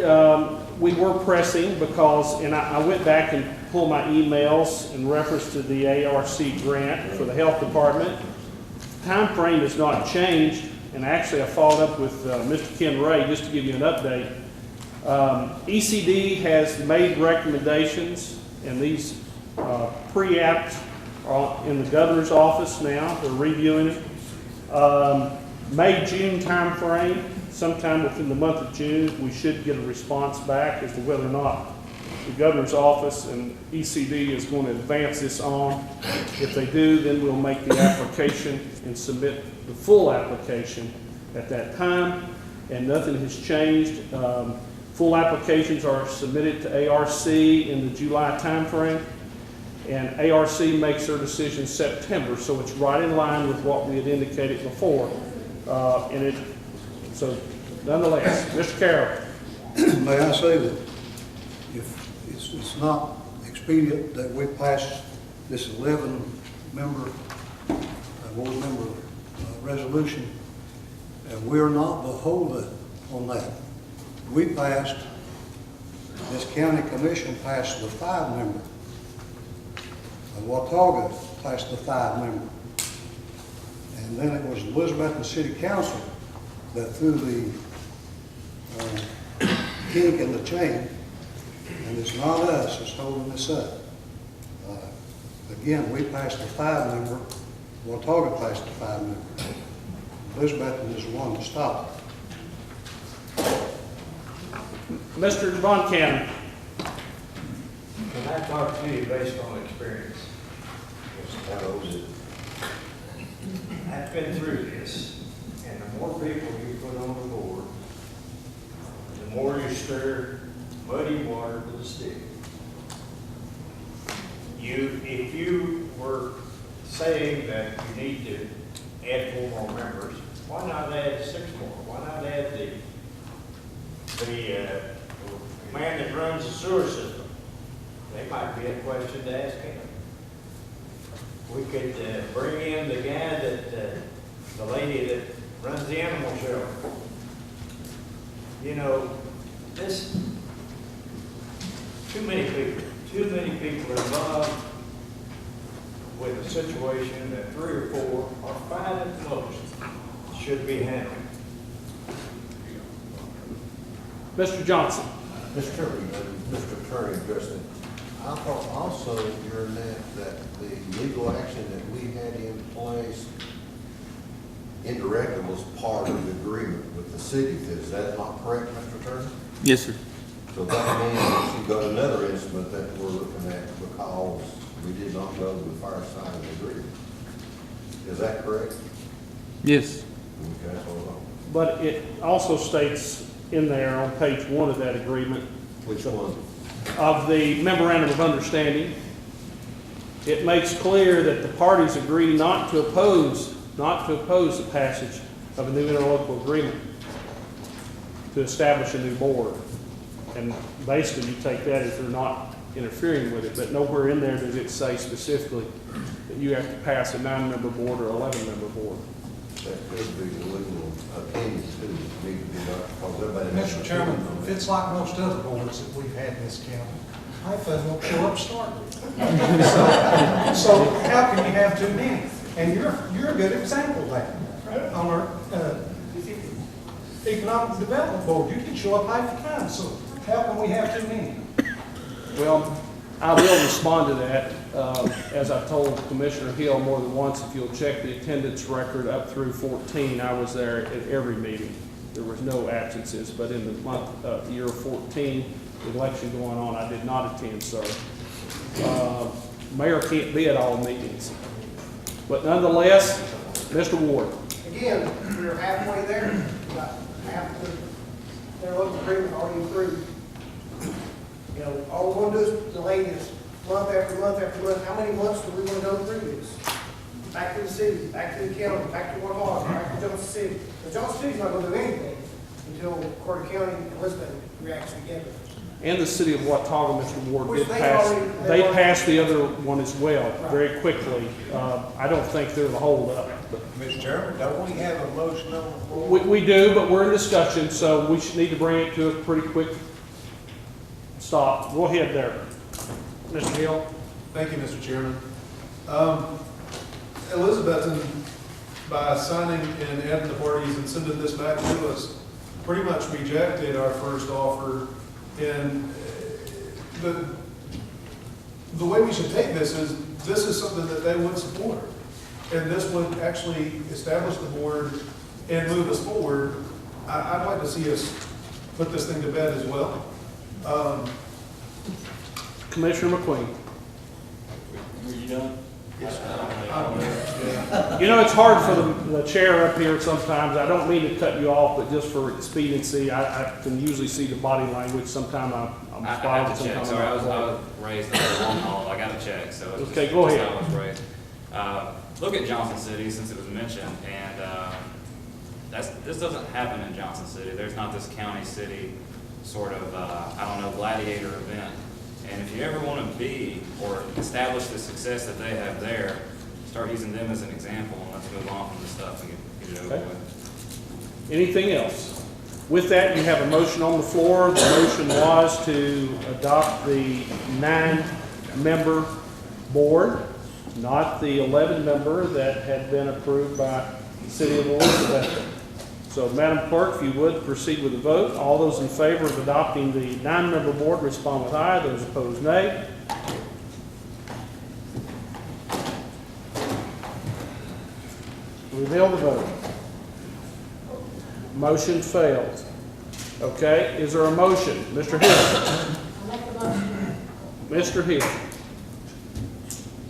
We were pressing because, and I went back and pulled my emails in reference to the ARC grant for the health department. Time frame has not changed, and actually I followed up with Mr. Ken Ray just to give you an update. ECD has made recommendations, and these pre-apps are in the governor's office now. They're reviewing it. May, June time frame, sometime within the month of June, we should get a response back as to whether or not the governor's office and ECD is going to advance this on. If they do, then we'll make the application and submit the full application at that time, and nothing has changed. Full applications are submitted to ARC in the July timeframe, and ARC makes their decision September, so it's right in line with what we had indicated before. So nonetheless, Mr. Carroll. May I say that if it's not expedient that we pass this 11-member, board member resolution, and we're not beholden on that. We passed, this county commission passed the 5-member. Watauga passed the 5-member. And then it was Elizabethton City Council that threw the kink in the chain, and it's not us that's holding this up. Again, we passed the 5-member, Watauga passed the 5-member. Elizabethton is the one that stopped it. Mr. Von Cannon. Can I talk to you based on experience? How old is it? I've been through this, and the more people you put on the board, the more you stir muddy water with a stick. If you were saying that you need to add 4 more members, why not add 6 more? Why not add the man that runs the sewer system? They might be a question to ask him. We could bring in the guy that, the lady that runs the animal shelter. You know, too many people are involved with a situation that 3 or 4 or 5 at the most should be handled. Mr. Johnson. Mr. Attorney, Justin, I thought also during that the legal action that we had in place indirectly was part of the agreement with the city. Is that not correct, Mr. Attorney? Yes, sir. So that means that you've got another instrument that we're looking at because we did not go to the fire side of the agreement. Is that correct? Yes. Okay, that's what I thought. But it also states in there on page 1 of that agreement. Which one? Of the memorandum of understanding, it makes clear that the parties agree not to oppose the passage of a new interlocal agreement to establish a new board. And basically you take that as they're not interfering with it, but nowhere in there does it say specifically that you have to pass a 9-member board or 11-member board. That could be the legal opinion too, need to be done, because everybody. Mr. Chairman, it's like most other boards that we've had in this county. HIFA won't show up starting. So how can you have too many? And you're a good example of that. On our economic development board, you can show up half the time, so how can we have too many? Well, I will respond to that. As I told Commissioner Hill more than once, if you'll check the attendance record up through 14, I was there at every meeting. There was no absences, but in the year 14, the election going on, I did not attend, so mayor can't be at all meetings. But nonetheless, Mr. Ward. Again, we're halfway there, about half their local agreement already approved. You know, all we're gonna do is delay this month after month after month. How many months do we want to go through this? Back to the city, back to the county, back to Watauga, back to Johnson City. But Johnson City's not gonna do anything until Carter County and Elizabeth reacts together. And the city of Watauga, Mr. Ward, Which did they pass. already- They passed the other one as well, very quickly. I don't think they're the holdup. Mr. Chairman, don't we have a motion on the floor? We do, but we're in discussion, so we should need to bring it to a pretty quick stop. Go ahead there, Mr. Hill. Thank you, Mr. Chairman. Elizabethton, by signing and adding the parties and sending this back to us, pretty much rejected our first offer. And the way we should take this is something that they would support. And this would actually establish the board and move us forward. I'd like to see us put this thing to bed as well. Commissioner McQueen. Were you done? You know, it's hard for the chair up here sometimes. I don't mean to cut you off, but just for expediency, I can usually see the body language. Sometimes I'm I quiet, have to check, sometimes sorry, I I'm was raised on a long haul, I gotta check, so. it's Okay, just- go just ahead. how I was raised. Look at Johnson City, since it was mentioned, and, this doesn't happen in Johnson City. There's not this county city sort of, I don't know, gladiator event. And if you ever want to be or establish the success that they have there, start using them as an example, and let's move on from this stuff and get it over Okay. with. Anything else? With that, you have a motion on the floor. The motion was to adopt the 9-member board, not the 11-member that had been approved by the city of Elizabeth. So, Madam Clerk, if you would, proceed with the vote. All those in favor of adopting the 9-member board, respond with aye. Those opposed, nay. Reveal the vote. Motion fails. Okay, is there a motion? Mr. Hill. Mr. Hill.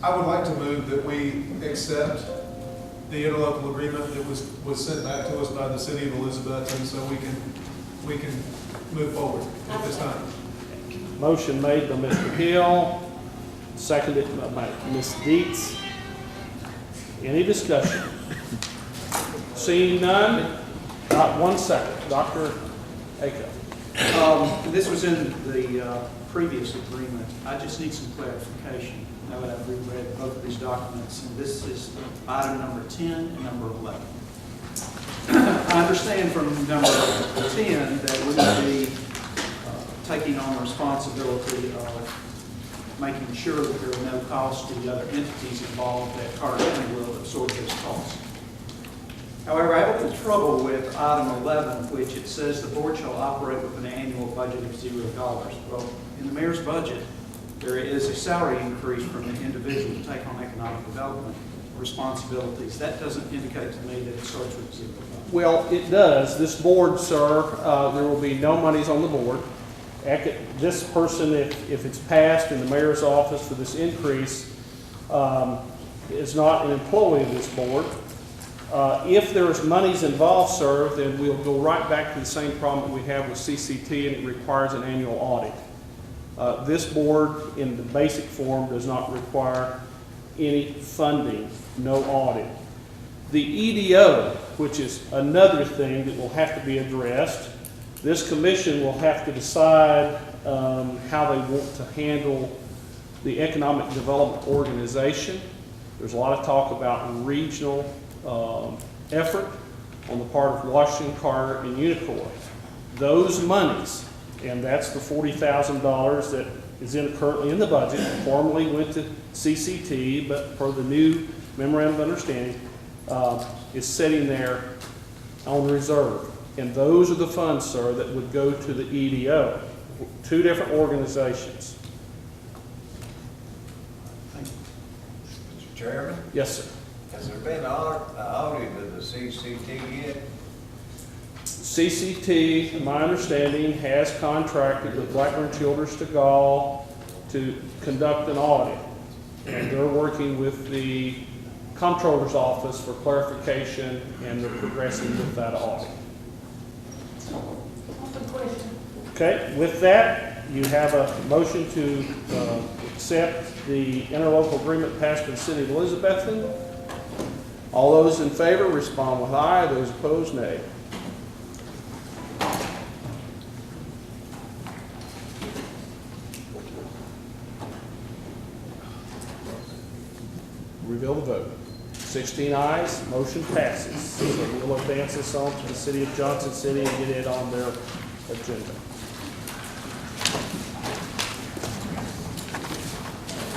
I would like to move that we accept the interlocal agreement that was sent back to us by the city of Elizabeth, and so we can move forward at this time. Motion made by Mr. Hill, seconded by Ms. Dietz. Any discussion? Seeing none, not 1 second. Dr. Acuff. This was in the previous agreement. I just need some clarification now that I've reread both of these documents. And this is item number 10 and number 11. I understand from number 10 that we will be taking on the responsibility of making sure that there are no costs to the other entities involved, that Carter County will absorb those costs. However, I have a little trouble with item 11, which it says the board shall operate with an annual budget of $0. Well, in the mayor's budget, there is a salary increase from an individual to take on economic development responsibilities. That doesn't indicate to me that it starts with $0. Well, it does. This board, sir, there will be no monies on the board. This person, if it's passed in the mayor's office for this increase, is not an employee of this board. If there's monies involved, sir, then we'll go right back to the same problem that we have with CCT, and it requires an annual audit. This board, in the basic form, does not require any funding, no audit. The EDO, which is another thing that will have to be addressed, this commission will have to decide how they want to handle the economic development organization. There's a lot of talk about regional effort on the part of Washington, Carter, and Unicor. Those monies, and that's the $40,000 that is currently in the budget, formerly went to CCT, but per the new memorandum of understanding, is sitting there on reserve. And those are the funds, sir, that would go to the EDO, 2 different organizations. Mr. Chairman? Yes, sir. Has there been an audit of the CCT yet? CCT, my understanding, has contracted with Blackburn Childers to Gall to conduct an audit. And they're working with the comptroller's office for clarification, and they're progressing with that audit. Okay, with that, you have a motion to accept the interlocal agreement passed by the city of Elizabethton. All those in favor respond with aye. Those opposed, nay. Reveal the vote. 16 ayes, motion passes. So we'll advance this on to the city of Johnson City and get it on their agenda.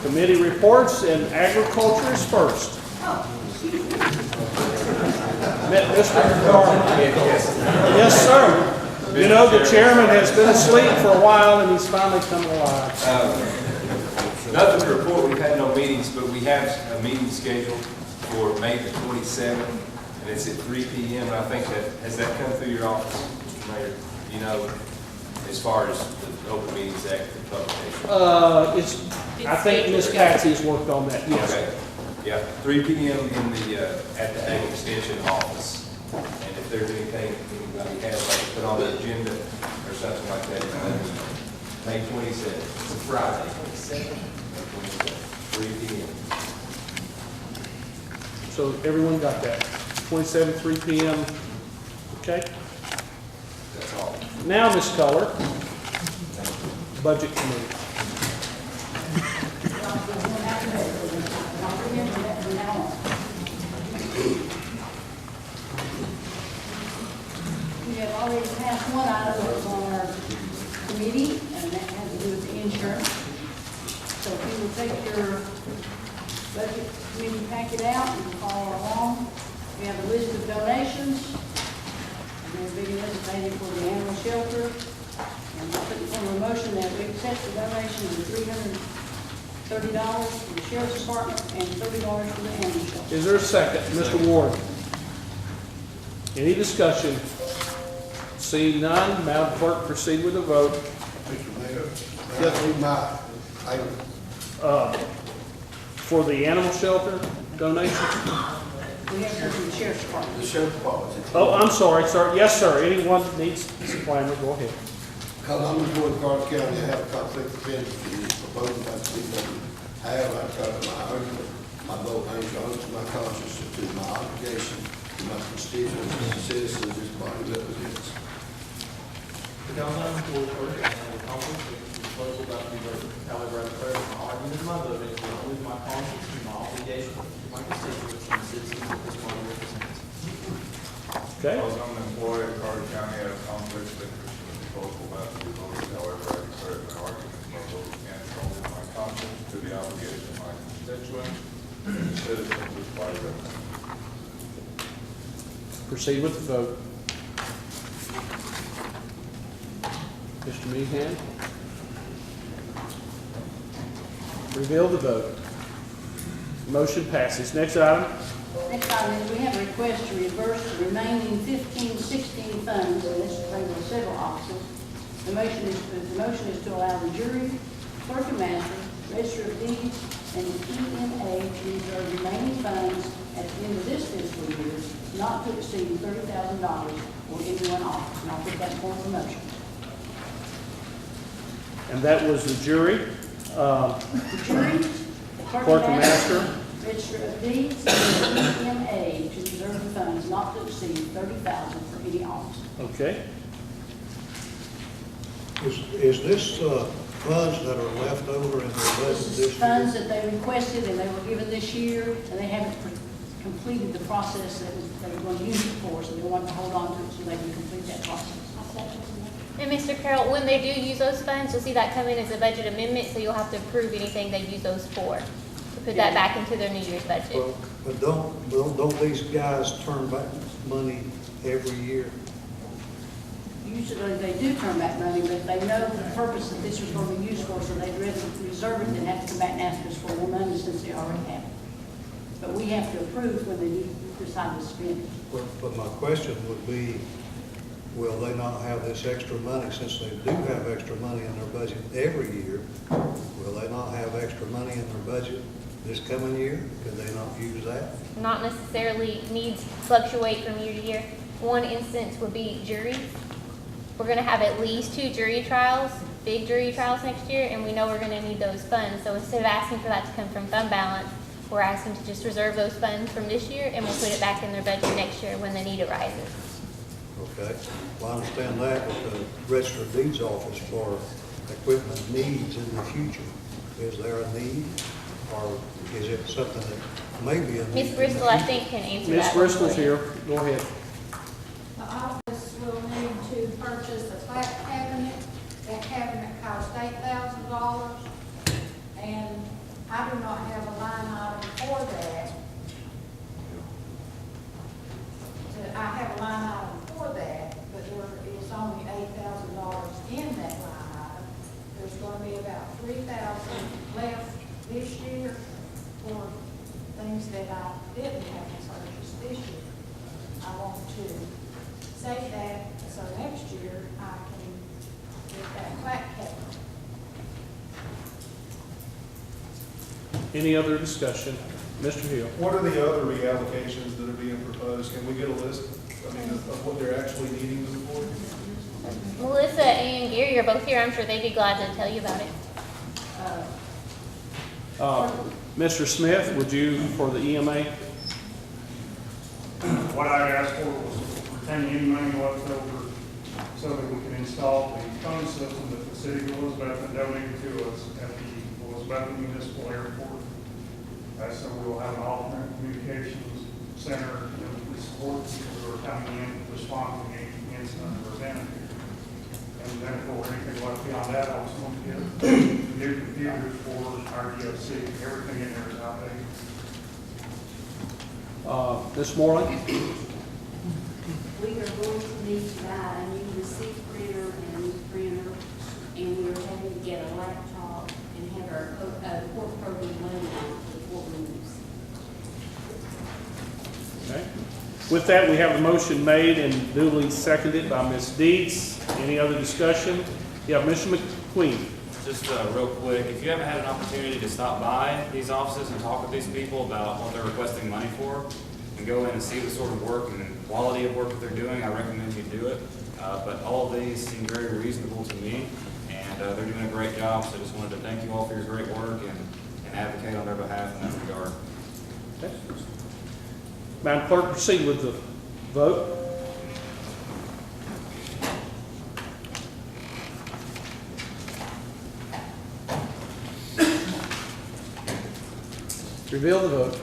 Committee reports, and agriculture is first. Mr. Carter. Yes, sir. You know, the chairman has been asleep for a while, and he's finally come alive. Nothing to report, we've had no meetings, but we have a meeting scheduled for May the 27th, and it's at 3 p.m. And I think has that come through your office, Mr. Mayor? You know, as far as the Open Meetings Act and publication? I think Ms. Patsy's worked on that, yes. Okay. Yeah, 3 PM in the, at the Ag Extension office. And if there's anything anybody has, like put on the agenda or something like that, May 27th, it's a Friday. May 27th, 3 PM. So everyone got that? 27, 3 PM, okay? That's all. Now, Ms. Culler, Budget Committee. We have already passed one item that was on our committee, and that has to do with the insurance. So if you will take your budget committee packet out and follow along, we have a list of donations. And they're being designated for the animal shelter. And we're putting on a motion that we accept the donation of $330 for the sheriff's department and $30 for the animal shelter. Is there a second? Mr. Ward? Any discussion? Seeing none, Madam Clerk, proceed with the vote. Mr. Mayor, that's my item. For the animal shelter donation? We have to do the sheriff's department. The sheriff's department. Oh, I'm sorry, sir. Yes, sir. Anyone needs to claim it, go ahead. Because I'm the board of Carter County, I have a conflict of interest in this proposal by the city government. However, I try to my argument, my vote, my insurance, my conscience, to my obligation to my constituents and citizens this body represents. The Alabama Board of Work and the conflict of proposal about the vote. However, I declare that my argument and my vote is not with my conscience and my obligation to my constituents and citizens of this body represents. Okay. I was an employee of Carter County, I have conflicts of interest in the proposal about to be voted. However, I declare that my argument and my vote stand only with my conscience to the obligation of my constituents and citizens of this body represents. Proceed with the vote. Mr. Meehan? Reveal the vote. Motion passes. Next item. Next item is we have a request to reverse the remaining 15-16 funds, and this is paid by several officers. The motion is to allow the jury, clerk and master, register of deeds, and the EMA to reserve remaining funds at the end of this fiscal year, not to exceed $30,000 for any one office. And I'll put that in form of a motion. And that was the jury, The jury, the clerk and master. register of deeds, and the EMA to reserve the funds not to exceed $30,000 for any office. Okay. Is this funds that are left over in the budget This is this year? funds that they requested and they were given this year, and they haven't completed the process that they were going to use it for, so they want to hold on to it so they can complete that process. And Mr. Carroll, when they do use those funds, you'll see that come in as a budget amendment, so you'll have to approve anything they use those for. To put that back into their New Year's budget. But don't these guys turn back money every year? Usually they do turn back money, but they know the purpose that this was going to be used for, so they'd rather reserve it than have to come back and ask us for more money since they already have it. But we have to approve when they do decide to spend it. But my question would be, will they not have this extra money, since they do have extra money in their budget every year? Will they not have extra money in their budget this coming year? Could they not use that? Not necessarily needs fluctuate from year to year. One instance would be juries. We're gonna have at least 2 jury trials, big jury trials next year, and we know we're gonna need those funds. So instead of asking for that to come from fund balance, we're asking to just reserve those funds from this year, and we'll put it back in their budget next year when the need arises. Okay, well, I understand that with the Register of Deeds office for equipment needs in the future. Is there a need, or is it something that may be a need? Ms. Bristol, I think, can answer that. Ms. Bristol's here. Go ahead. The office will need to purchase a flat cabinet. That cabinet costs $8,000, and I do not have a line item for that. I have a line item for that, but there is only $8,000 in that line item. There's going to be about $3,000 left this year for things that I didn't have to purchase this year. I want to save that, so next year I can get that flat cabinet. Any other discussion? Mr. Hill. What are the other reallocations that are being proposed? Can we get a list, of what they're actually needing them for? Melissa and Gary are both here. I'm sure they'd be glad to tell you about it. Mr. Smith, would you, for the EMA? What I asked for was retain any money left over so that we can install the phone system that the city of Elizabeth donated to us at the Elizabeth Municipal Airport. So we will have an alternate communications center and we support people who are coming in to respond to any incident or event here. And then if there were anything left beyond that, I was going to get new computers for our DOC. Everything in there is outdated. Ms. Moreland? We are going to need to buy a new receipt printer and a new printer, and we are having to get a laptop and have our court program loaded for the courtrooms. Okay. With that, we have a motion made and duly seconded by Ms. Deeds. Any other discussion? Yeah, Mr. McQueen. Just real quick, if you haven't had an opportunity to stop by these offices and talk with these people about what they're requesting money for, and go in and see the sort of work and quality of work that they're doing, I recommend you do it. But all of these seem very reasonable to me, and they're doing a great job, so I just wanted to thank you all for your great work and advocate on their behalf in that regard. Okay. Madam Clerk, proceed with the vote. Reveal the vote.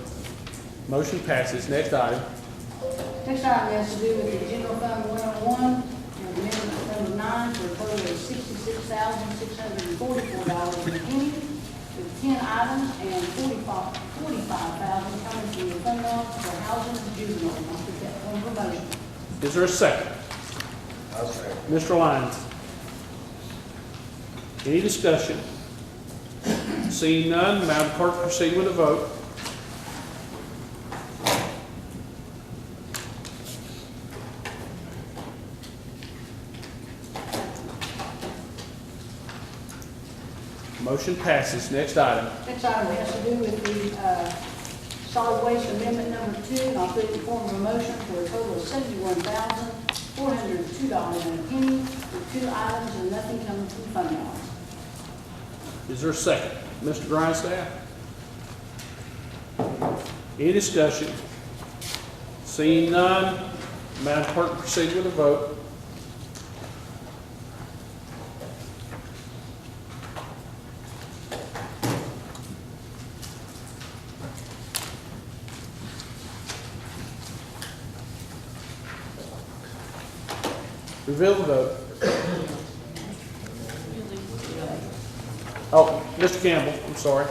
Motion passes. Next item. Next item has to do with the general fund 101, and amendment number 9 for a total of $66,644 with 10 items and $45,000 coming from the fund balance for housing and juvenile. I'll put that one for motion. Is there a second? I'll say. Mr. Lyons. Any discussion? Seeing none, Madam Clerk, proceed with the vote. Motion passes. Next item. Next item has to do with the solid waste amendment number 2, and I'll put it in form of a motion for a total of $71,402.01 with 2 items and nothing coming from fund balance. Is there a second? Mr. Grindstaff? Any discussion? Seeing none, Madam Clerk, proceed with the vote. Reveal the vote. Oh, Mr. Campbell, I'm sorry.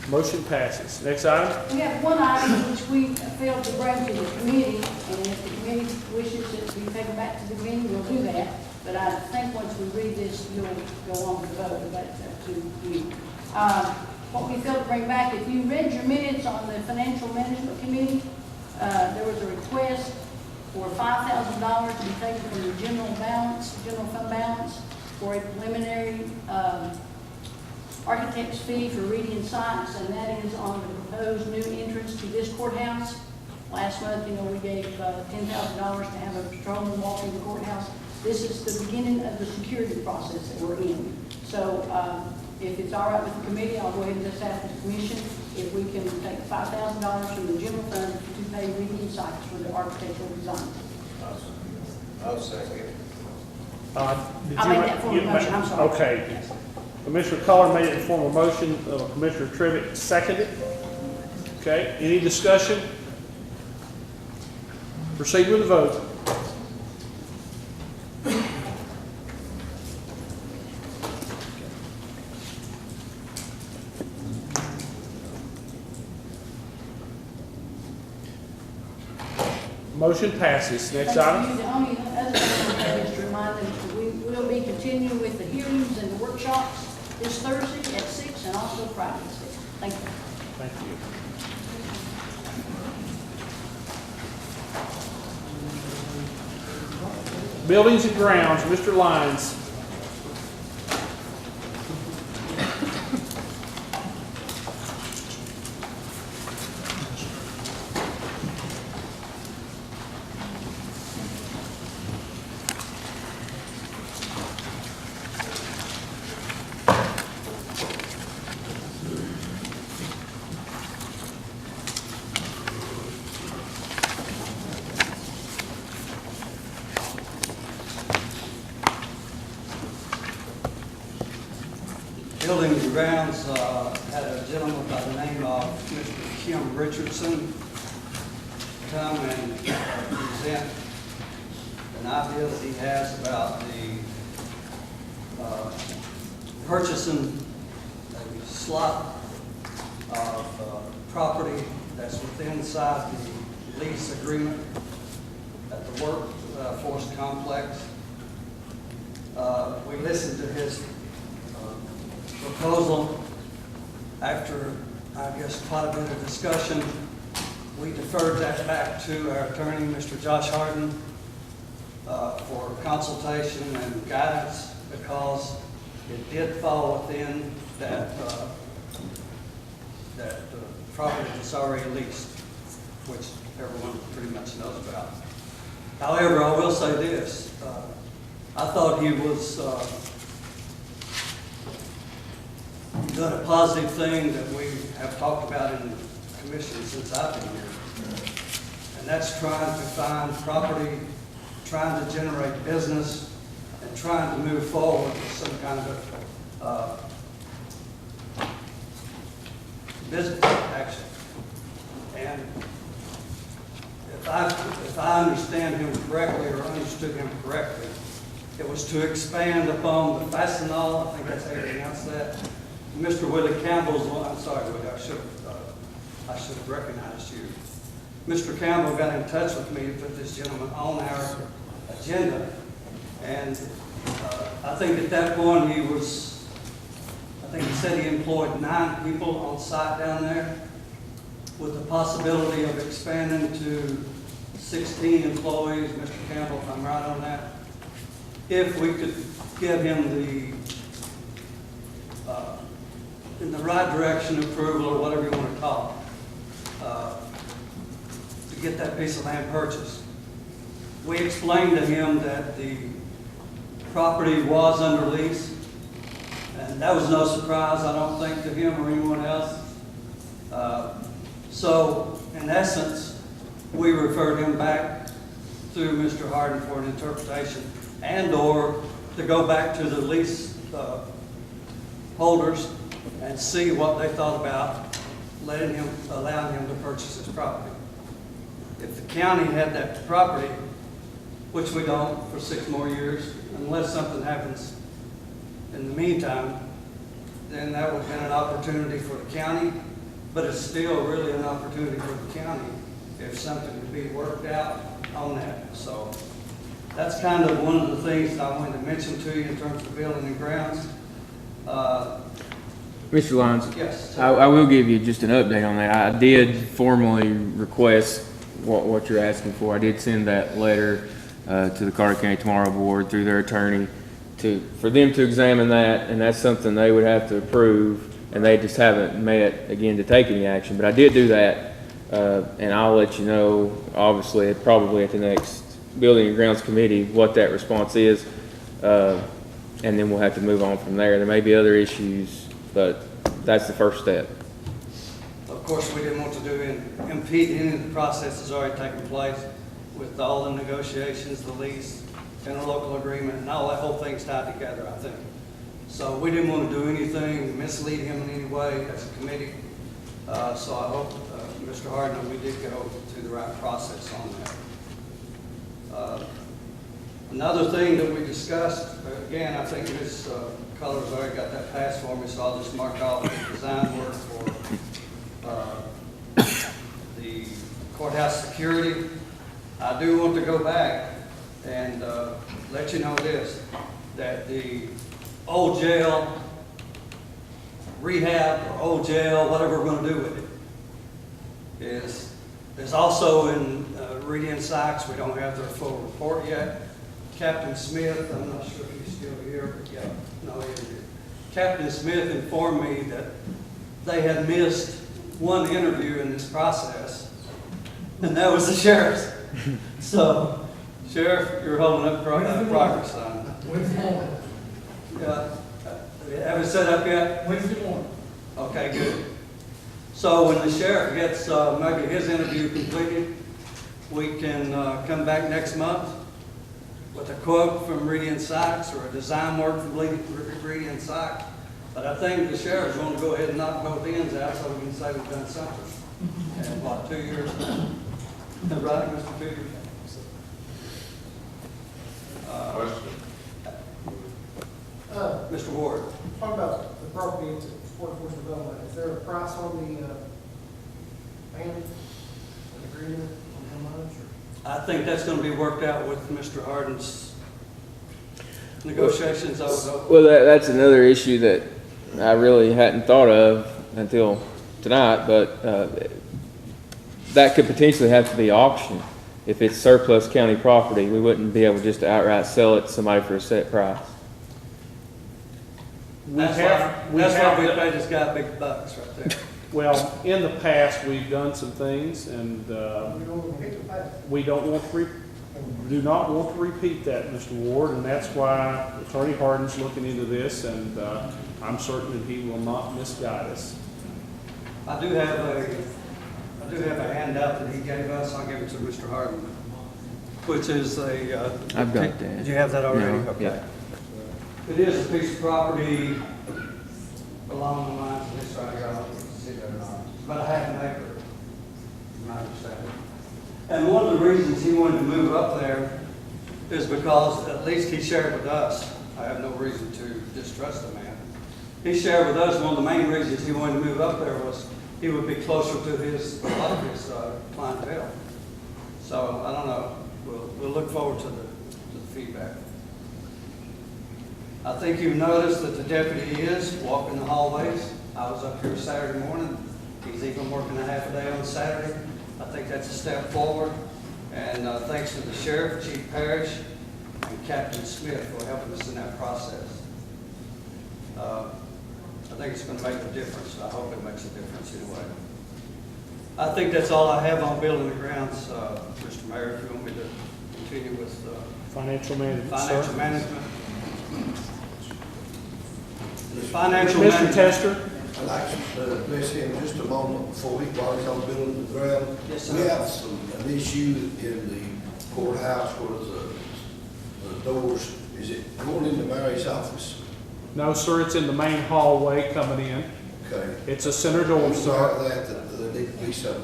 Motion passes. Next item. We have one item which we failed to bring to the committee, and if the committee wishes it to be taken back to the committee, we'll do that. But I think once we read this, you'll go on to vote, but that's up to you. What we failed to bring back, if you read your minutes on the Financial Management Committee, there was a request for $5,000 to be taken from the general fund balance, for a preliminary architect's fee for Reading Sykes, and that is on the proposed new entrance to this courthouse. Last month, we gave $10,000 to have a patrolman walk in the courthouse. This is the beginning of the security process that we're in. So if it's all right with the committee, I'll go ahead and just ask the commission if we can take $5,000 from the general fund to pay Reading Sykes for the architectural design. I'll second. Did I you made that form of motion, I'm sorry. Okay. Yes. Commissioner Culler made it in form of motion. Commissioner Trivett seconded. Okay. Any discussion? Proceed with the vote. Motion passes. Next item. The only other thing I have is to remind them that we will be continuing with the hearings and the workshops this Thursday at 6 and also Friday at 6. Thank you. Thank you. Buildings and grounds, Mr. Lyons. Building and Grounds had a gentleman by the name of Mr. Kim Richardson come and present an idea that he has about the purchasing a slot of property that's within inside the lease agreement at the Workforce Complex. We listened to his proposal. After, I guess, quite a bit of discussion, we deferred that back to our attorney, Mr. Josh Harden, for consultation and guidance, because it did fall within that property that's already leased, which everyone pretty much knows about. However, I will say this. I thought he was done a positive thing that we have talked about in the commission since I've been here. And that's trying to find property, trying to generate business, and trying to move forward with some kind of business action. And if I understand him correctly, or understood him correctly, it was to expand upon the Fastenal, I think that's how you pronounce that. Mr. Willie Campbell's one, I'm sorry, Willie, I should have recognized you. Mr. Campbell got in touch with me to put this gentleman on our agenda. And I think at that point he said he employed 9 people on site down there, with the possibility of expanding to 16 employees, Mr. Campbell, if I'm right on that. If we could give him the in the right direction approval, or whatever you want to call it, to get that piece of land purchased. We explained to him that the property was under lease, and that was no surprise, I don't think, to him or anyone else. So, in essence, we referred him back through Mr. Harden for an interpretation, and/or to go back to the lease holders and see what they thought about allowing him to purchase his property. If the county had that property, which we don't for 6 more years, unless something happens in the meantime, then that would have been an opportunity for the county, but it's still really an opportunity for the county if something could be worked out on that. So that's kind of one of the things that I wanted to mention to you in terms of building and grounds. Mr. Lyons? Yes. I will give you just an update on that. I did formally request what you're asking for. I did send that letter to the Carter County Tomorrow Board through their attorney for them to examine that, and that's something they would have to approve, and they just haven't met again to take any action. But I did do that, and I'll let you know, obviously, probably at the next Building and Grounds Committee, what that response is, and then we'll have to move on from there. There may be other issues, but that's the first step. Of course, we didn't want to impede any of the processes already taking place with all the negotiations, the lease, interlocal agreement, and all that whole thing's tied together, I think. So we didn't want to do anything to mislead him in any way as a committee. So I hope, Mr. Harden, we did go through the right process on that. Another thing that we discussed, again, I think Ms. Color's already got that passed for me, so I'll just mark off the design work for the courthouse security. I do want to go back and let you know this, that the old jail rehab, or old jail, whatever we're going to do with it, is also in Reedy and Sykes. We don't have their full report yet. Captain Smith, I'm not sure if he's still here, but yeah, no, he is here. Captain Smith informed me that they had missed one interview in this process, and that was the sheriff's. So, Sheriff, you're holding up progress on it. Wednesday morning. Yeah. Have it set up yet? Wednesday morning. Okay, good. So when the sheriff gets maybe his interview completed, we can come back next month with a quote from Reedy and Sykes, or a design work from Reedy and Sykes, But I think the sheriff's going to go ahead and knock both ends out so we can say we've done something. And what, 2 years now? Right, Mr. Figure? Question? Mr. Ward? Talk about the property at Workforce Development. Is there a price on the land, an agreement on how much? I think that's going to be worked out with Mr. Harden's negotiations. Well, that's another issue that I really hadn't thought of until tonight, but that could potentially have to be auctioned. If it's surplus county property, we wouldn't be able just to outright sell it to somebody for a set price. That's why we paid this guy big bucks right there. Well, in the past, we've done some things, and we do not want to repeat that, Mr. Ward, and that's why Attorney Harden's looking into this, and I'm certain that he will not misguide us. I do have a handout that he gave us. I'll give it to Mr. Harden, which is a. I've got that. Did you have that already? No, Okay. yeah. It is a piece of property along the lines of this right here. I don't know if you can see that or not. It's about a half an acre, from my understanding. And one of the reasons he wanted to move up there is because, at least he shared with us, I have no reason to distrust the man. He shared with us one of the main reasons he wanted to move up there was he would be closer to a lot of his clientele. So, I don't know. We'll look forward to the feedback. I think you've noticed that the deputy is walking the hallways. I was up here Saturday morning. He's even working a half a day on Saturday. I think that's a step forward. And thanks to the sheriff, Chief Parrish, and Captain Smith for helping us in that process. I think it's going to make a difference. I hope it makes a difference anyway. I think that's all I have on building the grounds, Mr. Mayor, if you want me to continue with Financial management, financial sir. management. The financial Mr. management. Tester? I'd like to address him just a moment before we while he's on building the ground. Yes, sir. We have an issue in the courthouse where the doors, is it going into Mary's office? No, sir, it's in the main hallway coming in. Okay. It's a center door, sir. There need to be some,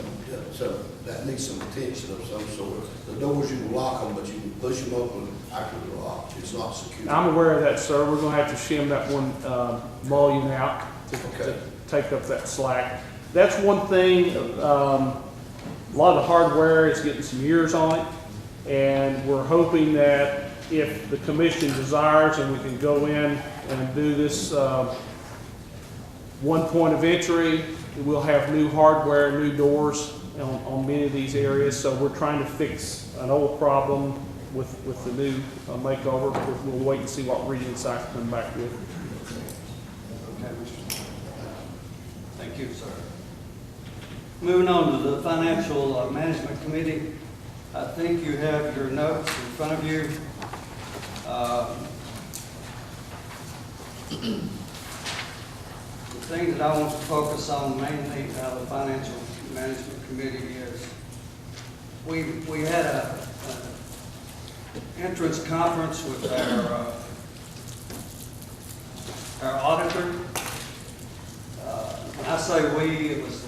that needs some attention of some sort. The doors, you can lock them, but you can push them open after they're locked. It's not secure. I'm aware of that, sir. We're gonna have to shim that one mullion out to take up that slack. That's one thing, a lot of the hardware is getting some years on it, and we're hoping that if the commission desires and we can go in and do this one point of entry, we'll have new hardware, new doors on many of these areas. So we're trying to fix an old problem with the new makeover. We'll wait and see what Reading Insights come back with. Okay, Mr. Thank you, sir. Moving on to the Financial Management Committee. I think you have your notes in front of you. The thing that I want to focus on mainly out of the Financial Management Committee is we had a entrance conference with our auditor. When I say we, it was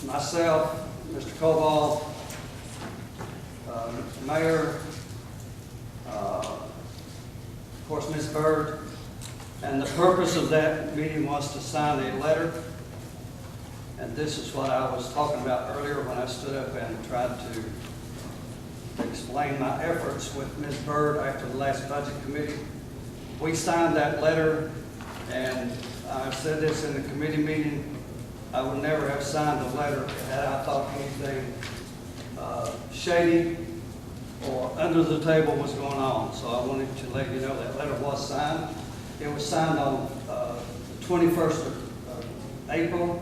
myself, Mr. Cobalt, Mr. Mayor, of course, Ms. Byrd. And the purpose of that meeting was to sign a letter. And this is what I was talking about earlier when I stood up and tried to explain my efforts with Ms. Byrd after the last budget committee. We signed that letter, and I said this in the committee meeting, I would never have signed a letter had I thought anything shady or under the table was going on. So I wanted to let you know that letter was signed. It was signed on the 21st of April.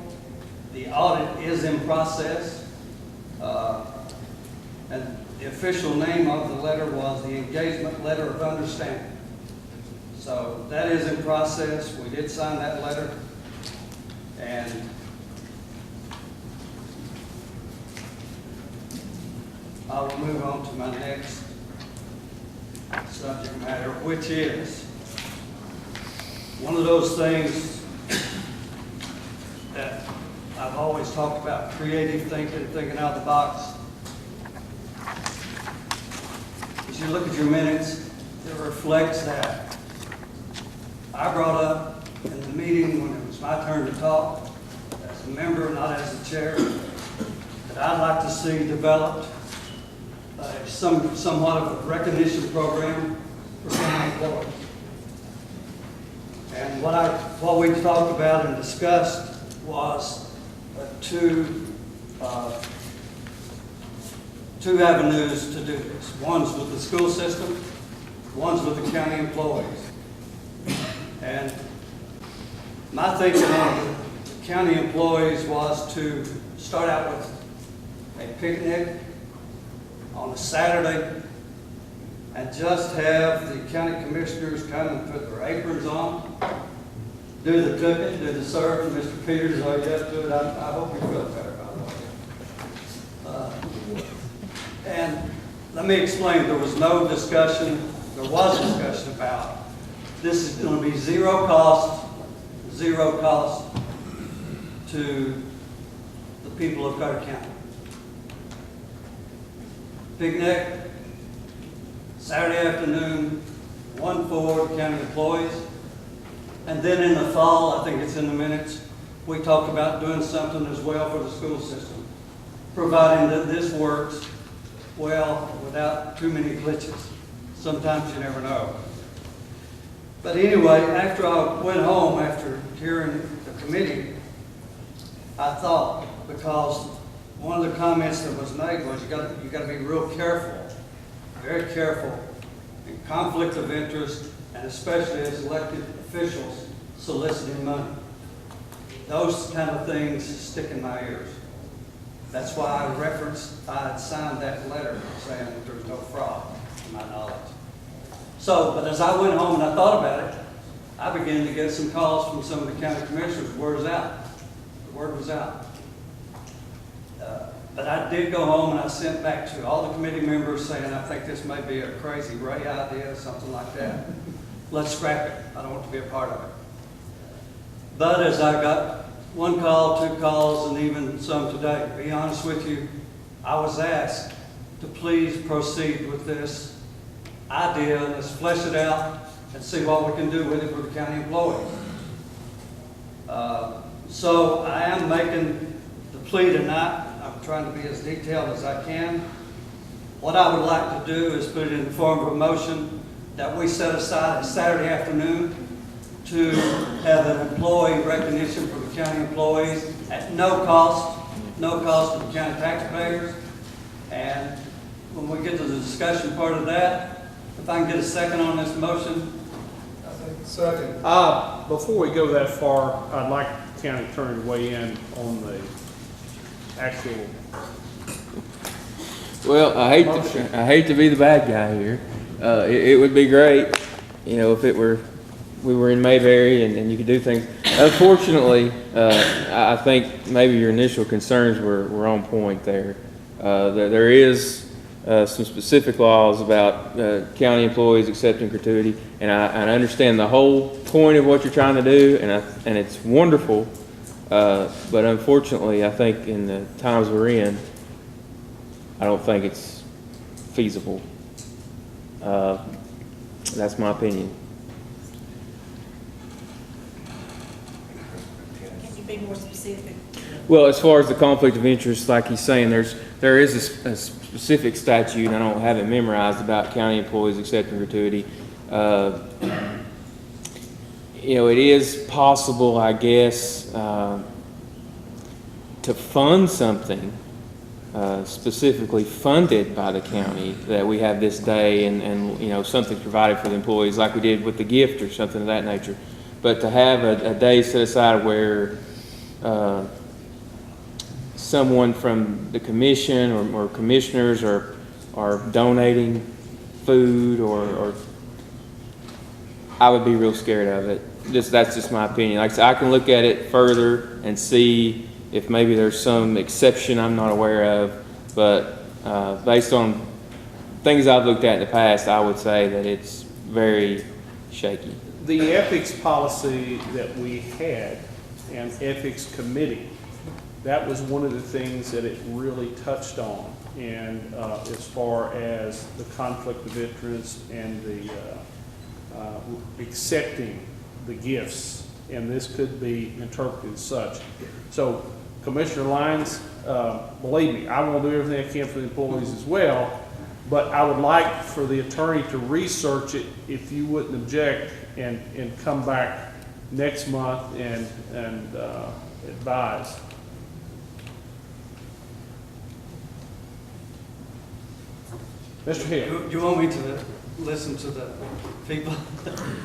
The audit is in process. And the official name of the letter was the Engagement Letter of Understanding. So that is in process. We did sign that letter. And I will move on to my next subject matter, which is one of those things that I've always talked about creative thinking, thinking out of the box. As you look at your minutes, it reflects that I brought up in the meeting when it was my turn to talk, as a member, not as the chair, that I'd like to see developed somewhat of a recognition program for county employees. And what we talked about and discussed was two avenues to do this. One's with the school system, one's with the county employees. And my thinking on the county employees was to start out with a picnic on a Saturday and just have the county commissioners come and put their aprons on, do the cooking, do the serving. Mr. Peters, all you have to do it. I hope you feel better, by the way. And let me explain, there was no discussion, there was discussion about this is going to be zero cost to the people of Carter County. Picnic, Saturday afternoon, one for county employees. And then in the fall, I think it's in the minutes, we talked about doing something as well for the school system, providing that this works well without too many glitches. Sometimes you never know. But anyway, after I went home, after hearing the committee, I thought, because one of the comments that was made was you got to be real careful, very careful, in conflict of interest, and especially as elected officials soliciting money. Those kind of things stick in my ears. That's why I had signed that letter saying that there's no fraud, to my knowledge. So, but as I went home and I thought about it, I began to get some calls from some of the county commissioners. The word was out. The word was out. But I did go home and I sent back to all the committee members saying, I think this may be a crazy Ray idea, something like that. Let's scrap it. I don't want to be a part of it. But as I got one call, two calls, and even some today, to be honest with you, I was asked to please proceed with this idea. Let's flesh it out and see what we can do with it for the county employees. So I am making the plea tonight. I'm trying to be as detailed as I can. What I would like to do is put it in the form of a motion that we set aside a Saturday afternoon to have an employee recognition for the county employees at no cost to the county taxpayers. And when we get to the discussion part of that, if I can get a second on this motion. Second. Before we go that far, I'd like the county attorney to weigh in on the actual. Well, I hate to be the bad guy here. It would be great, if we were in Mayberry and you could do things. Unfortunately, I think maybe your initial concerns were on point there. There is some specific laws about county employees accepting gratuity, and I understand the whole point of what you're trying to do, and it's wonderful. But unfortunately, I think in the times we're in, I don't think it's feasible. That's my opinion. Can you be more specific? Well, as far as the conflict of interest, like he's saying, there is a specific statute, and I don't have it memorized, about county employees accepting gratuity. It is possible, I guess, to fund something specifically funded by the county, that we have this day and something provided for the employees, like we did with the gift or something of that nature. But to have a day set aside where someone from the commission or commissioners are donating food or I would be real scared of it. That's just my opinion. Like I said, I can look at it further and see if maybe there's some exception I'm not aware of, but based on things I've looked at in the past, I would say that it's very shaky. The ethics policy that we had and ethics committee, that was one of the things that it really touched on. And as far as the conflict of interest and the accepting the gifts, and this could be interpreted as such. So Commissioner Lyons, believe me, I will do everything I can for the employees as well, but I would like for the attorney to research it, if you wouldn't object, and come back next month and advise. Mr. Hill. Do you want me to listen to the people,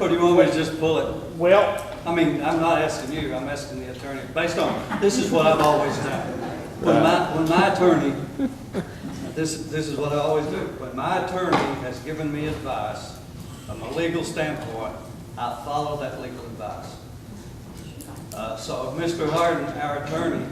or do you want me to just pull it? Well, I mean, I'm not asking you, I'm asking the attorney, based on, this is what I've always done. When my attorney, this is what I always do. When my attorney has given me advice from a legal standpoint, I follow that legal advice. So if Mr. Harden, our attorney,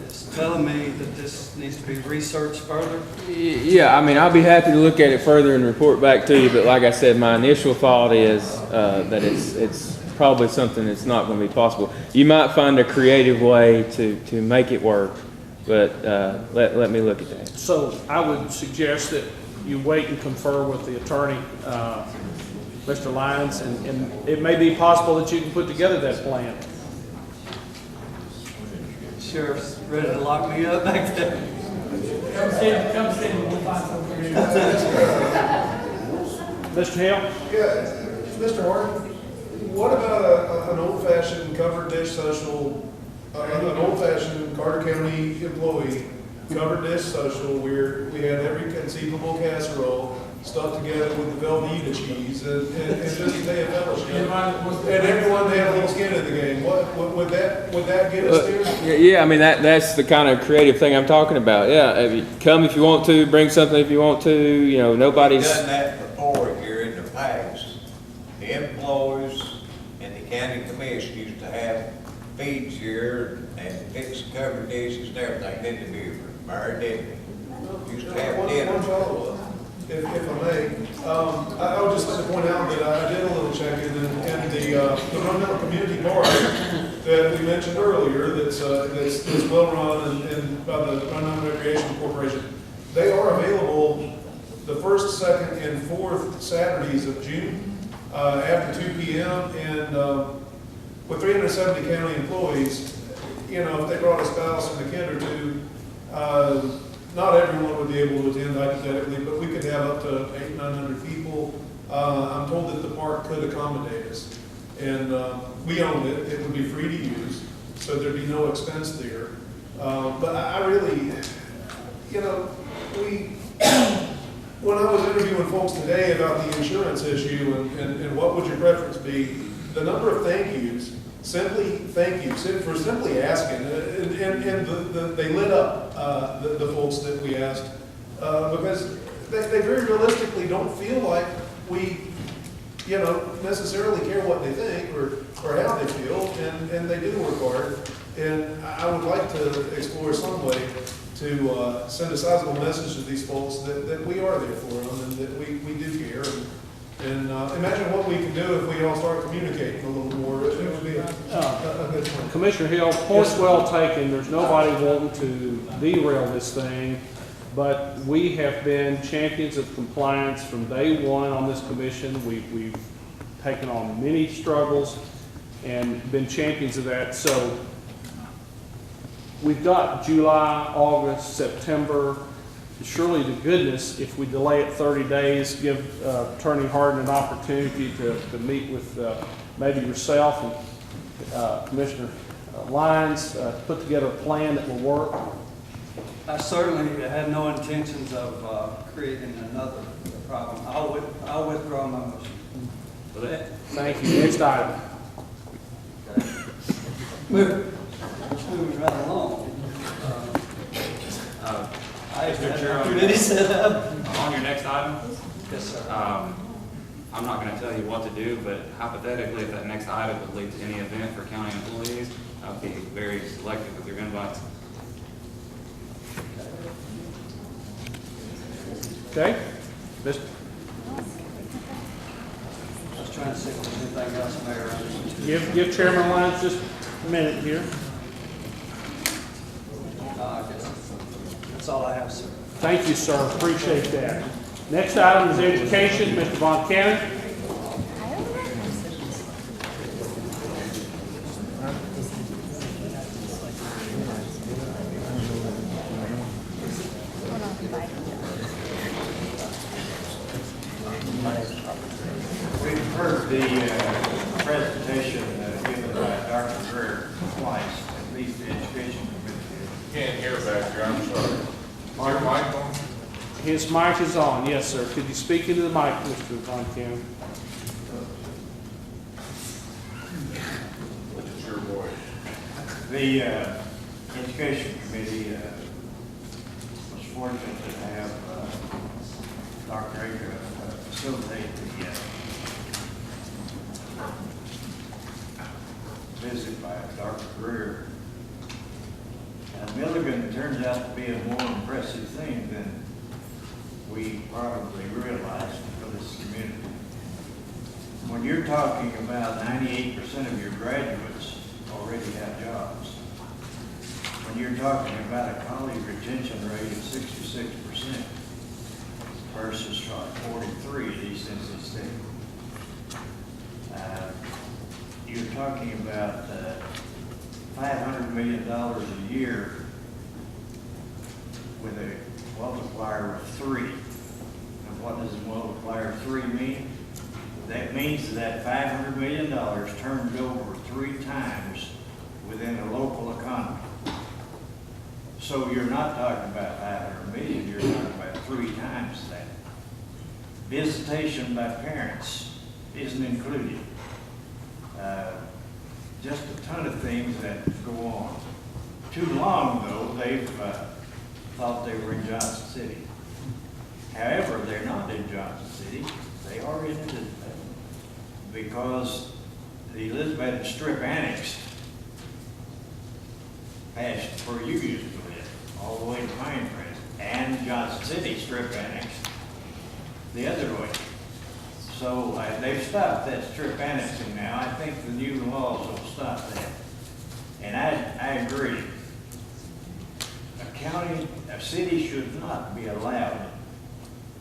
is telling me that this needs to be researched further, Yeah, I mean, I'll be happy to look at it further and report back to you, but like I said, my initial thought is that it's probably something that's not going to be possible. You might find a creative way to make it work, but let me look at that. so I would suggest that you wait and confer with the attorney, Mr. Lyons, and it may be possible that you can put together that plan. sheriff's ready to lock me up back there. Come see me, we'll find something. Mr. Hill? Yeah, Mr. Harden, what about an old-fashioned covered dish social, an old-fashioned Carter County employee covered dish social where we had every conceivable casserole stuck together with the Velveeta cheese and just a day of fellowship? And everyone had a little skin in the game. Would that get us there? Yeah, I mean, that's the kind of creative thing I'm talking about. Yeah, come if you want to, bring something if you want to, you know, nobody's... We've done that before here in the past. The employees and the county commission used to have feeds here and fix covered dishes and everything, didn't they, Mary, didn't they? Used to have dinner. One follow-up, if I may. I would just like to point out that I did a little check-in and the Run Mountain Community Park that we mentioned earlier, that's well-run and by the Run Mountain Recreation Corporation, they are available the first, second, and fourth Saturdays of June after 2 p.m. And with 370 county employees, you know, if they brought a spouse and a kid or two, not everyone would be able to attend hypothetically, but we could have up to 800-900 people. I'm told that the park could accommodate us. And we owned it. It would be free to use, so there'd be no expense there. But I really, you know, when I was interviewing folks today about the insurance issue and what would your preference be, the number of thank yous, simply thank you, for simply asking, and they lit up the folks that we asked, because they very realistically don't feel like we, you know, necessarily care what they think or how they feel, and they do work hard. And I would like to explore some way to send a sizable message to these folks that we are there for them and that we do care. And imagine what we can do if we all start communicating a little more. It would be a good point. Commissioner Hill, point's well taken. There's nobody wanting to derail this thing, but we have been champions of compliance from day one on this commission. We've taken on many struggles and been champions of that. So we've got July, August, September. Surely to goodness, if we delay it 30 days, give Attorney Harden an opportunity to meet with maybe yourself and Commissioner Lyons, put together a plan that will work. I certainly had no intentions of creating another problem. I'll withdraw my motion. Thank you. Next item. Moving right along. Mr. Chair, Committee set up. on your next item, Yes, sir. I'm not going to tell you what to do, but hypothetically, if that next item would lead to any event for county employees, I'd be very selective with your invites. Okay? Mr. trying to see if there's anything else, Mayor. Give Chairman Lyons just a minute here. I guess that's all I have, sir. Thank you, sir. Appreciate that. Next item is education. Mr. Von Cannon. We've heard the presentation given by Dr. Greer twice, at least the education committee. Can't hear back here, I'm sorry. Is your mic on? His mic is on. Yes, sir. Could you speak into the mic, Mr. Von Cannon? Which is your voice? The education committee was fortunate to have Dr. Aker facilitate the visit by Dr. Greer. Milligan turns out to be a more impressive thing than we probably realized for this community. When you're talking about 98% of your graduates already have jobs, when you're talking about a college retention rate of 66% versus 43 at East Tennessee State, you're talking about $500 million a year with a multiplier of 3. And what does a multiplier of 3 mean? That means that $500 million turns over 3 times within a local economy. So you're not talking about 500 million, you're talking about 3 times that. Visitation by parents isn't included. Just a ton of things that go on. Too long, though, they've thought they were in Johnson City. However, they're not in Johnson City. They are in Elizabeth because the Elizabeth Strip Annex passed where you used to live, all the way to Pinecrest, and Johnson City Strip Annex the other way. So they've stopped that strip annexing now. I think the new laws will stop that. And I agree. A city should not be allowed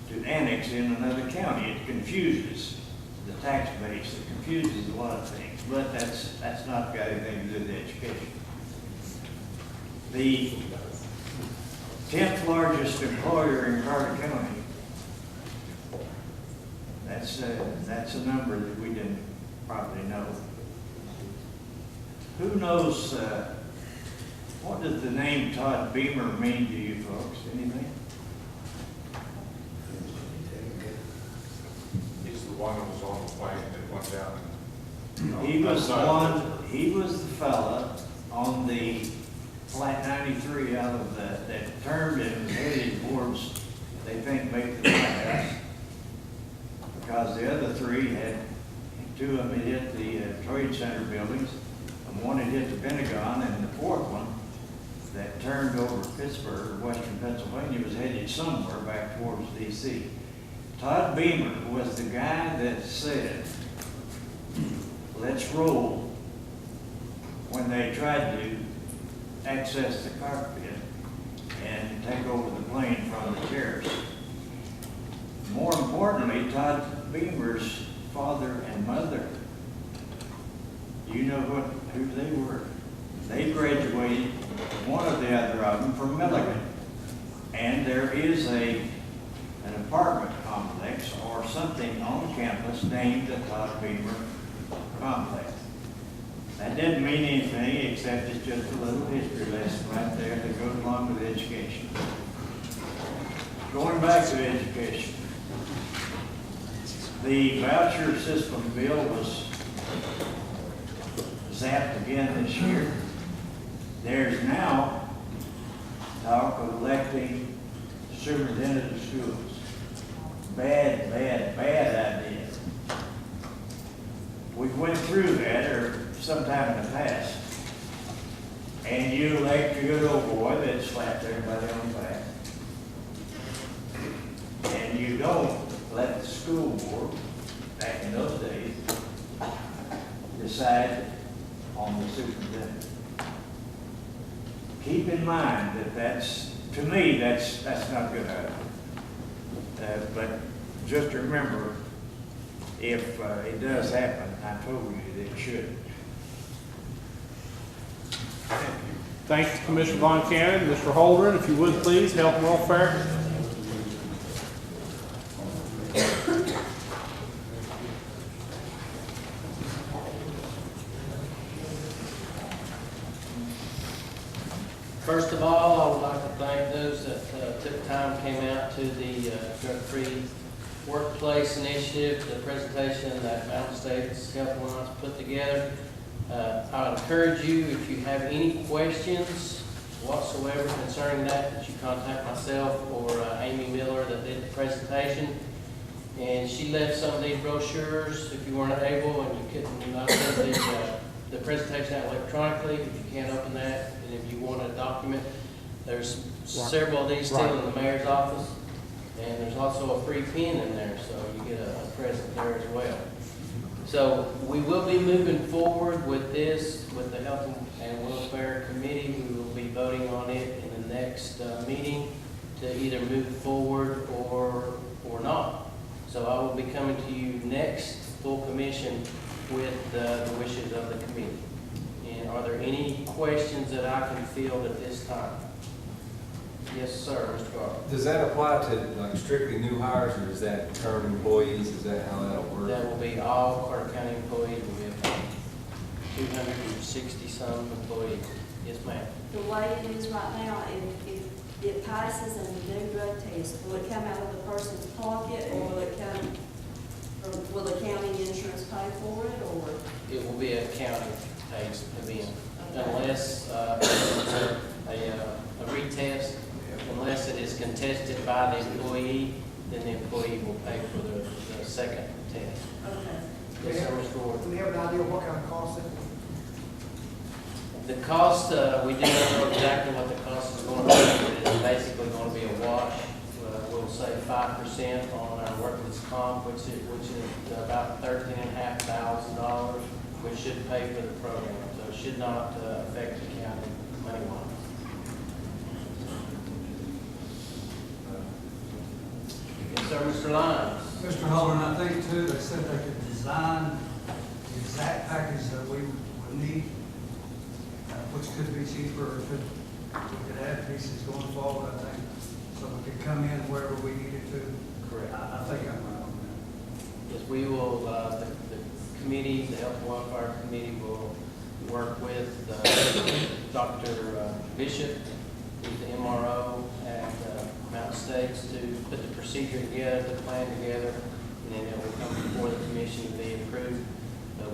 to annex in another county. It confuses the tax base. It confuses a lot of things. But that's not got anything to do with education. The 10th largest employer in Carter County, that's a number that we didn't probably know. Who knows, what does the name Todd Beamer mean to you folks? Anything? He's the one that was on the plane that went down. He was the fella on the Flight 93 out of that turned and was headed towards, they think, make the White House. Because the other 3 had, 2 of them had hit the Trade Center buildings, and 1 had hit the Pentagon, and the 4th one that turned over Pittsburgh, western Pennsylvania, was headed somewhere back towards D.C. Todd Beamer was the guy that said, let's roll, when they tried to access the cockpit and take over the plane from the terrorists. More importantly, Todd Beamer's father and mother, you know who they were. They graduated, one or the other of them, from Milligan. And there is an apartment complex or something on campus named the Todd Beamer Complex. That didn't mean anything except it's just a little history lesson right there that goes along with education. Going back to education. The voucher system bill was zapped again this year. There's now talk of electing superintendent of schools. Bad, bad, bad idea. We went through that sometime in the past. And you elect a good old boy that slapped everybody on the back. And you don't let the school board, back in those days, decide on the superintendent. Keep in mind that that's, to me, that's not good. But just remember, if it does happen, I told you that it should. Thanks to Commissioner Von Cannon. Mr. Holgren, if you would please, Health and Welfare. First of all, I would like to thank those that took time, came out to the drug-free workplace initiative, the presentation that Mountain States Health Alliance put together. I would encourage you, if you have any questions whatsoever concerning that you contact myself or Amy Miller that did the presentation. And she left some of these brochures if you weren't able and you couldn't not send the presentation out electronically. If you can't open that, and if you want a document, there's several of these still in the mayor's office. And there's also a free pen in there, so you get a present there as well. So we will be moving forward with this, with the Health and Welfare Committee. We will be voting on it in the next meeting to either move forward or not. So I will be coming to you next full commission with the wishes of the committee. And are there any questions that I can field at this time? Yes, sir, Mr. Carter. Does that apply to like strictly new hires, or is that current employees? Is that how that'll work? That will be all Carter County employees. We have 260 some employees. Yes, ma'am. The way it is right now, if it passes and we do drug test, will it come out of the person's pocket, or will it come, or will the county insurance pay for it, or? It will be a county pays event, unless a retest, unless it is contested by the employee, then the employee will pay for the second test. Okay. Yes, sir, Mr. Ward. Do we have an idea what kind of cost it? The cost, we do not know exactly what the cost is going to be, but it is basically going to be a wash. We'll say 5% on our workers' comp, which is about $13,500, which should pay for the program. So it should not affect the county money-wise. Yes, sir, Mr. Lyons. Mr. Holden, I think too, they said they could design the exact package that we would need, which could be cheaper, we could add pieces going forward, I think, so we could come in wherever we needed to. Correct. I think I'm right on that. Yes, we will, the committee, the Health and Welfare Committee will work with Dr. Bishop, who's the MRO at Mountain States, to put the procedure together, the plan together, and then it will come before the commission to be approved.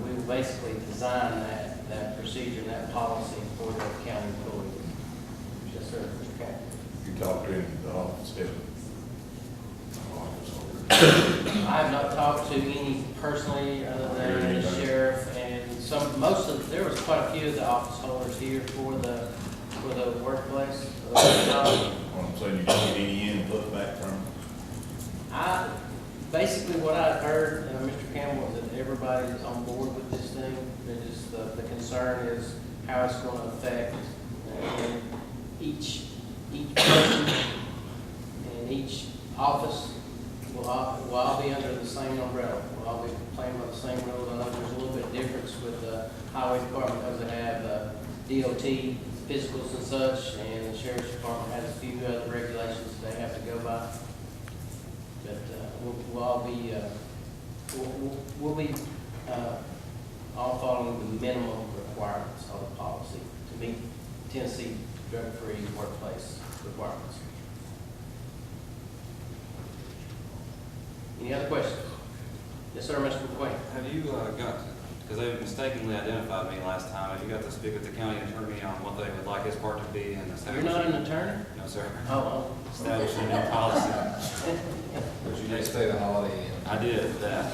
We will basically design that procedure and that policy for the county employees. Yes, sir, Mr. Captain. You talked to him in the office, didn't I have not talked to any personally other than the sheriff and there was quite a few of the office holders here for the workplace. I'm saying you didn't get any input back from Basically what I've heard, Mr. Campbell, is that everybody is on board with this thing. The concern is how it's going to affect each person and each office will all be under the same umbrella. We'll all be playing by the same rules. I know there's a little bit of difference with the highway department because they have DOT physicals and such, and the sheriff's department has a few other regulations they have to go by. But we'll all be we'll be all following the minimum requirements of the policy to meet Tennessee drug-free workplace requirements. Any other questions? Yes, sir, Mr. McQueen. Have you because they mistakenly identified me last time, have you got to speak with the county attorney on what they would like his part to be in You're not an attorney? No, sir. Oh. Establishing a new policy. But you did stay the holiday in. I did that.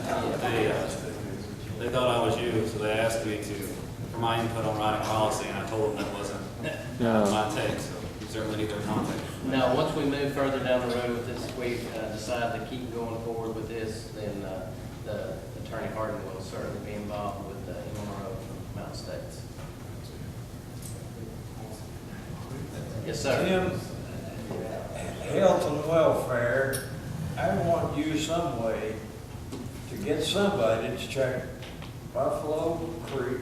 They thought I was you, so they asked me for my input on writing policy, and I told them that wasn't my take, so you certainly need their contact. No, once we move further down the road with this, we decide to keep going forward with this, then the Attorney Hardin will certainly be involved with the MRO. United States. Yes, sir. Tim, health and welfare, I want you some way to get somebody to check Buffalo Creek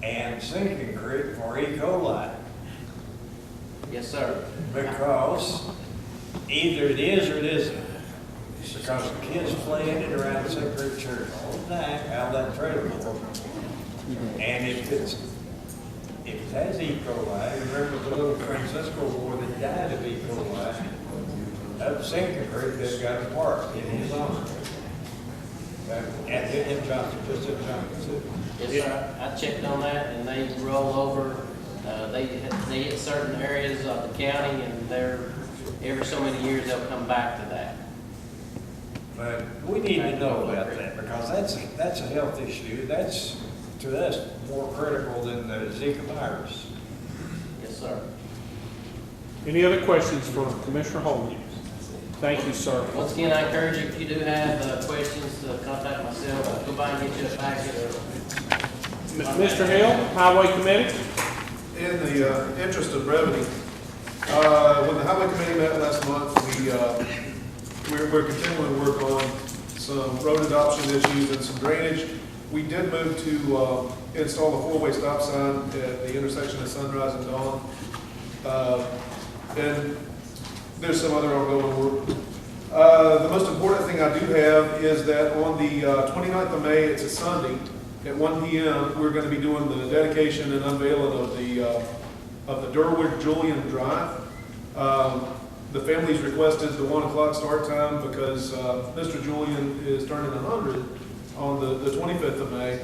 and Sinking Creek for E. coli. Yes, sir. Because either it is or it isn't. Because the kids playing it around the Sinking Creek Church all the time, out that trailer park. And if it has E. coli, remember the little Francisco boy that died of E. coli, up Sinking Creek, they've got a park in his honor. And in Johnson, just in Johnson City. Yes, sir. I checked on that, and they roll over, they hit certain areas of the county, and every so many years, they'll come back to that. But we need to know about that, because that's a health issue. That's, to us, more critical than the Zika virus. Yes, sir. Any other questions for Commissioner Holden? Thank you, sir. Once again, I encourage you, if you do have questions, to contact myself. I'll go by and get you a packet. Mr. Hill, Highway Committee? In the interest of brevity, when the Highway Committee met last month, we're continuing to work on some road adoption issues and some drainage. We did move to install a four-way stop sign at the intersection of Sunrise and Dawn. And there's some other ongoing work. The most important thing I do have is that on the 29th of May, it's a Sunday, at 1 p.m., we're going to be doing the dedication and unveiling of the Durwood Julian Drive. The family's requested the 1 o'clock start time because Mr. Julian is turning 100 on the 25th of May,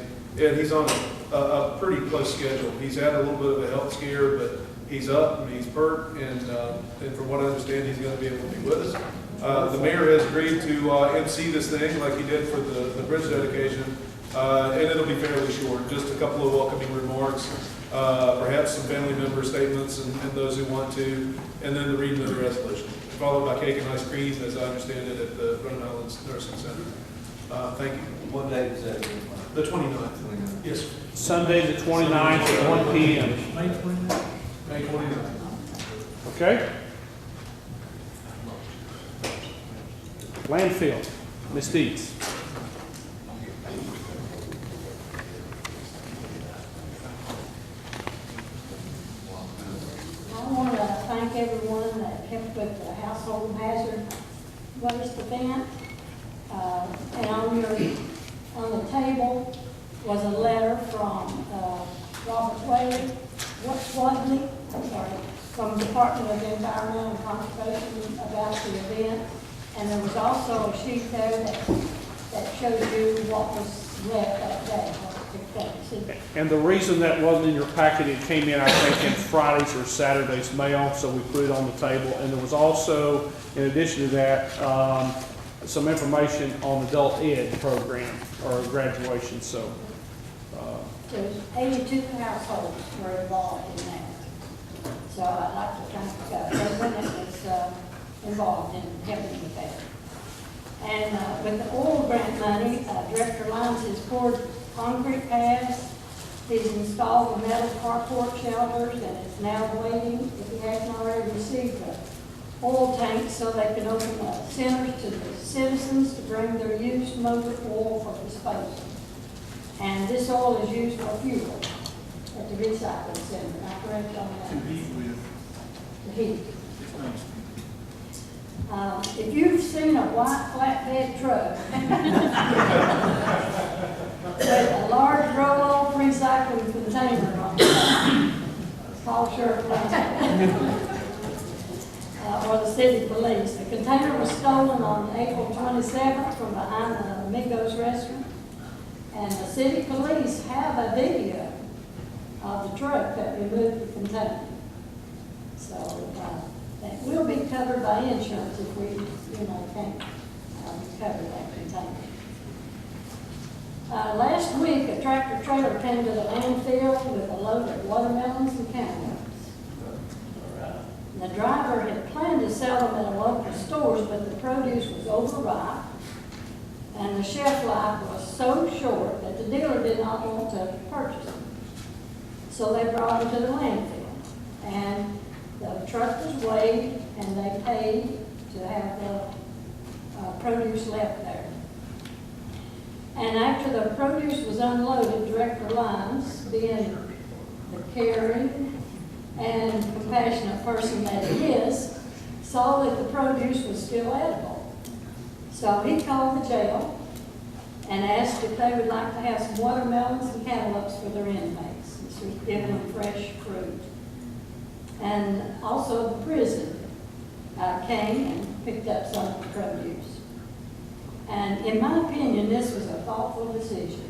and he's on a pretty close schedule. He's had a little bit of a health scare, but he's up and he's pert, and from what I understand, he's going to be able to be with us. The mayor has agreed to MC this thing like he did for the bridge dedication, and it'll be fairly short, just a couple of welcoming remarks, perhaps some family member statements and those who want to, and then the reading of the resolution, followed by cake and ice cream, as I understand it, at the Rhode Island Nursing Center. Thank you. What day is that? The 29th. Yes, sir. Sunday, the 29th at 1 p.m. May 29th. May 29th. Okay? Landfill, Ms. Deeds. I want to thank everyone that kept with the household hazard waste event. And on the table was a letter from Robert Wade, Wadley, from the Department of Environmental Conservation about the event. And there was also a sheet there that shows you what was left that day, what took place. And the reason that wasn't in your packet, it came in, I think, in Friday's or Saturday's mail, so we put it on the table. And there was also, in addition to that, some information on adult ed program or graduation, so. There's 82 households were involved in that. So I'd like to thank everyone that was involved in helping with that. And with the oil grant money, Director Lyons has poured concrete paths. He's installed the metal carport shelters, and it's now waiting, if he hasn't already received the oil tanks, so they can open centers to the citizens to bring their used motor oil for disposal. And this oil is used for fuel at the recycling center. Am I correct on that? To heat with. To heat. If you've seen a white flatbed truck with a large roll-off recycling container on it, it's called Sheriff or the city police. The container was stolen on April 27th from behind the Amigos restaurant. And the city police have a video of the truck that removed the container. So that will be covered by insurance if we, can't recover that container. Last week, a tractor trailer came to the landfill with a load of watermelons and cantaloupes. The driver had planned to sell them at a local stores, but the produce was overripe, and the shelf life was so short that the dealer did not want to purchase them. So they brought them to the landfill. And the truck was weighed, and they paid to have the produce left there. And after the produce was unloaded, Director Lyons, being the caring and compassionate person that he is, saw that the produce was still edible. So he called the jail and asked if they would like to have some watermelons and cantaloupes for their inmates. This was giving them fresh fruit. And also the prison came and picked up some of the produce. And in my opinion, this was a thoughtful decision.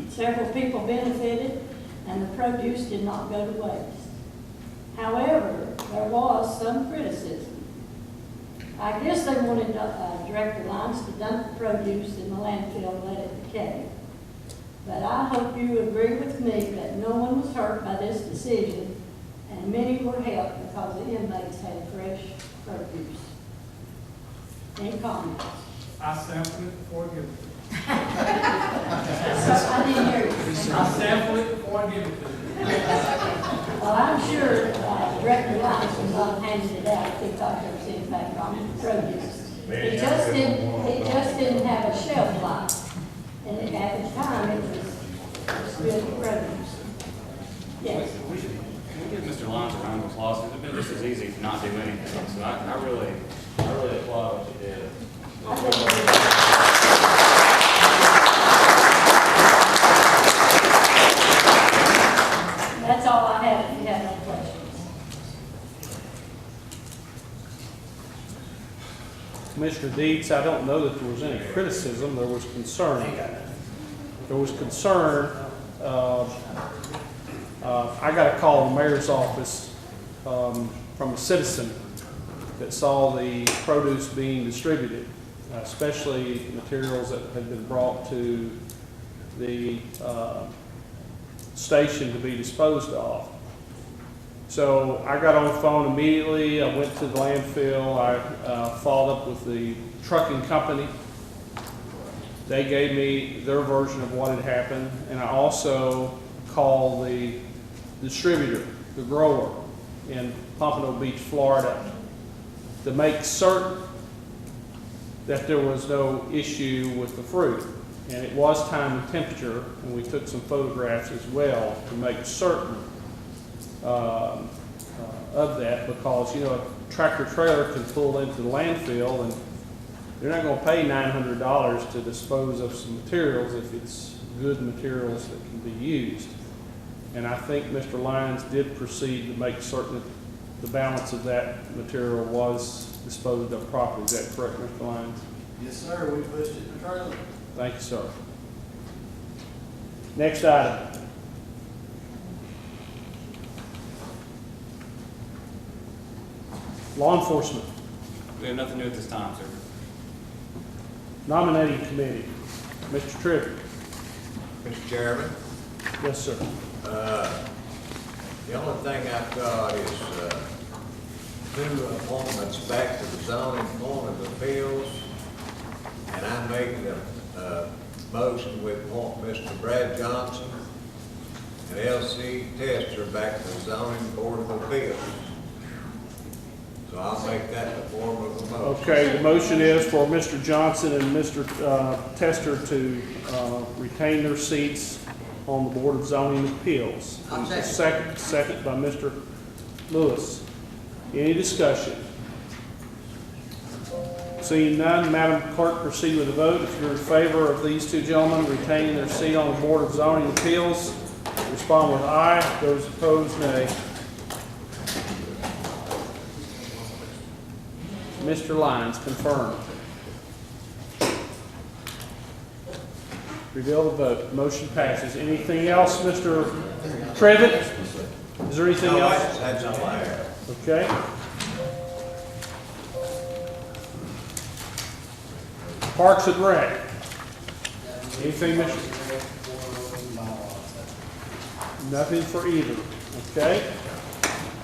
Several people benefited, and the produce did not go to waste. However, there was some criticism. I guess they wanted Director Lyons to dump the produce in the landfill and let it decay. But I hope you agree with me that no one was hurt by this decision, and many were helped because the inmates had fresh produce. Any comments? I sampled it before I give it to you. I didn't hear you. I sampled it before I give it to you. Well, I'm sure Director Lyons was not handing it out if he thought there was anything wrong with the produce. It just didn't have a shelf life. And at the time, it was good produce. Yes. We give Mr. Lyons a round of applause. It's been just as easy to not do anything. So I really applaud what you did. That's all I have if you have no questions. Commissioner Deeds, I don't know that there was any criticism, there was concern. There was concern, I got a call in the mayor's office from a citizen that saw the produce being distributed, especially materials that had been brought to the station to be disposed of. So I got on the phone immediately, I went to the landfill, I followed up with the trucking company. They gave me their version of what had happened, and I also called the distributor, the grower in Pompano Beach, Florida, to make certain that there was no issue with the fruit. And it was time and temperature, and we took some photographs as well to make certain of that, because, you know, a tractor trailer can pull into the landfill and they're not going to pay $900 to dispose of some materials if it's good materials that can be used. And I think Mr. Lyons did proceed to make certain that the balance of that material was disposed of properly. Is that correct, Mr. Lyons? Yes, sir, we pushed it in the trailer. Thank you, sir. Next item. Law enforcement. We have nothing new at this time, sir. Nominating committee. Mr. Trivett. Mr. Chairman, Yes, sir. the only thing I've got is, 2 appointments back to the zoning board of appeals. And I make the motion with appoint Mr. Brad Johnson and L.C. Tester back to the zoning board of appeals. So I'll make that the form of a motion. Okay, the motion is for Mr. Johnson and Mr. Tester to retain their seats on the Board of Zoning Appeals. Second by Mr. Lewis. Any discussion? Seeing none, Madam Clerk, proceed with the vote. If you're in favor of these 2 gentlemen retaining their seat on the Board of Zoning Appeals, respond with aye. Those opposed, nay. Mr. Lyons, confirmed. Reveal the vote. Motion passes. Anything else, Mr. Trivett? Is there anything No, else? that's all I have. Okay. Parks and Rec. Anything, Mr.? Nothing for either. Okay.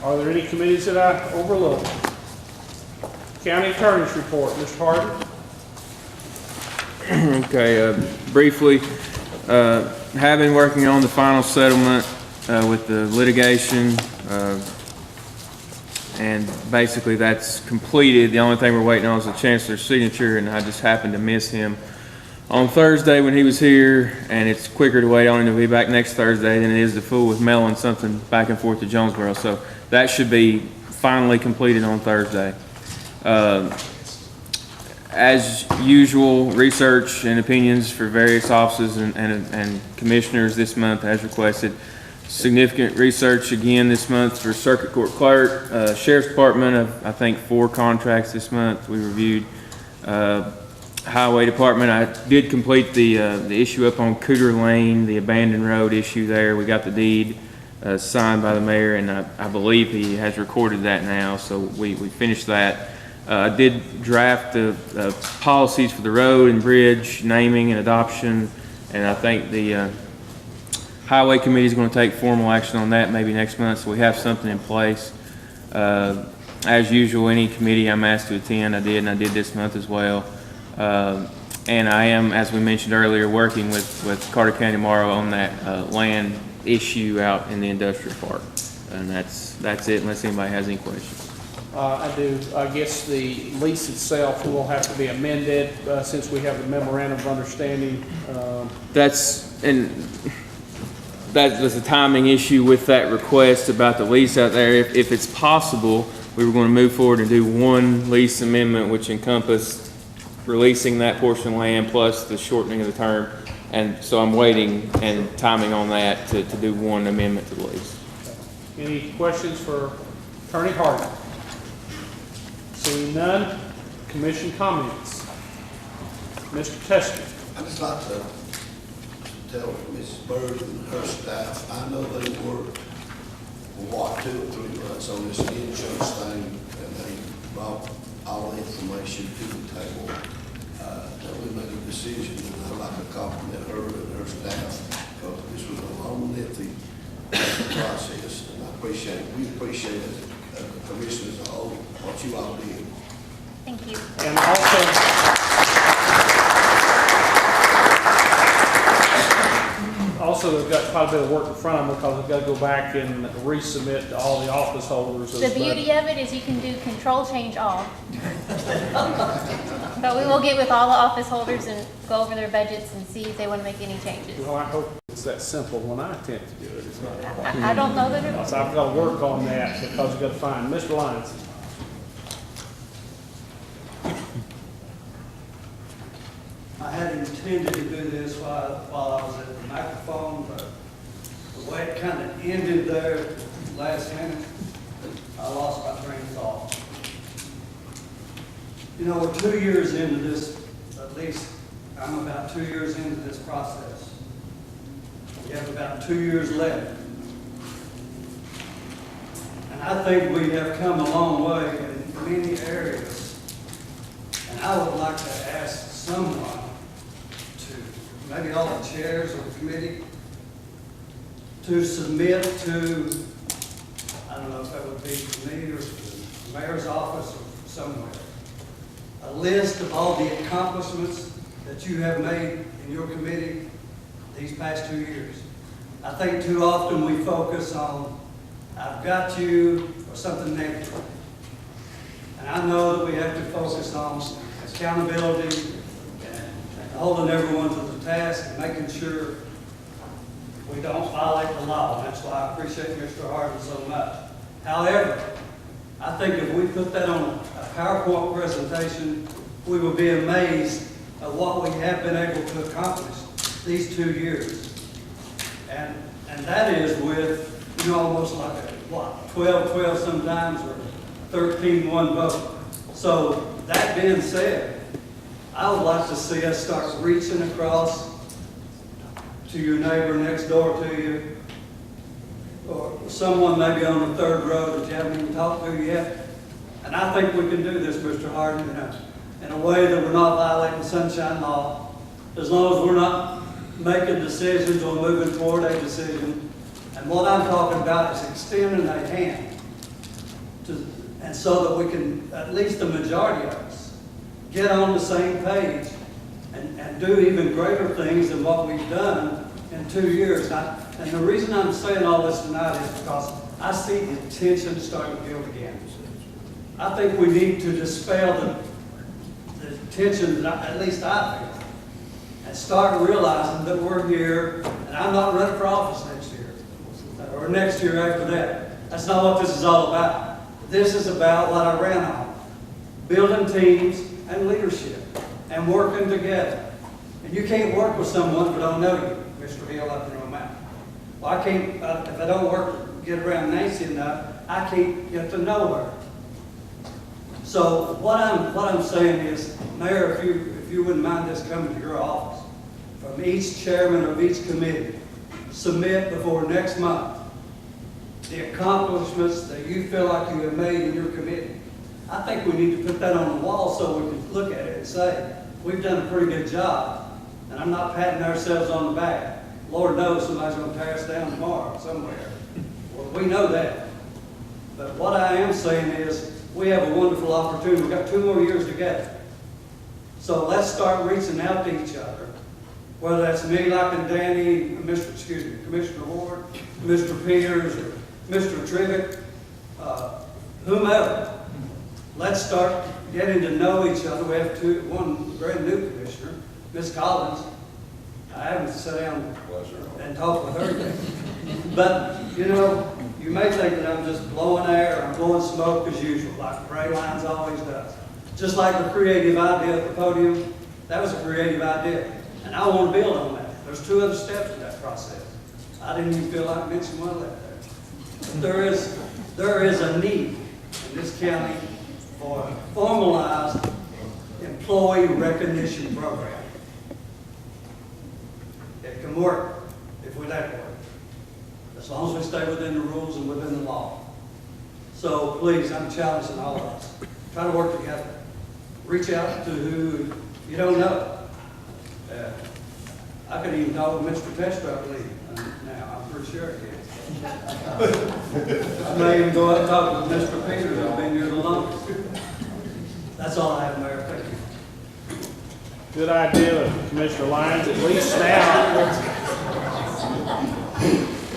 Are there any committees that I overlooked? County Attorney's Report, Mr. Harden. Okay, briefly, have been working on the final settlement with the litigation, and basically that's completed. The only thing we're waiting on is the chancellor's signature, and I just happened to miss him on Thursday when he was here, and it's quicker to wait on him to be back next Thursday than it is to fool with mailing something back and forth to Jonesboro. So that should be finally completed on Thursday. As usual, research and opinions for various offices and commissioners this month as requested. Significant research again this month for Circuit Court Clerk, Sheriff's Department, I think 4 contracts this month we reviewed. Highway Department, I did complete the issue up on Cougar Lane, the abandoned road issue there. We got the deed signed by the mayor, and I believe he has recorded that now, so we finished that. I did draft the policies for the road and bridge, naming and adoption, and I think the Highway Committee is going to take formal action on that maybe next month, so we have something in place. As usual, any committee I'm asked to attend, I did, and I did this month as well. And I am, as we mentioned earlier, working with Carter County Morrow on that land issue out in the industrial park. And that's it, unless anybody has any questions. I do. I guess the lease itself will have to be amended since we have the memorandum of understanding. That was a timing issue with that request about the lease out there. If it's possible, we were going to move forward and do one lease amendment which encompassed releasing that portion of land plus the shortening of the term. And so I'm waiting and timing on that to do one amendment to the lease. Any questions for Attorney Harden? Seeing none, commission comments. Mr. Tester. I'd just like to tell Mrs. Bird and her staff, I know they worked for 2 or 3 months on this insurance thing, and they brought all the information to the table. That we made a decision, and I'd like to compliment her and her staff, because this was a long, lengthy process, and we appreciate it, the commission as a whole, what you all did. Thank you. And also they've got quite a bit of work in front of them because they've got to go back and resubmit to all the office holders. The beauty of it is you can do control change all. But we will get with all the office holders and go over their budgets and see if they want to make any changes. Well, I hope it's that simple when I attempt to do it. It's not. I don't know that it is. So I've got to work on that because we've got to find Mr. Lyons. I had intended to do this while I was at the microphone, but the way it kind of ended there last minute, I lost my train of thought. You know, we're 2 years into this, at least I'm about 2 years into this process. We have about 2 years left. And I think we have come a long way in many areas. And I would like to ask someone, maybe all the chairs of the committee, to submit to, I don't know if that would be to me or to the mayor's office or somewhere, a list of all the accomplishments that you have made in your committee these past 2 years. I think too often we focus on, I've got you, or something negative. And I know that we have to focus on accountability and holding everyone to the task and making sure we don't violate the law. And that's why I appreciate Mr. Harden so much. However, I think if we put that on a PowerPoint presentation, we will be amazed at what we have been able to accomplish these 2 years. And that is with, you know, almost like a, 12-12 sometimes, or 13-1 vote. So that being said, I would like to see us start reaching across to your neighbor next door to you, or someone maybe on the third row that you haven't even talked to yet. And I think we can do this, Mr. Harden, in a way that we're not violating sunshine law, as long as we're not making decisions or moving toward a decision. And what I'm talking about is extending a hand and so that we can, at least the majority of us, get on the same page and do even greater things than what we've done in 2 years. And the reason I'm saying all this tonight is because I see the tension starting to build again. I think we need to dispel the tension that at least I feel, and start realizing that we're here, and I'm not running for office next year, or next year after that. That's not what this is all about. This is about what I ran on, building teams and leadership, and working together. And you can't work with someone if I don't know you, Mr. Hill, up in Rome Mountain. Well, I can't, if I don't get around Nancy enough, I can't get to know her. So what I'm saying is, Mayor, if you wouldn't mind this coming to your office, from each chairman of each committee, submit before next month the accomplishments that you feel like you have made in your committee. I think we need to put that on the wall so we can look at it and say, we've done a pretty good job. And I'm not patting ourselves on the back. Lord knows somebody's going to tear us down tomorrow somewhere. Well, we know that. But what I am saying is, we have a wonderful opportunity. We've got 2 more years together. So let's start reaching out to each other. Whether that's me, like and Danny, Commissioner Ward, Mr. Peters, or Mr. Trivett, whomever. Let's start getting to know each other. We have one brand new commissioner, Ms. Collins. I haven't sat down and talked with her yet. But, you know, you may think that I'm just blowing air, or I'm blowing smoke as usual, like Ray Lyons always does. Just like the creative idea at the podium, that was a creative idea. And I want to build on that. There's 2 other steps in that process. I didn't even feel like mentioning one of that there. There is a need in this county for a formalized employee recognition program. It can work if we let it work, as long as we stay within the rules and within the law. So please, I'm challenging all of us. Try to work together. Reach out to who you don't know. I could even talk with Mr. Testro, I believe. Now, I'm pretty sure I can. I may even go up and talk with Mr. Peters, who's been here the longest. That's all I have, Mayor. Thank you. Good idea, Commissioner Lyons. At least now,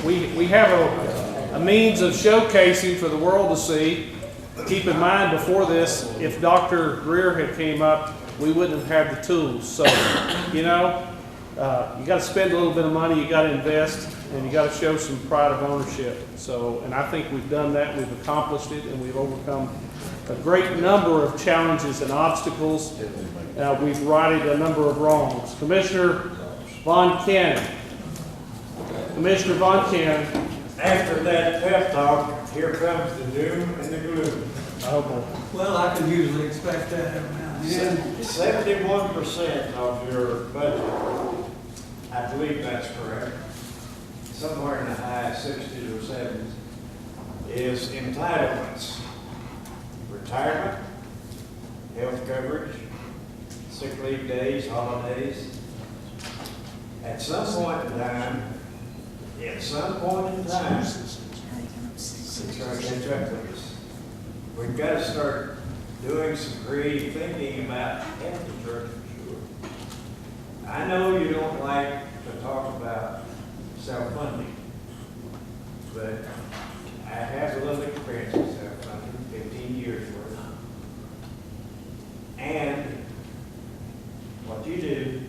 we have a means of showcasing for the world to see. Keep in mind, before this, if Dr. Greer had came up, we wouldn't have had the tools. So, you know, you got to spend a little bit of money, you got to invest, and you got to show some pride of ownership. So, and I think we've done that, we've accomplished it, and we've overcome a great number of challenges and obstacles. We've righted a number of wrongs. Commissioner Von Cannon. Commissioner Von Cannon. After that pep talk, here comes the doom and the gloom. Oh boy. Well, I can usually expect that every now and then. 71% of your budget, I believe that's correct, somewhere in the high 60s or 70s, is entitlements. Retirement, health coverage, sick leave days, holidays. At some point in time, it's going to catch up with us. We've got to start doing some creative thinking about health insurance for sure. I know you don't like to talk about self-funding, but I have a little experience with self-funding, 15 years worth. And what you do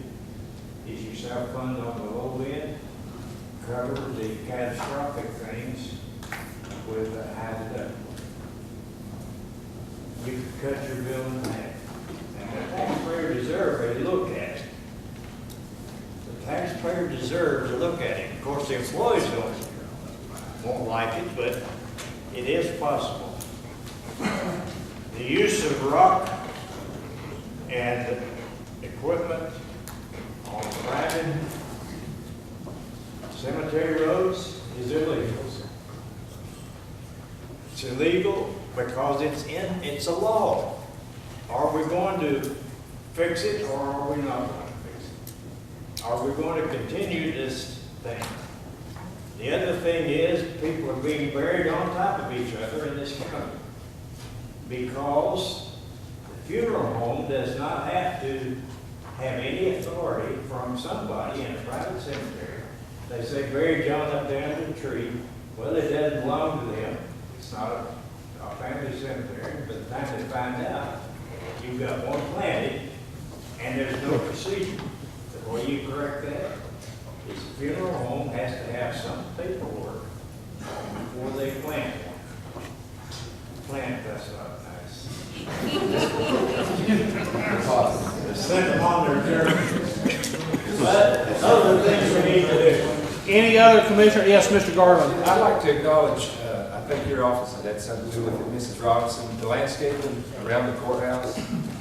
is you self-fund on the low end, cover the catastrophic things with a high deductible. You can cut your bill in half. And the taxpayer deserves a look at it. The taxpayer deserves a look at it. Of course, the employees won't like it, but it is possible. The use of rock and equipment on private cemetery roads is illegal. It's illegal because it's a law. Are we going to fix it or are we not going to fix it? Are we going to continue this thing? The other thing is people are being buried on top of each other in this county because the funeral home does not have to have any authority from somebody in a private cemetery. They say bury John up there under the tree. Well, it doesn't belong to them. It's not a family cemetery. But the time they find out, you've got one planted and there's no procedure. The way you correct that is the funeral home has to have some paperwork before they plant one. Plant, that's not nice. Send them on their journey. But those are the things we need to do. Any other commissioner? Yes, Mr. Garland. I'd like to acknowledge, I think your office has had something to do with it, Mrs. Robinson, the landscaping around the courthouse.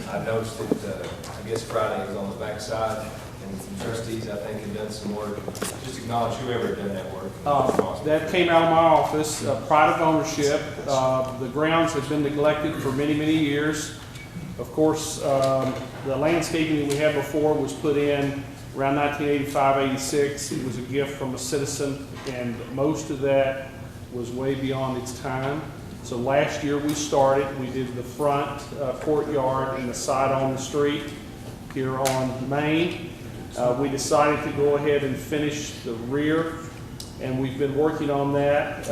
I noticed that, I guess Friday was on the backside, and some trustees, I think, have done some work. Just acknowledge whoever had done that work. That came out of my office, pride of ownership. The grounds have been neglected for many, many years. Of course, the landscaping that we had before was put in around 1985, 86. It was a gift from a citizen, and most of that was way beyond its time. So last year we started, we did the front courtyard and the side on the street here on Main. We decided to go ahead and finish the rear, and we've been working on that.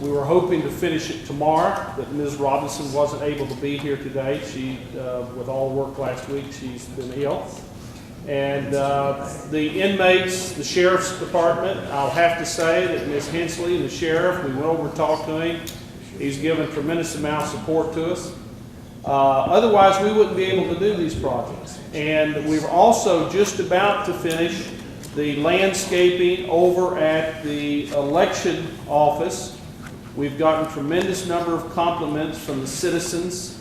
We were hoping to finish it tomorrow, but Ms. Robinson wasn't able to be here today. She, with all the work last week, she's been ill. And the inmates, the sheriff's department, I'll have to say that Ms. Hensley and the sheriff, we went over and talked to him. He's given a tremendous amount of support to us. Otherwise, we wouldn't be able to do these projects. And we're also just about to finish the landscaping over at the election office. We've gotten a tremendous number of compliments from the citizens.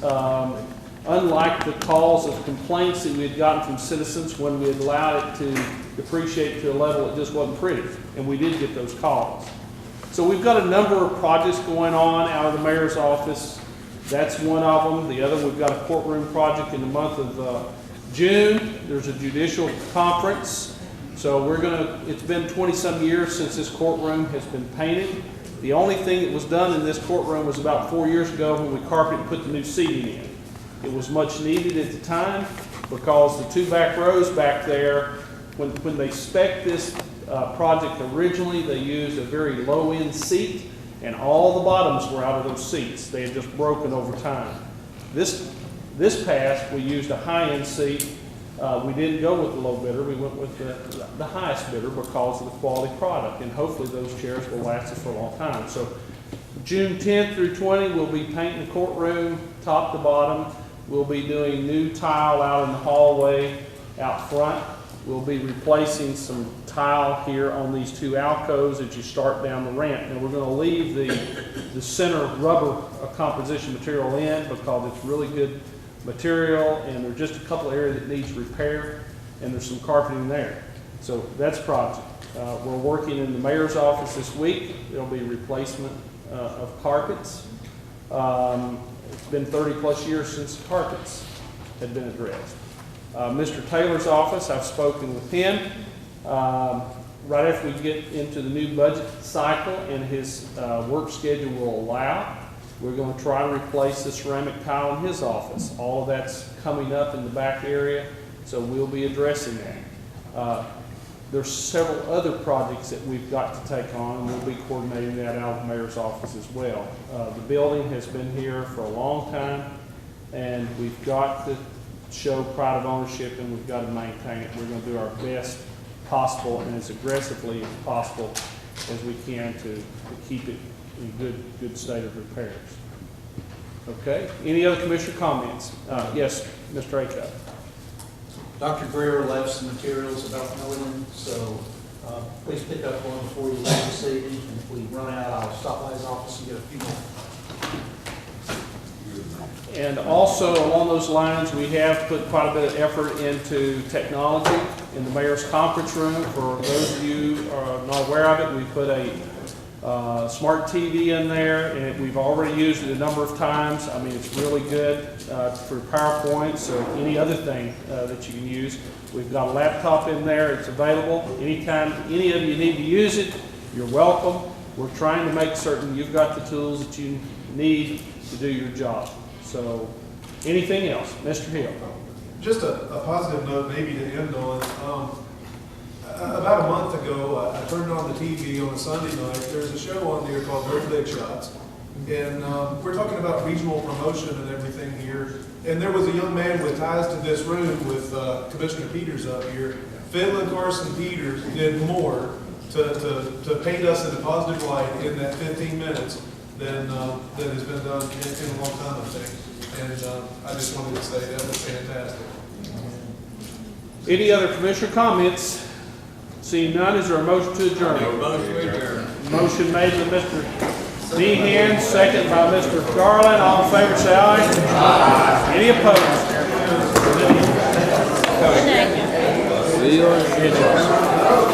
Unlike the calls of complaints that we had gotten from citizens when we had allowed it to depreciate to a level it just wasn't pretty. And we did get those calls. So we've got a number of projects going on out of the mayor's office. That's one of them. The other, we've got a courtroom project in the month of June. There's a judicial conference. So it's been 20-some years since this courtroom has been painted. The only thing that was done in this courtroom was about 4 years ago when we carpeted and put the new seating in. It was much needed at the time because the two back rows back there, when they spec'd this project originally, they used a very low-end seat, and all the bottoms were out of those seats. They had just broken over time. This past, we used a high-end seat. We didn't go with the low bidder. We went with the highest bidder because of the quality product, and hopefully those chairs will last us for a long time. So June 10th through 20, we'll be painting the courtroom top to bottom. We'll be doing new tile out in the hallway out front. We'll be replacing some tile here on these two alcoves as you start down the ramp. And we're going to leave the center rubber composition material in because it's really good material, and there's just a couple areas that needs repair, and there's some carpeting there. So that's a project. We're working in the mayor's office this week. There'll be replacement of carpets. It's been 30-plus years since the carpets had been addressed. Mr. Taylor's office, I've spoken with him. Right after we get into the new budget cycle and his work schedule will allow, we're going to try to replace the ceramic tile in his office. All of that's coming up in the back area, so we'll be addressing that. There's several other projects that we've got to take on, and we'll be coordinating that out of the mayor's office as well. The building has been here for a long time, and we've got to show pride of ownership, and we've got to maintain it. We're going to do our best possible and as aggressively as possible as we can to keep it in good state of repairs. Okay. Any other commissioner comments? Yes, Mr. Acuff. Dr. Greer left some materials about Nolan, so please pick up one before you leave this evening. And if we run out, I'll stop by his office and get a few more. And also along those lines, we have put quite a bit of effort into technology in the mayor's conference room. For those of you who are not aware of it, we put a smart TV in there, and we've already used it a number of times. I mean, it's really good for PowerPoints or any other thing that you can use. We've got a laptop in there. It's available. Anytime any of you need to use it, you're welcome. We're trying to make certain you've got the tools that you need to do your job. So anything else? Mr. Hill. Just a positive note maybe to end on. About a month ago, I turned on the TV on a Sunday night. There's a show on there called Dirty Leg Shots. And we're talking about regional promotion and everything here. And there was a young man with ties to this room with Commissioner Peters up here. Phil and Carson Peters did more to paint us in a positive light in that 15 minutes than has been done in a long time, I think. And I just wanted to say that was fantastic. Any other commissioner comments? Seeing none, is there a motion to adjourn? Motion made by Mr. Dehan, second by Mr. Garland. All in favor, say aye. Aye. Any opposed? Good night. See you on